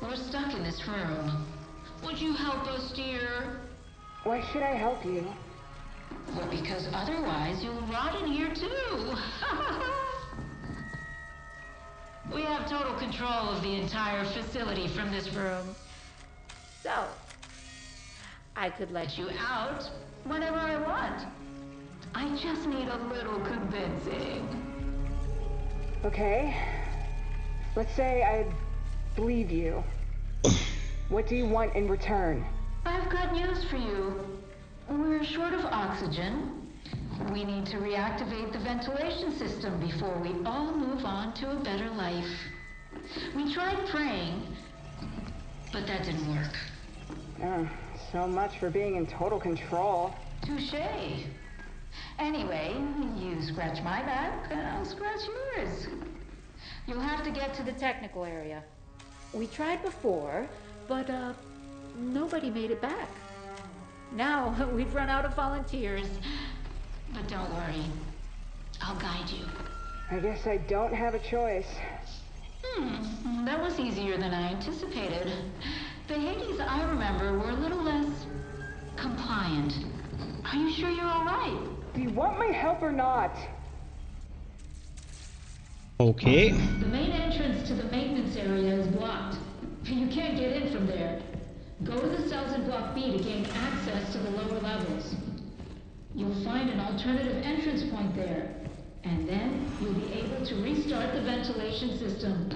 We're stuck in this room. Would you help us, dear? Why should I help you? Well, because otherwise you'll rot in here too. We have total control of the entire facility from this room. So, I could let you out whenever I want. I just need a little convincing. Okay. Let's say I believe you. What do you want in return? I've got news for you. We're short of oxygen. We need to reactivate the ventilation system before we all move on to a better life. We tried praying, but that didn't work. So much for being in total control. Touché. Anyway, you scratch my back, and I'll scratch yours. You'll have to get to the technical area. We tried before, but, nobody made it back. Now, we've run out of volunteers. But don't worry. I'll guide you. I guess I don't have a choice. That was easier than I anticipated. The Hades I remember were a little less compliant. Are you sure you're all right? Do you want my help or not? Okay. The main entrance to the maintenance area is blocked. You can't get in from there. Go to the cells in Block B to gain access to the lower levels. You'll find an alternative entrance point there, and then you'll be able to restart the ventilation system.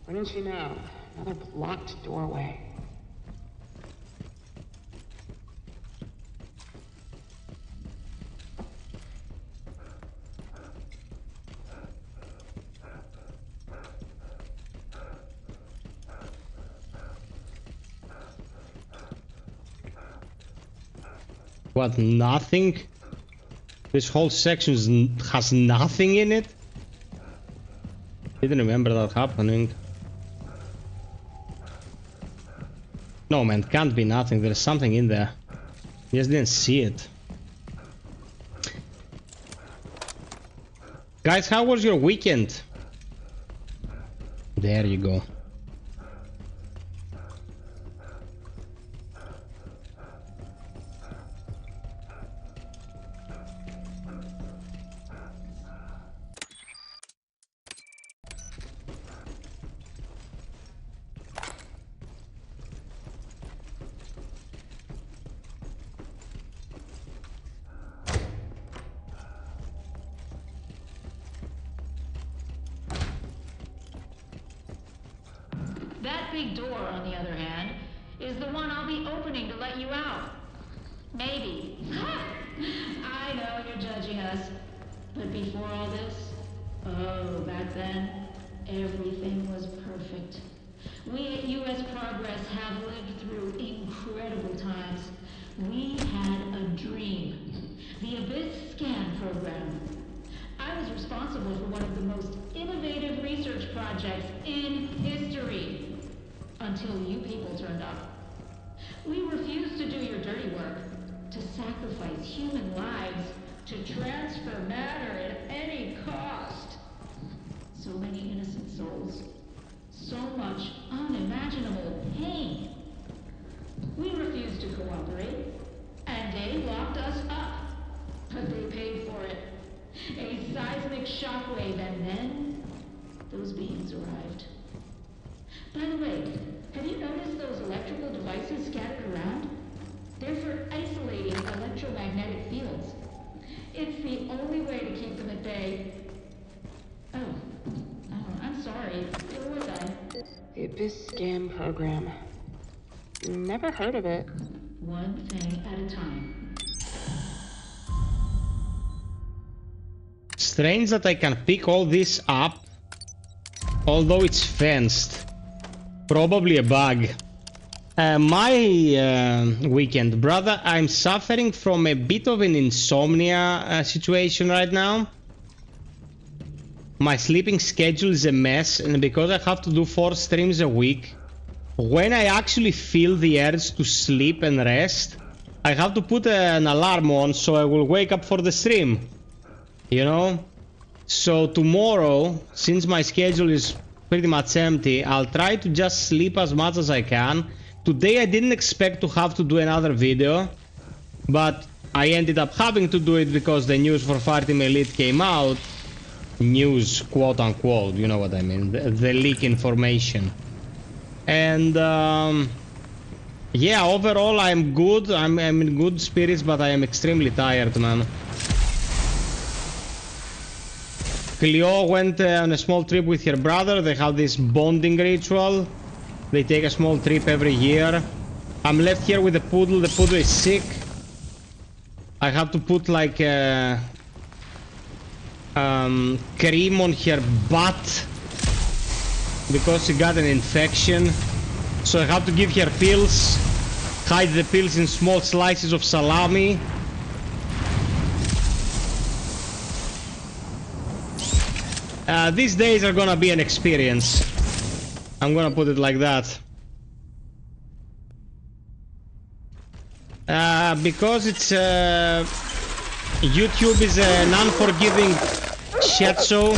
Wouldn't you know? Another blocked doorway. What, nothing? This whole section has nothing in it? Didn't remember that happening. No man, can't be nothing. There's something in there. Just didn't see it. Guys, how was your weekend? There you go. That big door, on the other hand, is the one I'll be opening to let you out. Maybe. I know you're judging us. But before all this, oh, back then, everything was perfect. We at U.S. Progress have lived through incredible times. We had a dream. The Abyss Scan program. I was responsible for one of the most innovative research projects in history. Until you people turned up. We refused to do your dirty work, to sacrifice human lives, to transfer matter at any cost. So many innocent souls. So much unimaginable pain. We refused to cooperate, and they locked us up. But they paid for it. A seismic shockwave, and then those beings arrived. By the way, have you noticed those electrical devices scattered around? They're for isolating electromagnetic fields. It's the only way to keep them at bay. Oh, I'm sorry. Where was I? The Abyss Scan program. Never heard of it. One thing at a time. Strange that I can pick all this up, although it's fenced. Probably a bug. My weekend, brother, I'm suffering from a bit of an insomnia situation right now. My sleeping schedule is a mess, and because I have to do 4 streams a week, when I actually feel the urge to sleep and rest, I have to put an alarm on so I will wake up for the stream. You know? So tomorrow, since my schedule is pretty much empty, I'll try to just sleep as much as I can. Today I didn't expect to have to do another video, but I ended up having to do it because the news for Fire Team Elite came out. News, quote unquote, you know what I mean, the leak information. And yeah, overall I'm good, I'm in good spirits, but I am extremely tired, man. Cleo went on a small trip with her brother. They have this bonding ritual. They take a small trip every year. I'm left here with the poodle. The poodle is sick. I have to put like cream on her butt because she got an infection. So I have to give her pills. Hide the pills in small slices of salami. These days are gonna be an experience. I'm gonna put it like that. Because it's YouTube is an unforgiving shit show,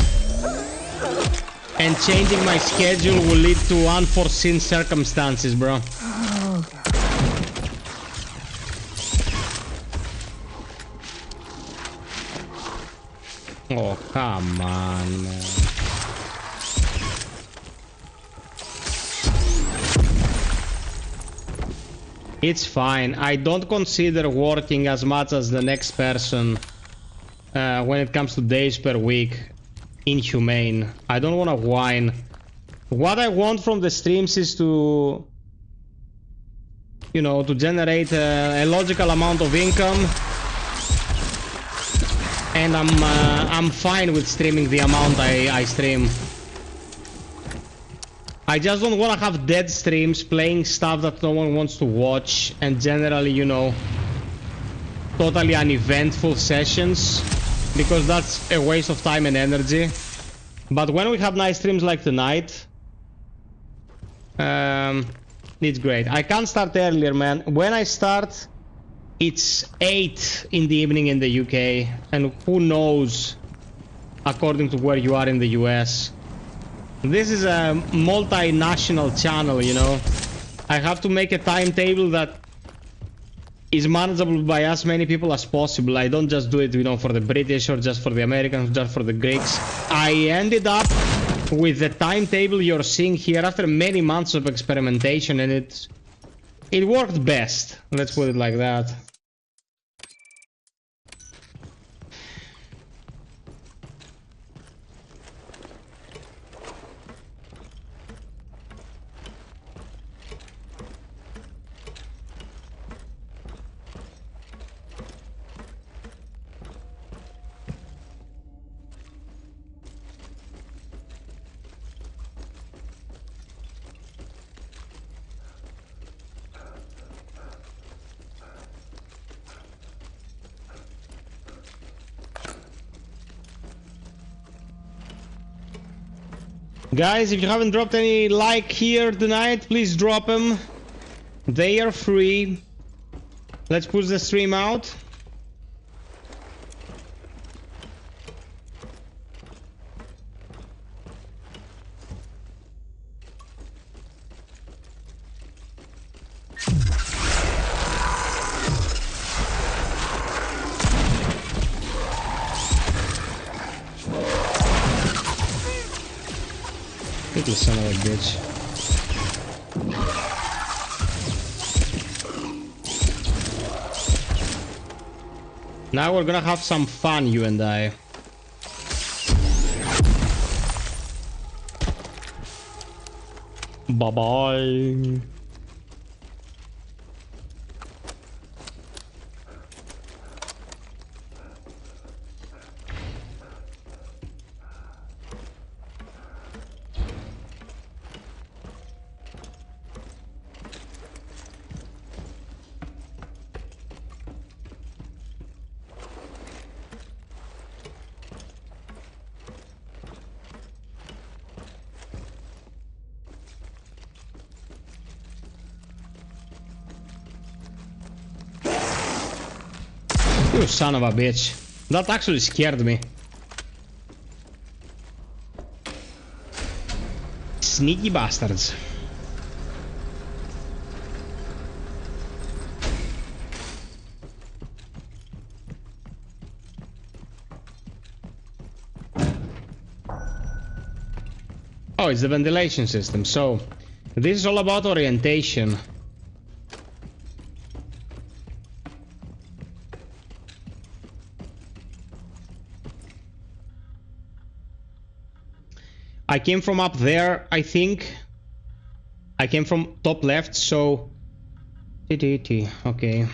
and changing my schedule will lead to unforeseen circumstances, bro. Oh, come on, man. It's fine. I don't consider working as much as the next person when it comes to days per week. Inhumane. I don't want to whine. What I want from the streams is to, you know, to generate a logical amount of income. And I'm fine with streaming the amount I stream. I just don't want to have dead streams playing stuff that no one wants to watch, and generally, you know, totally uneventful sessions, because that's a waste of time and energy. But when we have nice streams like tonight, it's great. I can't start earlier, man. When I start, it's 8 in the evening in the UK, and who knows according to where you are in the US. This is a multinational channel, you know. I have to make a timetable that is manageable by as many people as possible. I don't just do it, you know, for the British or just for the Americans, just for the Greeks. I ended up with the timetable you're seeing here after many months of experimentation, and it worked best. Let's put it like that. Guys, if you haven't dropped any like here tonight, please drop them. They are free. Let's push the stream out. You son of a bitch. Now we're gonna have some fun, you and I. Bye-bye. You son of a bitch. That actually scared me. Sneaky bastards. Oh, it's the ventilation system. So, this is all about orientation. I came from up there, I think. I came from top left, so... Okay.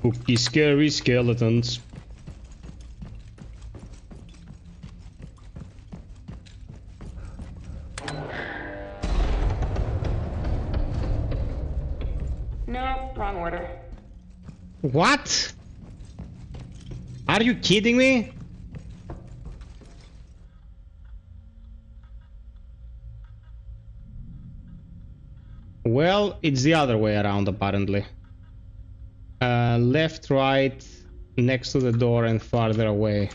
Spooky, scary skeletons. No, wrong order. What? Are you kidding me? Well, it's the other way around apparently. Left, right, next to the door and farther away.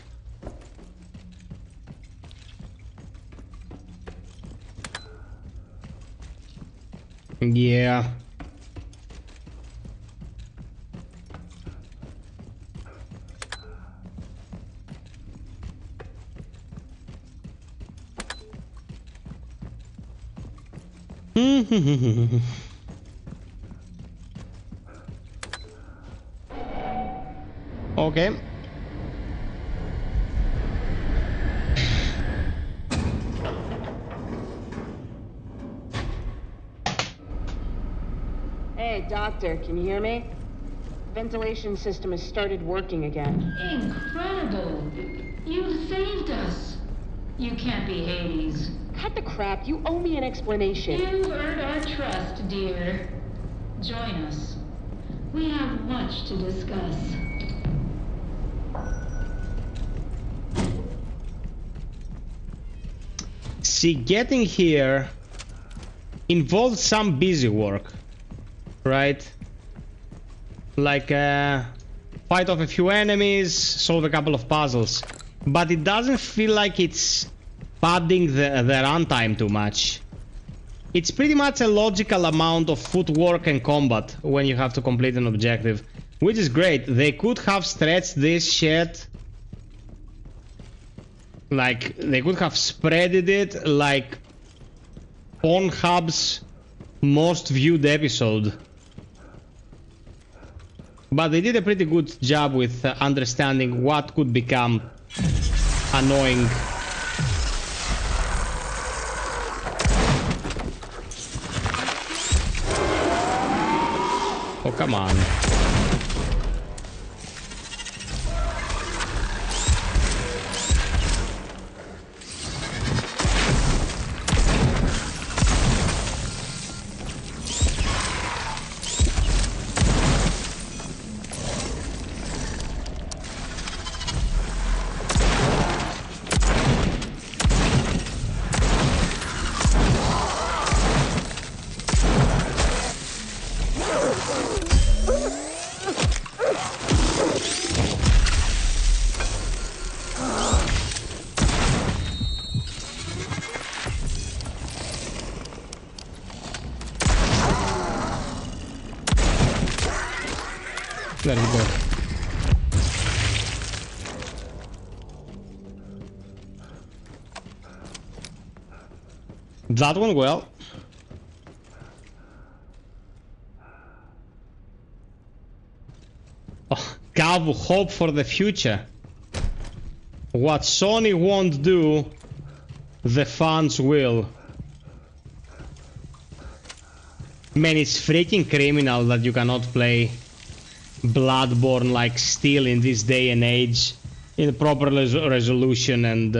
Yeah. Okay. Hey, doctor, can you hear me? Ventilation system has started working again. Incredible! You saved us. You can't be Hades. Cut the crap, you owe me an explanation. You've earned our trust, dear. Join us. We have much to discuss. See, getting here involved some busy work, right? Like fight off a few enemies, solve a couple of puzzles, but it doesn't feel like it's padding the runtime too much. It's pretty much a logical amount of footwork and combat when you have to complete an objective, which is great. They could have stretched this shit. Like, they could have spreaded it like Pornhub's most viewed episode. But they did a pretty good job with understanding what could become annoying. Oh, come on. There we go. That went well. Oh, Gav, hope for the future. What Sony won't do, the fans will. Man, it's freaking criminal that you cannot play Bloodborne like still in this day and age in proper resolution and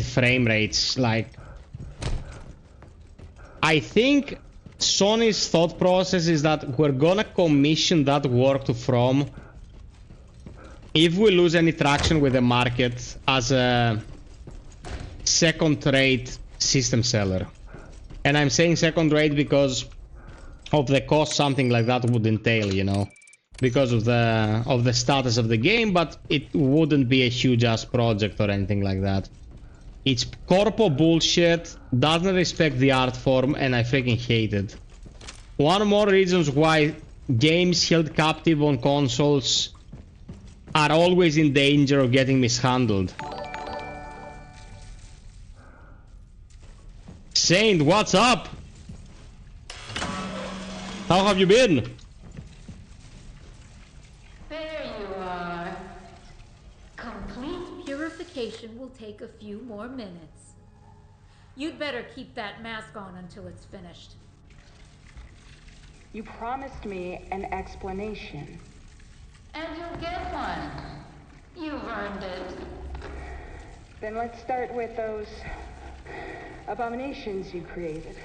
frame rates. Like, I think Sony's thought process is that we're gonna commission that work to From if we lose any traction with the market as a second-rate system seller. And I'm saying second-rate because of the cost something like that would entail, you know, because of the status of the game, but it wouldn't be a huge ass project or anything like that. It's corpo bullshit, doesn't respect the art form, and I freaking hate it. One more reasons why games held captive on consoles are always in danger of getting mishandled. Saint, what's up? How have you been? There you are. Complete purification will take a few more minutes. You'd better keep that mask on until it's finished. You promised me an explanation. And you'll get one. You've earned it. Then let's start with those abominations you created.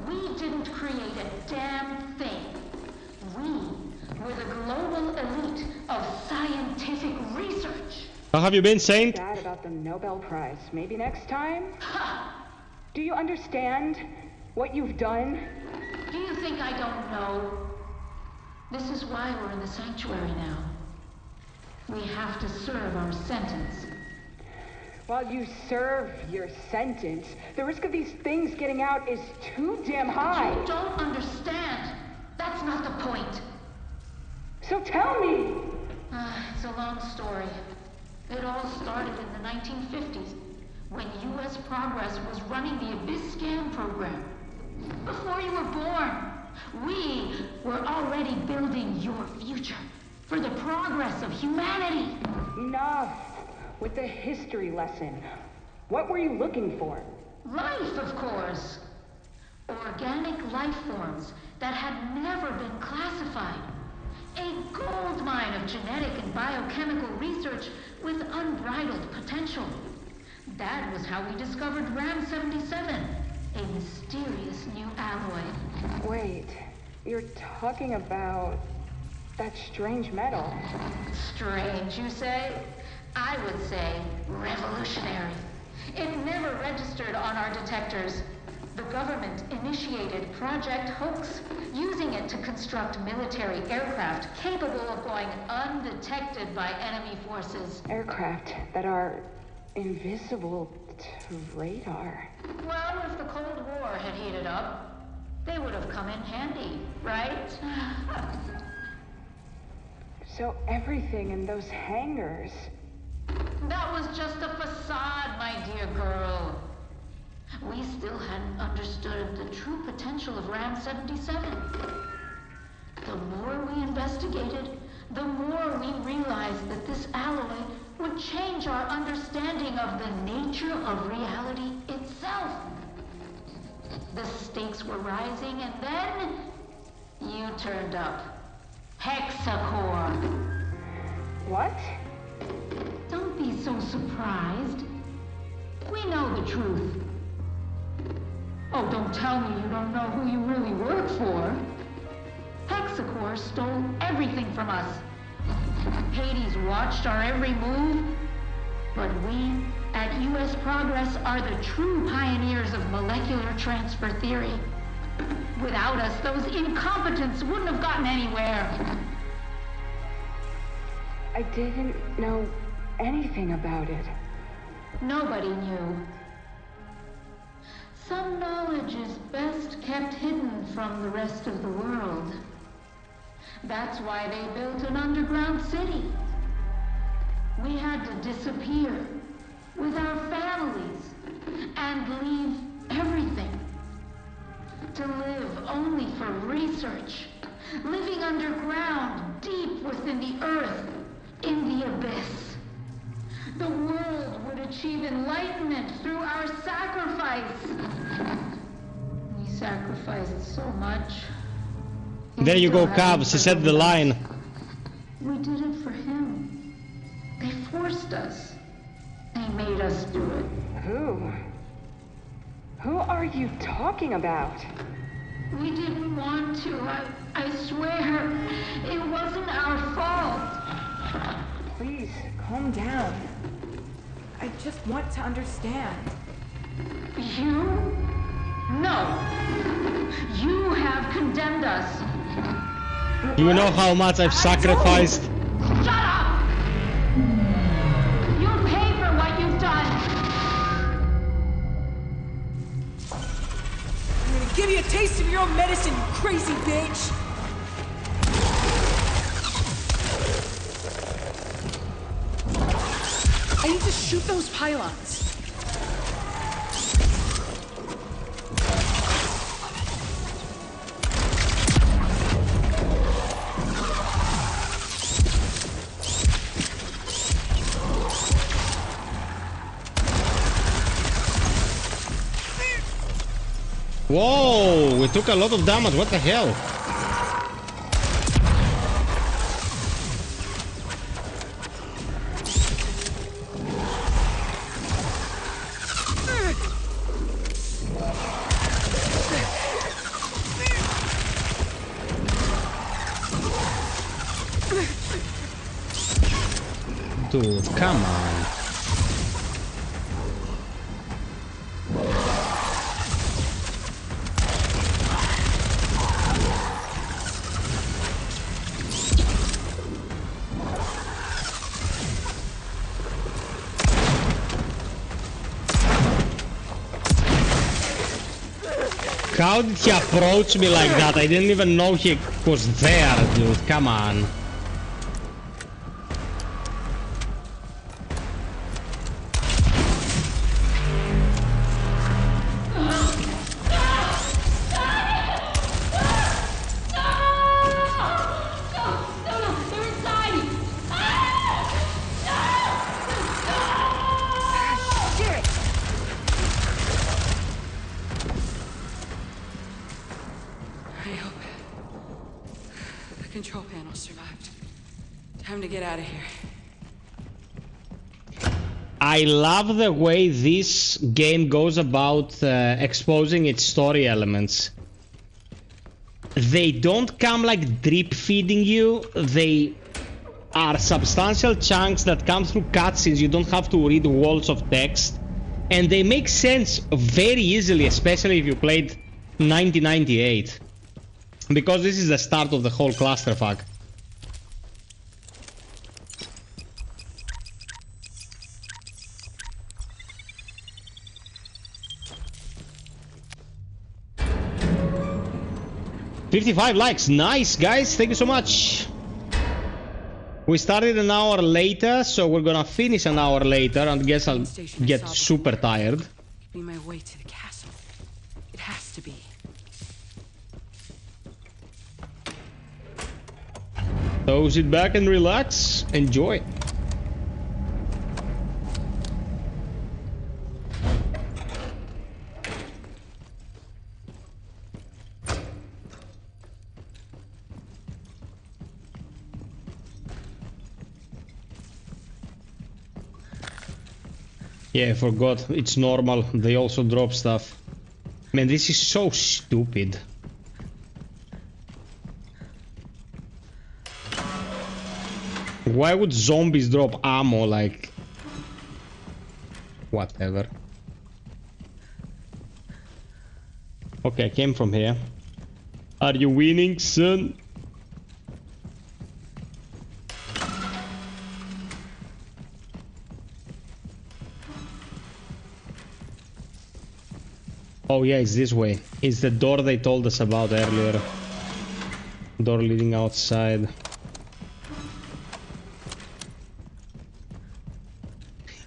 We didn't create a damn thing. We were the global elite of scientific research. How have you been, Saint? Sad about the Nobel Prize. Maybe next time? Do you understand what you've done? Do you think I don't know? This is why we're in the sanctuary now. We have to serve our sentence. While you serve your sentence, the risk of these things getting out is too damn high. You don't understand. That's not the point. So tell me. It's a long story. It all started in the 1950s, when U.S. Progress was running the Abyss Scan program. Before you were born, we were already building your future for the progress of humanity. Enough with the history lesson. What were you looking for? Life, of course. Organic life forms that had never been classified. A gold mine of genetic and biochemical research with unbridled potential. That was how we discovered RAM-77, a mysterious new alloy. Wait, you're talking about that strange metal? Strange, you say? I would say revolutionary. It never registered on our detectors. The government initiated Project Hoax, using it to construct military aircraft capable of going undetected by enemy forces. Aircraft that are invisible to radar. Well, if the Cold War had heated up, they would have come in handy, right? So everything in those hangars... That was just a facade, my dear girl. We still hadn't understood the true potential of RAM-77. The more we investigated, the more we realized that this alloy would change our understanding of the nature of reality itself. The stakes were rising, and then you turned up. Hexacore. What? Don't be so surprised. We know the truth. Oh, don't tell me you don't know who you really work for. Hexacore stole everything from us. Hades watched our every move. But we, at U.S. Progress, are the true pioneers of molecular transfer theory. Without us, those incompetents wouldn't have gotten anywhere. I didn't know anything about it. Nobody knew. Some knowledge is best kept hidden from the rest of the world. That's why they built an underground city. We had to disappear with our families and leave everything. To live only for research, living underground, deep within the earth, in the abyss. The world would achieve enlightenment through our sacrifice. We sacrificed so much. There you go, Cubs. He said the line. We did it for him. They forced us. They made us do it. Who? Who are you talking about? We didn't want to. I swear. It wasn't our fault. Please, calm down. I just want to understand. You? No. You have condemned us. You know how much I've sacrificed? Shut up! You'll pay for what you've done. I'm gonna give you a taste of your own medicine, you crazy bitch! I need to shoot those pylons. Whoa, we took a lot of damage. What the hell? Dude, come on. How did he approach me like that? I didn't even know he was there, dude. Come on. control panel survived. Time to get out of here. I love the way this game goes about exposing its story elements. They don't come like drip feeding you, they are substantial chunks that come through cutscenes. You don't have to read walls of text, and they make sense very easily, especially if you played 1998, because this is the start of the whole clusterfuck. $55 likes, nice guys, thank you so much. We started an hour later, so we're gonna finish an hour later, and guess I'll get super tired. Be my way to the castle. It has to be. So sit back and relax, enjoy. Yeah, I forgot. It's normal. They also drop stuff. Man, this is so stupid. Why would zombies drop ammo, like... Whatever. Okay, I came from here. Are you winning, son? Oh yeah, it's this way. It's the door they told us about earlier. Door leading outside.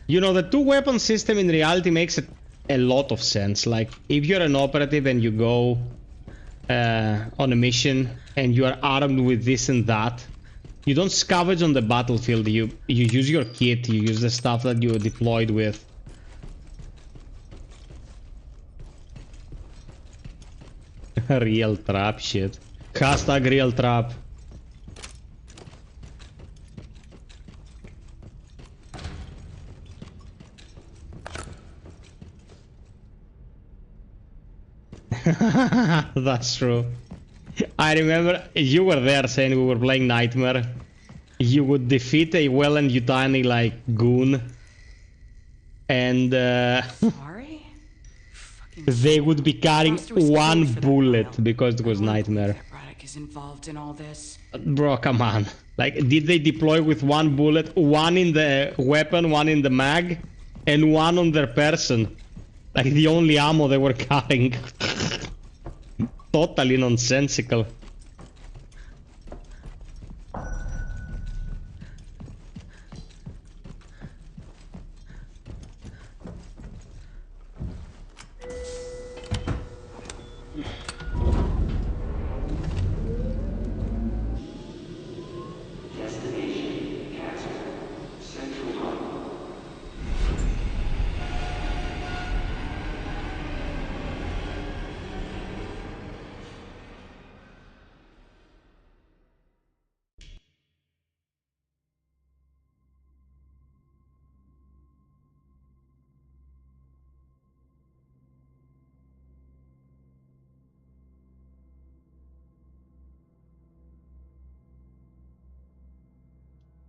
You know, the two-weapon system in reality makes a lot of sense. Like, if you're an operative and you go on a mission and you are armed with this and that, you don't scavenge on the battlefield. You use your kit, you use the stuff that you deployed with. Real trap shit. Hashtag real trap. That's true. I remember you were there saying we were playing Nightmare. You would defeat a well-and-yutani like goon, and Sorry? they would be carrying one bullet because it was Nightmare. Radek is involved in all this. Bro, come on. Like, did they deploy with one bullet? One in the weapon, one in the mag, and one on their person. Like, the only ammo they were carrying. Totally nonsensical.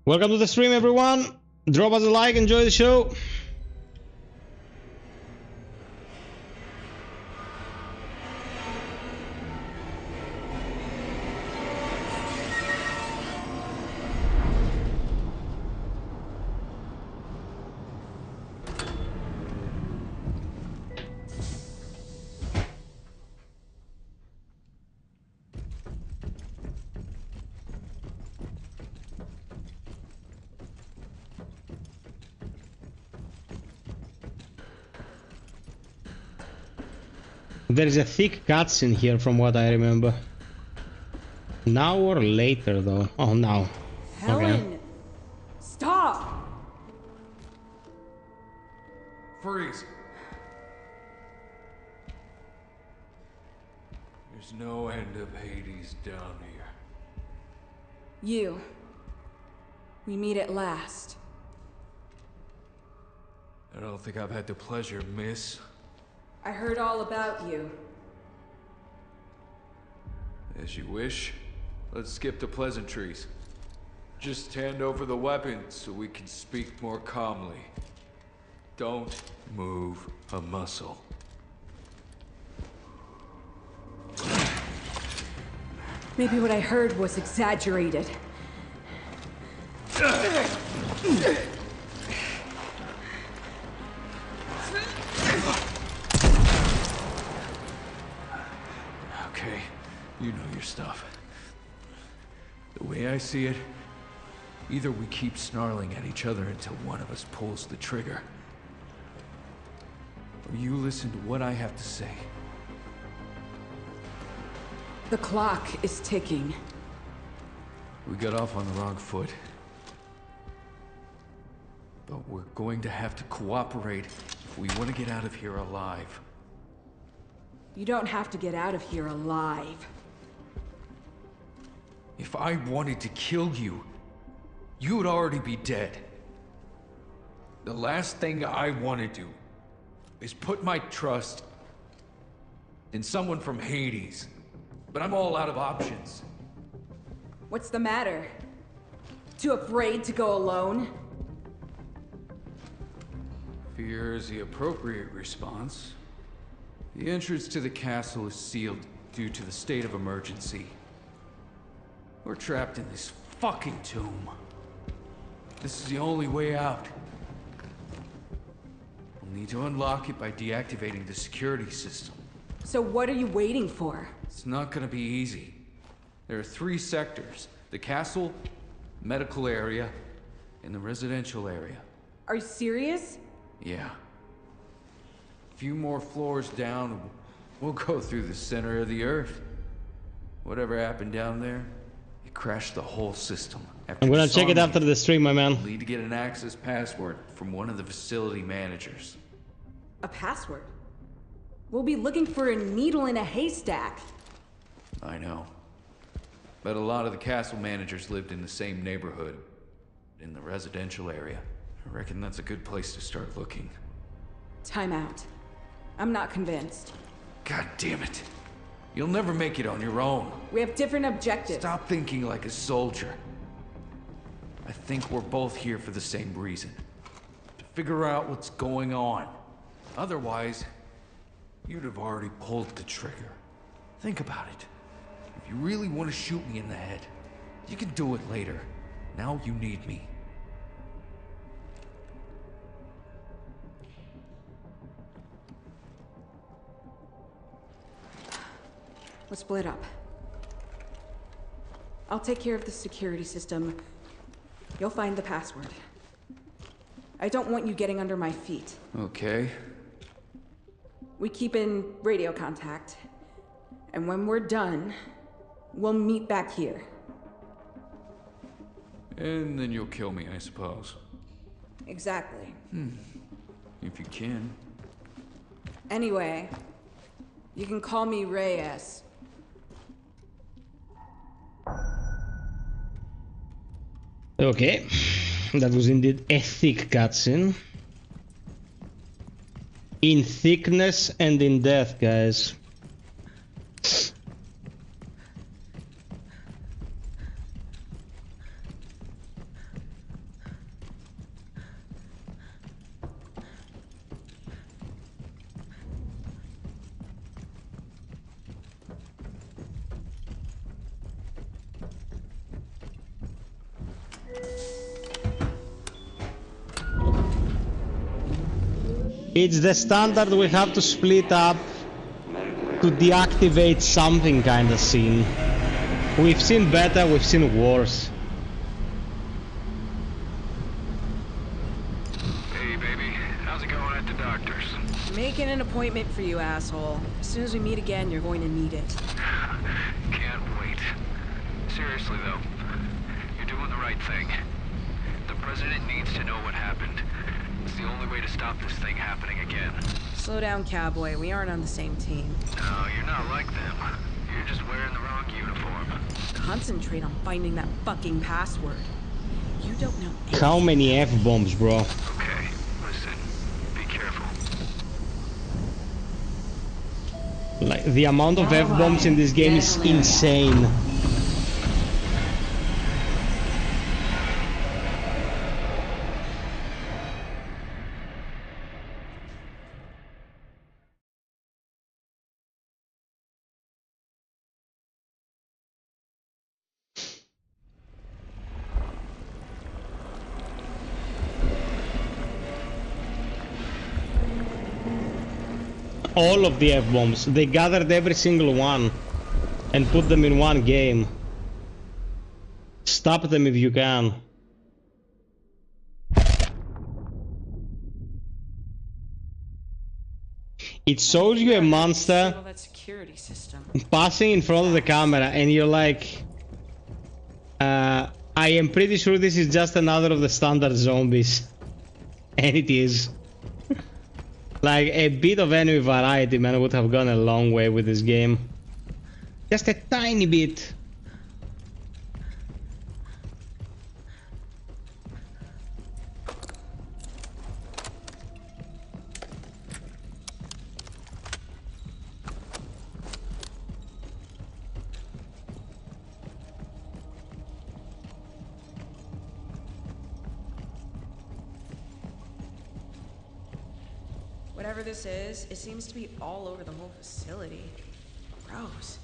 Welcome to the stream, everyone. Drop us a like, enjoy the show. There is a thick cutscene here from what I remember. Now or later though? Oh, now. Helen! Okay. Stop! Freeze. There's no end of Hades down here. You. We meet at last. I don't think I've had the pleasure, miss. I heard all about you. As you wish. Let's skip the pleasantries. Just hand over the weapons so we can speak more calmly. Don't move a muscle. Maybe what I heard was exaggerated. Okay, you know your stuff. The way I see it, either we keep snarling at each other until one of us pulls the trigger, or you listen to what I have to say. The clock is ticking. We got off on the wrong foot. But we're going to have to cooperate if we want to get out of here alive. You don't have to get out of here alive. If I wanted to kill you, you would already be dead. The last thing I want to do is put my trust in someone from Hades. But I'm all out of options. What's the matter? Too afraid to go alone? Fear is the appropriate response. The entrance to the castle is sealed due to the state of emergency. We're trapped in this fucking tomb. This is the only way out. We'll need to unlock it by deactivating the security system. So what are you waiting for? It's not gonna be easy. There are 3 sectors: the castle, medical area, and the residential area. Are you serious? Yeah. A few more floors down, we'll go through the center of the earth. Whatever happened down there, it crashed the whole system. I'm gonna check it after the stream, my man. We'll need to get an access password from one of the facility managers. A password? We'll be looking for a needle in a haystack. I know. But a lot of the castle managers lived in the same neighborhood, in the residential area. I reckon that's a good place to start looking. Time out. I'm not convinced. God damn it. You'll never make it on your own. We have different objectives. Stop thinking like a soldier. I think we're both here for the same reason. To figure out what's going on. Otherwise, you'd have already pulled the trigger. Think about it. If you really want to shoot me in the head, you can do it later. Now you need me. Let's split up. I'll take care of the security system. You'll find the password. I don't want you getting under my feet. Okay. We keep in radio contact. And when we're done, we'll meet back here. And then you'll kill me, I suppose. Exactly. If you can. Anyway, you can call me Reyes. Okay, that was indeed a thick cutscene. In thickness and in death, guys. It's the standard we have to split up to deactivate something kind of scene. We've seen better, we've seen worse. Hey, baby. How's it going at the doctor's? Making an appointment for you, asshole. As soon as we meet again, you're going to need it. Can't wait. Seriously, though, you're doing the right thing. The president needs to know what happened. It's the only way to stop this thing happening again. Slow down, cowboy. We aren't on the same team. No, you're not like them. You're just wearing the wrong uniform. Concentrate on finding that fucking password. You don't know anything. How many F-bombs, bro? Okay, listen. Be careful. Like, the amount of F-bombs in this game is insane. All of the F-bombs. They gathered every single one and put them in one game. Stop them if you can. It shows you a monster that security system. passing in front of the camera and you're like, I am pretty sure this is just another of the standard zombies. And it is. Like, a bit of enemy variety, man, would have gone a long way with this game. Just a tiny bit. Whatever this is, it seems to be all over the whole facility. Gross.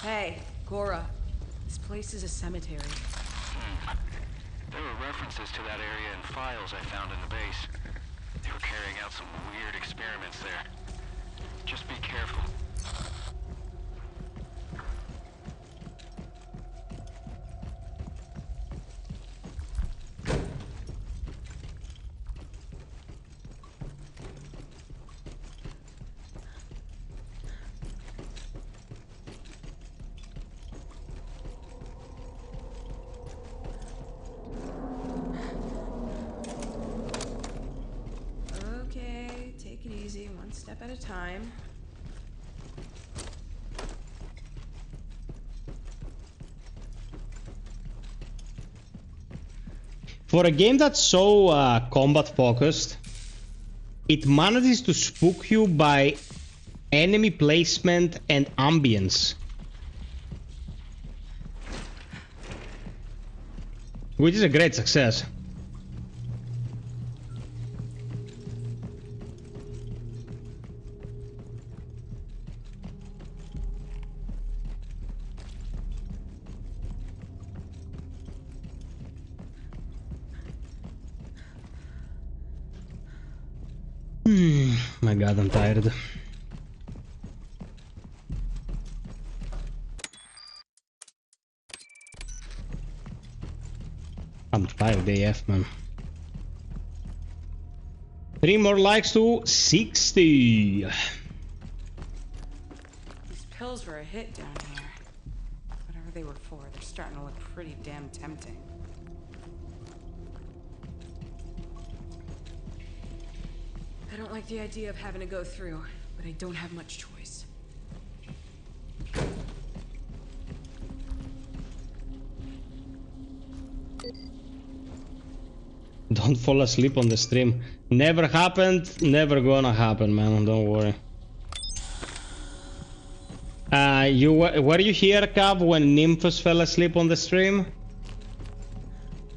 Hey, Gora. This place is a cemetery. There were references to that area in files I found in the base. They were carrying out some weird experiments there. Just be careful. Okay, take it easy, one step at a time. For a game that's so combat focused, it manages to spook you by enemy placement and ambience. Which is a great success. My god, I'm tired. I'm tired AF, man. 3 more likes to 60. These pills were a hit down here. Whatever they were for, they're starting to look pretty damn tempting. I don't like the idea of having to go through, but I don't have much choice. Don't fall asleep on the stream. Never happened, never gonna happen, man. Don't worry. Were you here, Cab, when Nymphos fell asleep on the stream?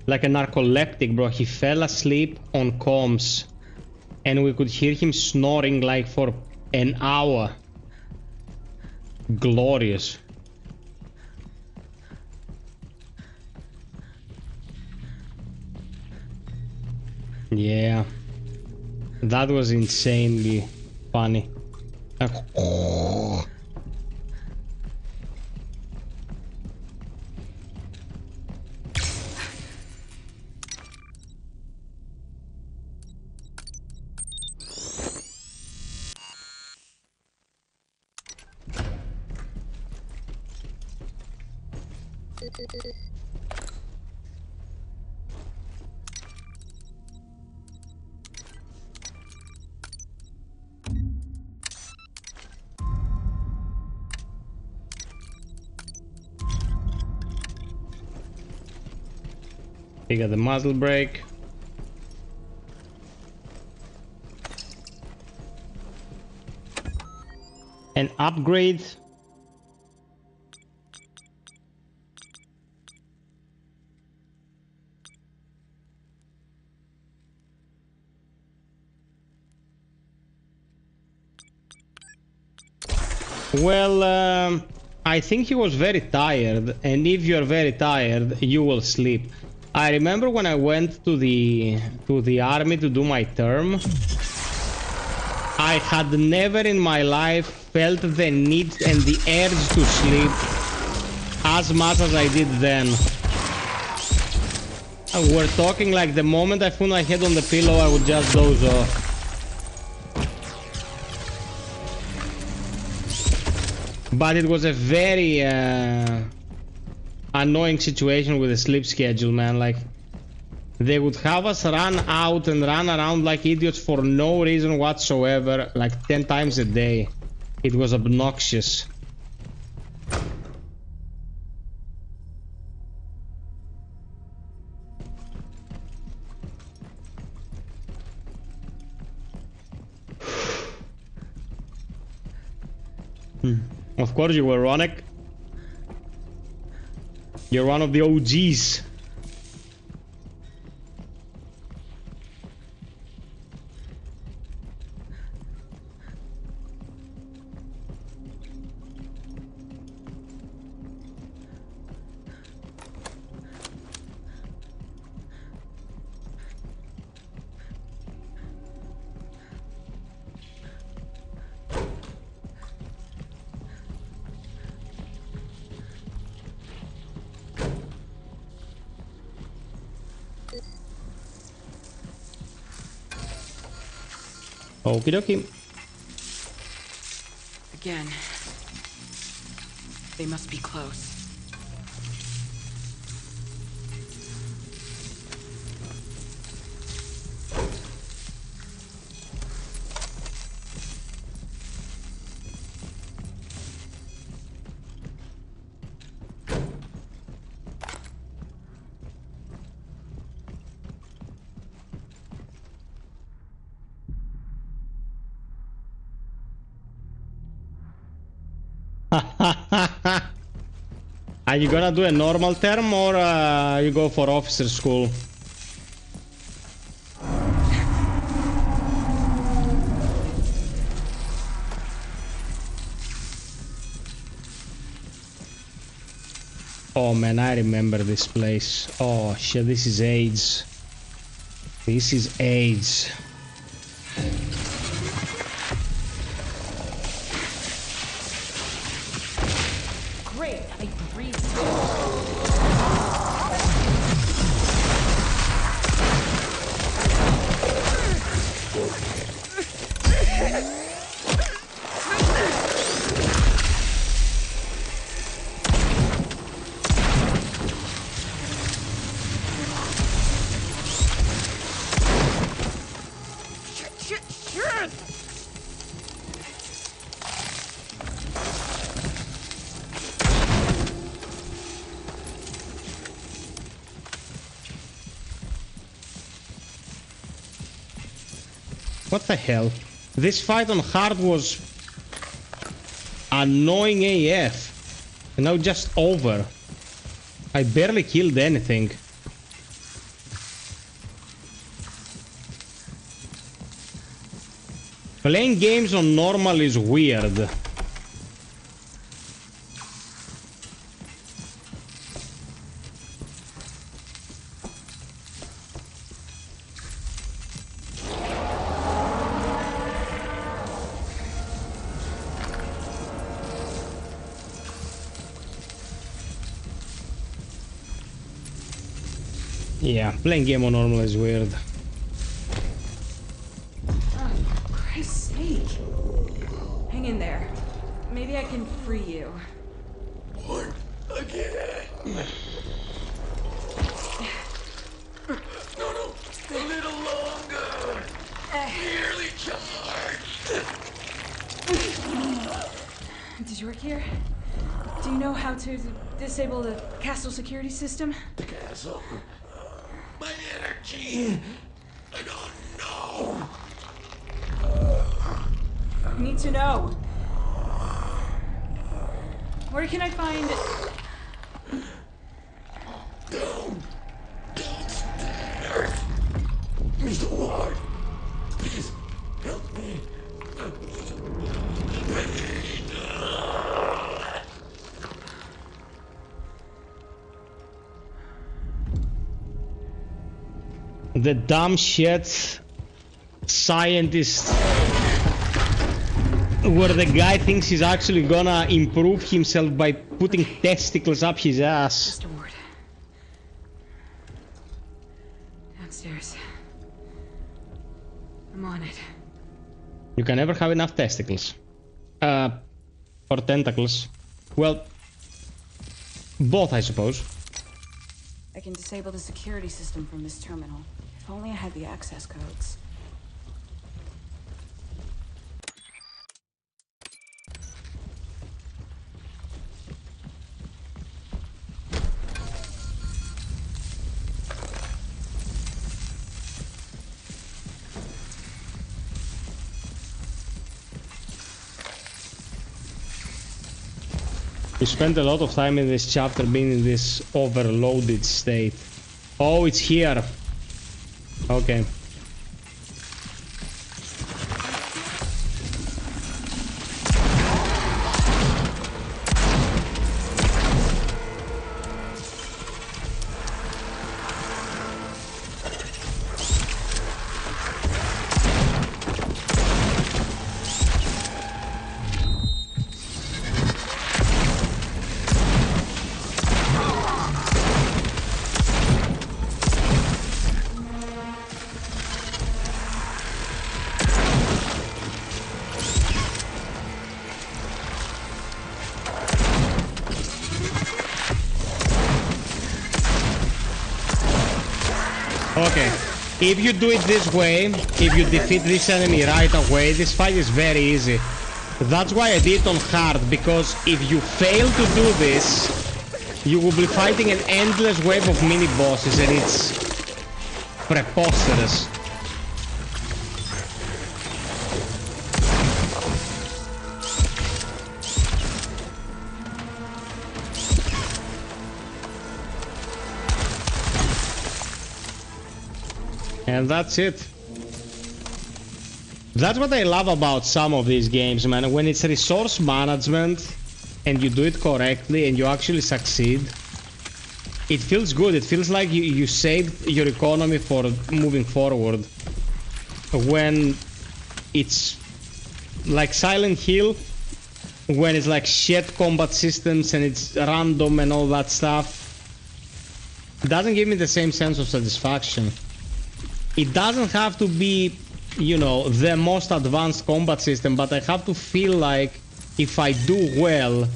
Like a narcoleptic, bro. He fell asleep on comms. And we could hear him snoring like for an hour. Glorious. Yeah. That was insanely funny. You got the muzzle brake. An upgrade. Well, I think he was very tired, and if you're very tired, you will sleep. I remember when I went to the army to do my term, I had never in my life felt the need and the urge to sleep as much as I did then. We're talking like the moment I put my head on the pillow, I would just doze off. But it was a very annoying situation with the sleep schedule, man. Like, they would have us run out and run around like idiots for no reason whatsoever, like 10 times a day. It was obnoxious. Of course you were, Radek. You're one of the OGs. Okie dokie. Again. They must be close. Are you gonna do a normal term or you go for officer school? Oh man, I remember this place. Oh shit, this is AIDS. This is AIDS. Great, I breathe. What the hell? This fight on hard was annoying AF. And now just over. I barely killed anything. Playing games on normal is weird. Yeah, playing game on normal is weird. Oh, for Christ's sake. Hang in there. Maybe I can free you. What? Again? here? Do you know how to disable the castle security system? The castle? My energy. I don't know. I need to know. Where can I find... Downstairs. Mr. Ward, please help me. The dumb shit scientist where the guy thinks he's actually gonna improve himself by putting testicles up his ass. Mr. Ward. Downstairs. I'm on it. You can never have enough testicles. Or tentacles. Well, both, I suppose. I can disable the security system from this terminal. If only I had the access codes. We spent a lot of time in this chapter being in this overloaded state. Oh, it's here. Okay. Okay, if you do it this way, if you defeat this enemy right away, this fight is very easy. That's why I did it on hard, because if you fail to do this, you will be fighting an endless wave of mini-bosses and it's preposterous. And that's it. That's what I love about some of these games, man. When it's resource management and you do it correctly and you actually succeed, it feels good. It feels like you saved your economy for moving forward. When it's like Silent Hill, when it's like shit combat systems and it's random and all that stuff, it doesn't give me the same sense of satisfaction. It doesn't have to be, you know, the most advanced combat system, but I have to feel like if I do well,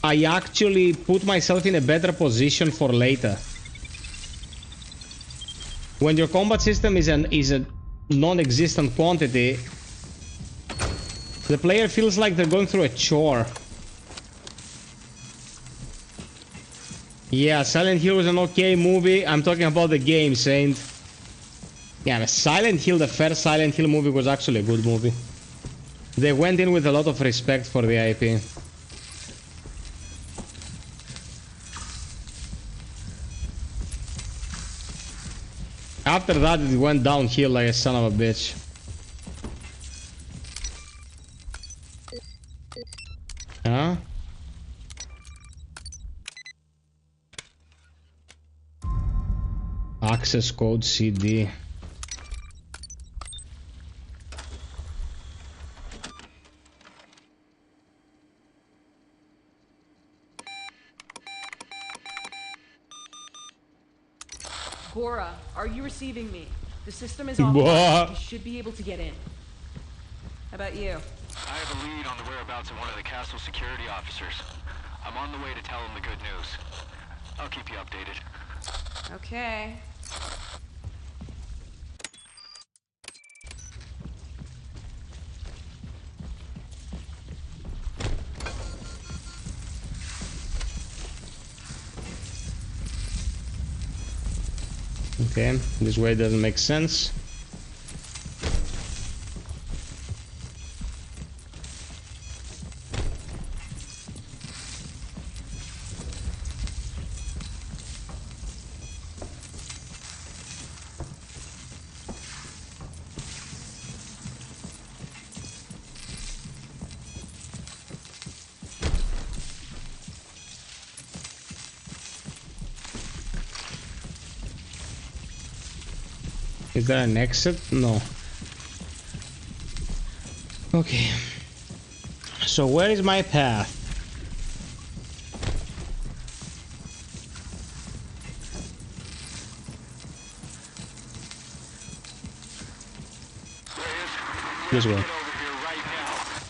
I actually put myself in a better position for later. When your combat system is a non-existent quantity, the player feels like they're going through a chore. Yeah, Silent Hill was an okay movie. I'm talking about the game, Saint. Yeah, Silent Hill, the first Silent Hill movie was actually a good movie. They went in with a lot of respect for the IP. After that, it went downhill like a son of a bitch. Huh? Access code CD. Gora, are you receiving me? The system is offline. You should be able to get in. How about you? I have a lead on the whereabouts of one of the castle security officers. I'm on the way to tell him the good news. I'll keep you updated. Okay. Okay, this way doesn't make sense. Is there an exit? No. Okay. So where is my path? This way.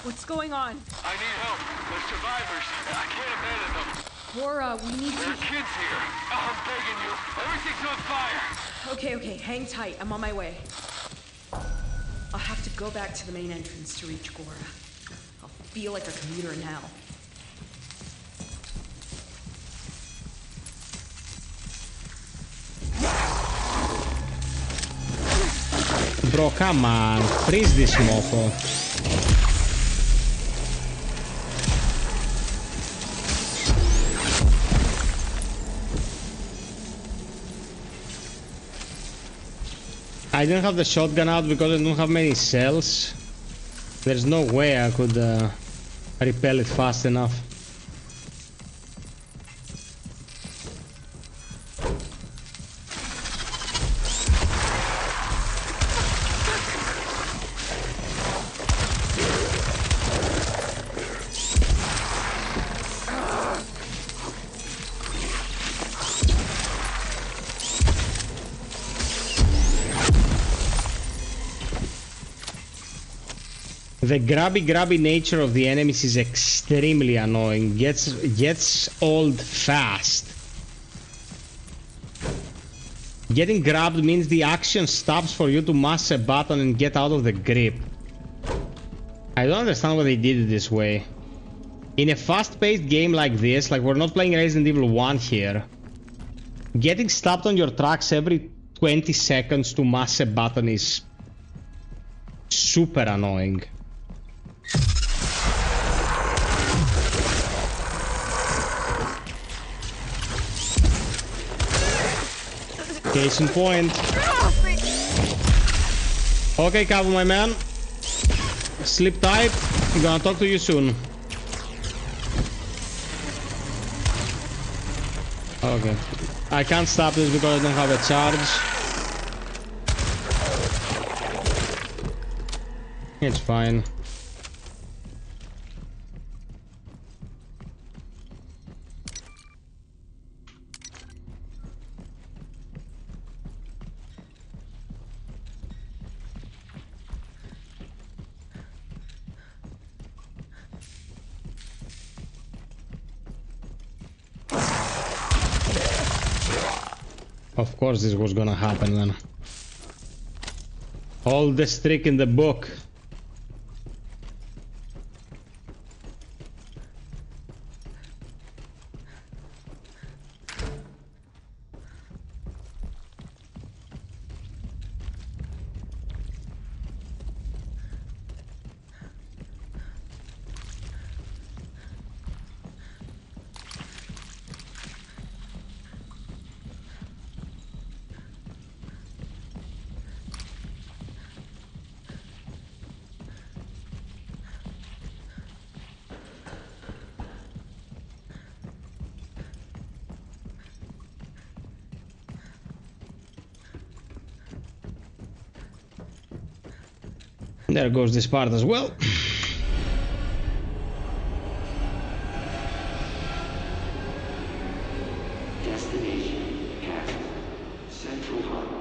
What's going on? I need help. They're survivors. I can't abandon them. Cora, we need There are to... kids here. I'm begging you. Everything's on fire. Okay, hang tight. I'm on my way. I'll have to go back to the main entrance to reach Gora. I'll feel like a commuter now. Bro, come on. Freeze this mofo. I didn't have the shotgun out because I don't have many cells. There's no way I could repel it fast enough. The grabby nature of the enemies is extremely annoying. Gets old fast. Getting grabbed means the action stops for you to mash a button and get out of the grip. I don't understand why they did it this way. In a fast-paced game like this, like we're not playing Resident Evil 1 here, getting stopped on your tracks every 20 seconds to mash a button is super annoying. Case in point. Okay, Cabo, my man. Sleep tight. I'm gonna talk to you soon. Okay. I can't stop this because I don't have a charge. It's fine. Of course this was gonna happen then. Oldest trick in the book. There goes this part as well. Destination Castle. Central Harbor.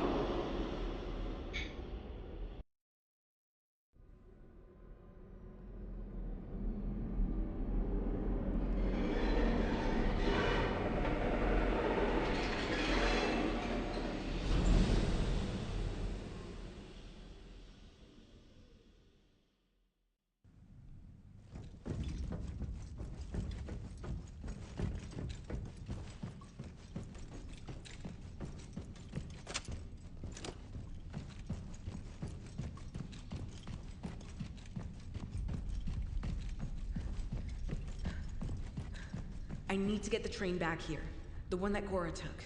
I need to get the train back here. The one that Gora took.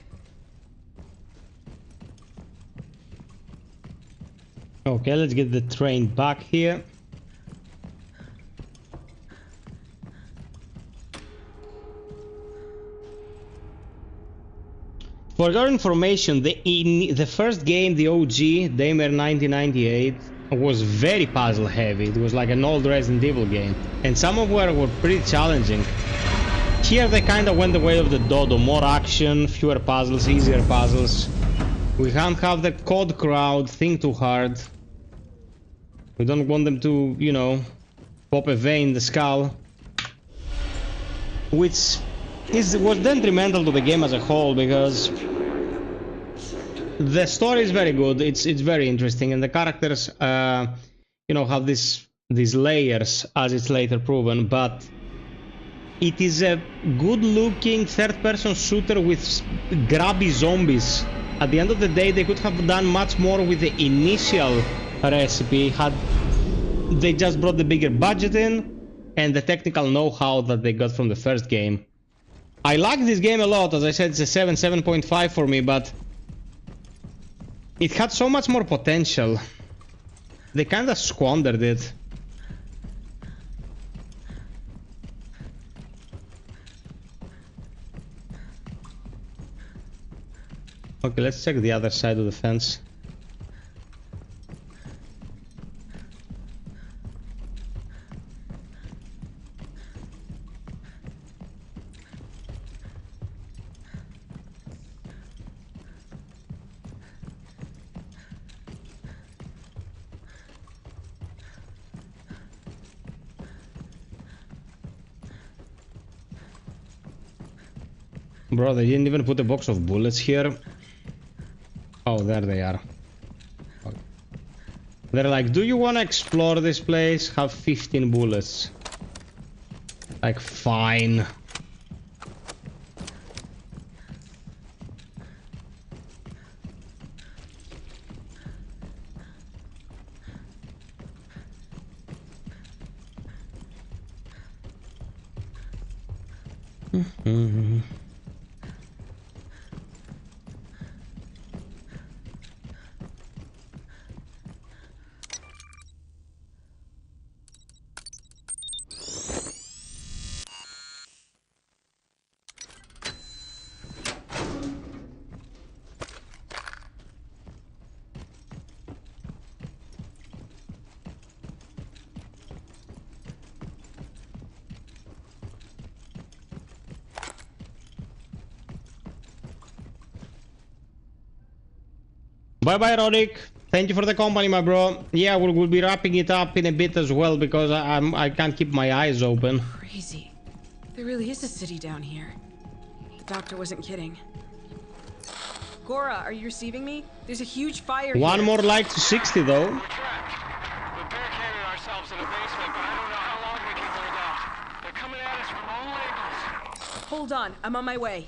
Okay, let's get the train back here. For your information, the first game, the OG, Daymare 1998, was very puzzle heavy. It was like an old Resident Evil game. And some of them were pretty challenging. Here they kind of went the way of the dodo. More action, fewer puzzles, easier puzzles. We can't have the COD crowd think too hard. We don't want them to, you know, pop a vein in the skull. Which was detrimental to the game as a whole, because the story is very good. It's very interesting, and the characters, you know, have these layers, as it's later proven. But it is a good-looking third-person shooter with grabby zombies. At the end of the day, they could have done much more with the initial recipe had they just brought the bigger budget in and the technical know-how that they got from the first game. I like this game a lot. As I said, it's a 7.5 for me, but it had so much more potential. They kind of squandered it. Okay, let's check the other side of the fence. Bro, they didn't even put a box of bullets here. Oh, there they are. Okay. They're like, do you want to explore this place? Have 15 bullets. Like, fine. Bye bye, Radek. Thank you for the company, my bro. Yeah, we'll be wrapping it up in a bit as well, because I can't keep my eyes open. Crazy. There really is a city down here. The doctor wasn't kidding. Gora, are you receiving me? There's a huge fire One here. more like to 60 though. We're barricaded ourselves in a basement, but I don't know how long we can hold out. They're coming at us from all angles. Hold on, I'm on my way.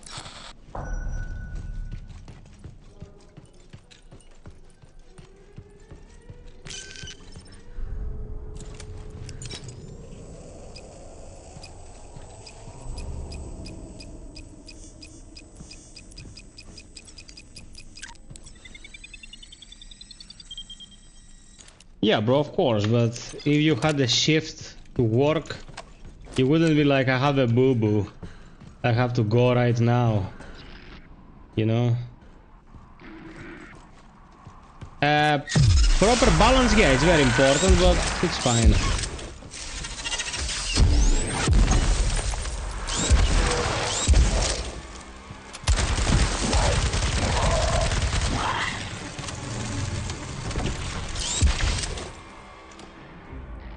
Yeah, bro, of course, but if you had a shift to work, you wouldn't be like, I have a boo-boo. I have to go right now. You know? Proper balance, yeah, it's very important, but it's fine.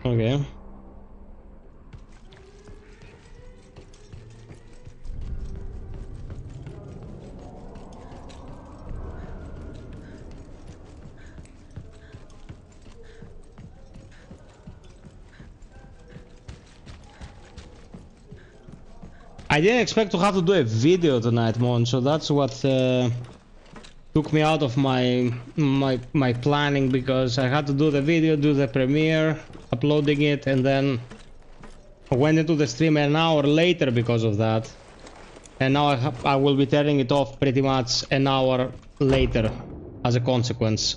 Okay. I didn't expect to have to do a video tonight, Mon, so that's what took me out of my planning, because I had to do the video, do the premiere, uploading it, and then I went into the stream an hour later because of that. And now I will be turning it off pretty much an hour later as a consequence.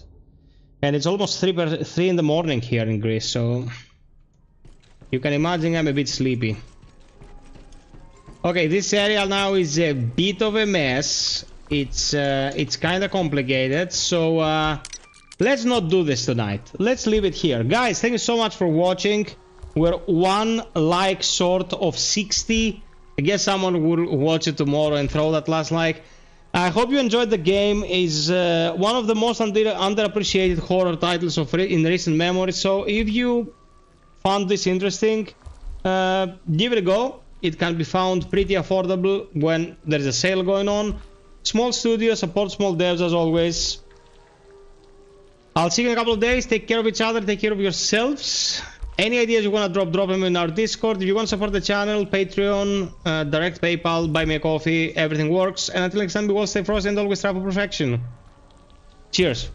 And it's almost 3 in the morning here in Greece, so you can imagine I'm a bit sleepy. Okay, this area now is a bit of a mess. It's kind of complicated, so let's not do this tonight. Let's leave it here. Guys, thank you so much for watching. We're 1 like short of 60. I guess someone will watch it tomorrow and throw that last like. I hope you enjoyed the game. It's one of the most underappreciated horror titles in recent memory. So if you found this interesting, give it a go. It can be found pretty affordable when there's a sale going on. Small studio, support small devs as always. I'll see you in a couple of days. Take care of each other. Take care of yourselves. Any ideas you want to drop them in our Discord. If you want to support the channel, Patreon, direct PayPal, buy me a coffee, everything works. And until next time, be well, stay frosty, and always strive for perfection. Cheers.